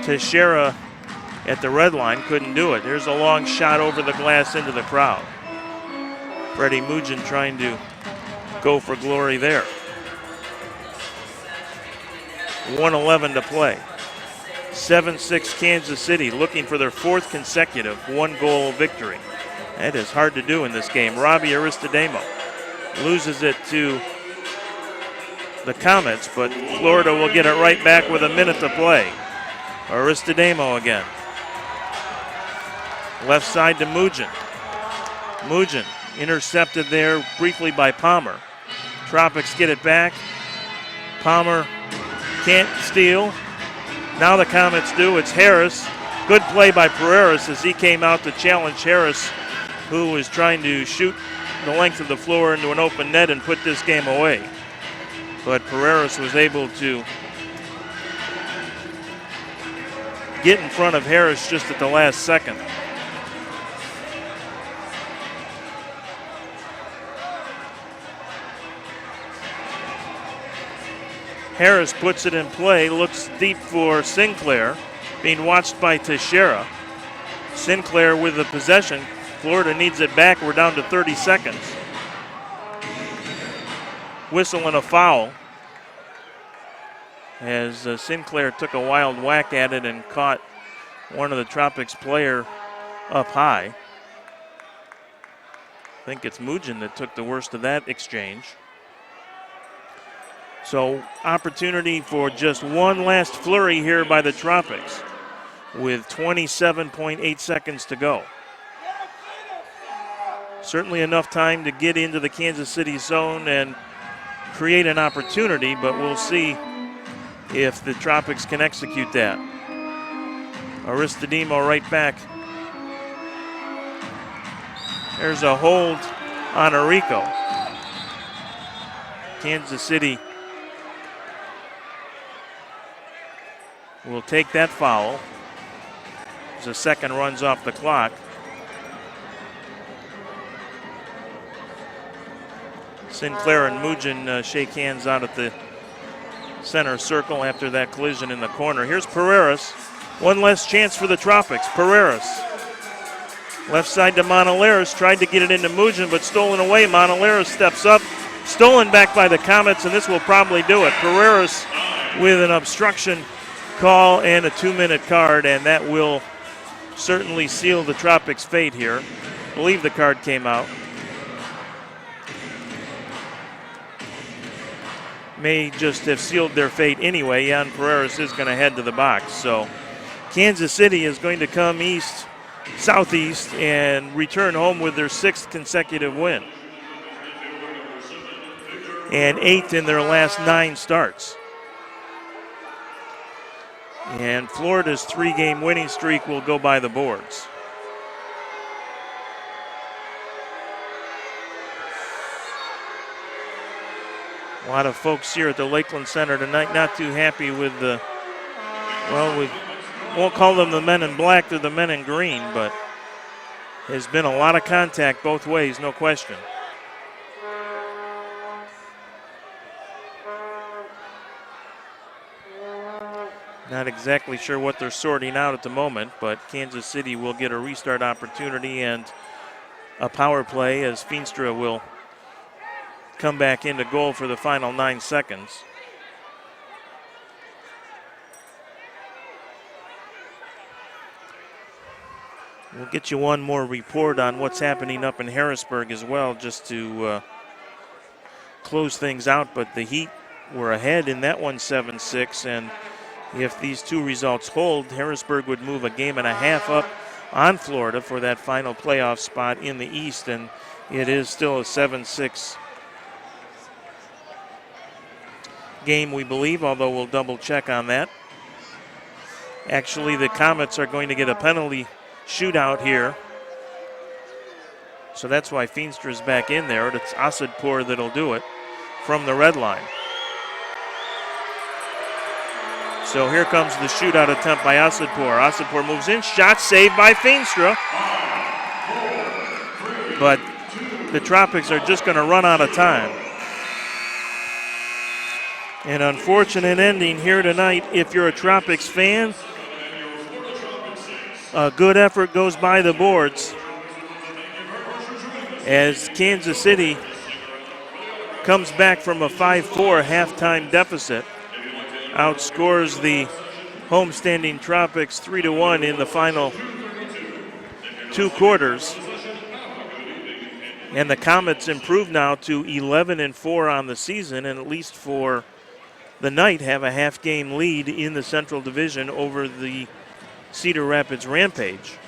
Teixeira at the red line, couldn't do it. There's a long shot over the glass into the crowd. Freddie Mugin trying to go for glory there. 1:11 to play. 7-6 Kansas City looking for their fourth consecutive one-goal victory. That is hard to do in this game. Robbie Aristodemo loses it to the Comets, but Florida will get it right back with a minute to play. Aristodemo again. Left side to Mugin. Mugin intercepted there briefly by Palmer. Tropics get it back. Palmer can't steal. Now the Comets do. It's Harris. Good play by Pereiras as he came out to challenge Harris, who was trying to shoot the length of the floor into an open net and put this game away. But Pereiras was able to get in front of Harris just at the last second. Harris puts it in play, looks deep for Sinclair, being watched by Teixeira. Sinclair with the possession. Florida needs it back. We're down to 30 seconds. Whistle and a foul as Sinclair took a wild whack at it and caught one of the Tropics player up high. I think it's Mugin that took the worst of that exchange. So opportunity for just one last flurry here by the Tropics with 27.8 seconds to go. Certainly enough time to get into the Kansas City zone and create an opportunity, but we'll see if the Tropics can execute that. Aristodemo right back. There's a hold on Arico. Kansas City will take that foul as the second runs off the clock. Sinclair and Mugin shake hands out at the center circle after that collision in the corner. Here's Pereiras. One less chance for the Tropics. Pereiras. Left side to Monaleras. Tried to get it into Mugin, but stolen away. Monaleras steps up. Stolen back by the Comets, and this will probably do it. Pereiras with an obstruction call and a 2-minute card, and that will certainly seal the Tropics' fate here. I believe the card came out. May just have sealed their fate anyway. Jan Pereiras is going to head to the box. So Kansas City is going to come southeast, and return home with their sixth consecutive win. And 8th in their last 9 starts. And Florida's 3-game winning streak will go by the boards. A lot of folks here at the Lakeland Center tonight not too happy with we won't call them the men in black, they're the men in green, but there's been a lot of contact both ways, no question. Not exactly sure what they're sorting out at the moment, but Kansas City will get a restart opportunity and a power play as Feenstra will come back into goal for the final 9 seconds. We'll get you one more report on what's happening up in Harrisburg as well, just to close things out. But the Heat were ahead in that one 7-6, and if these two results hold, Harrisburg would move a game and a half up on Florida for that final playoff spot in the East, and it is still a 7-6 game, we believe, although we'll double check on that. Actually, the Comets are going to get a penalty shootout here, so that's why Feenstra's back in there. It's Asadpour that'll do it from the red line. So here comes the shootout attempt by Asadpour. Asadpour moves in, shot saved by Feenstra. But the Tropics are just going to run out of time. An unfortunate ending here tonight if you're a Tropics fan. A good effort goes by the boards as Kansas City comes back from a 5-4 halftime deficit, outscores the homestanding Tropics 3-1 in the final 2 quarters. And the Comets improve now to 11-4 on the season, and at least for the night have a half-game lead in the Central Division over the Cedar Rapids Rampage.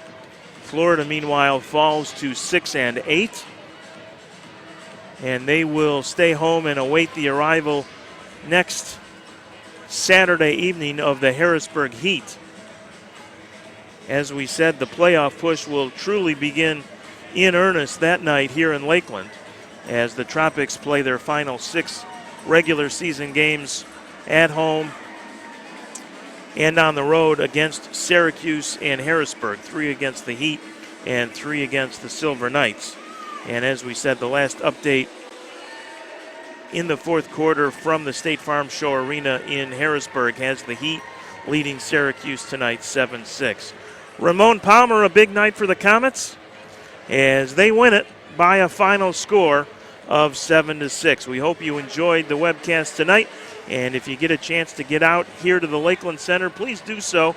Florida, meanwhile, falls to 6-8, and they will stay home and await the arrival next Saturday evening of the Harrisburg Heat. As we said, the playoff push will truly begin in earnest that night here in Lakeland as the Tropics play their final 6 regular season games at home and on the road against Syracuse and Harrisburg, 3 against the Heat and 3 against the Silver Knights. And as we said, the last update in the 4th quarter from the State Farm Show Arena in Harrisburg has the Heat leading Syracuse tonight 7-6. Ramon Palmer, a big night for the Comets as they win it by a final score of 7-6. We hope you enjoyed the webcast tonight, and if you get a chance to get out here to the Lakeland Center, please do so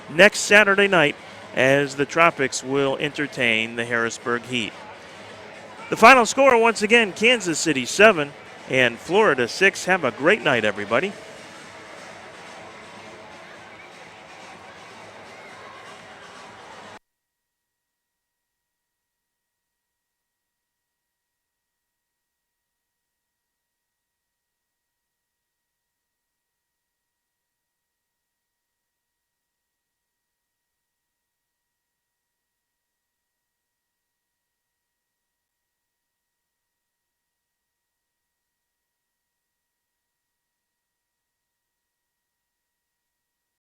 next Saturday night as the Tropics will entertain the Harrisburg Heat. The final score once again, Kansas City 7 and Florida 6. Have a great night, everybody.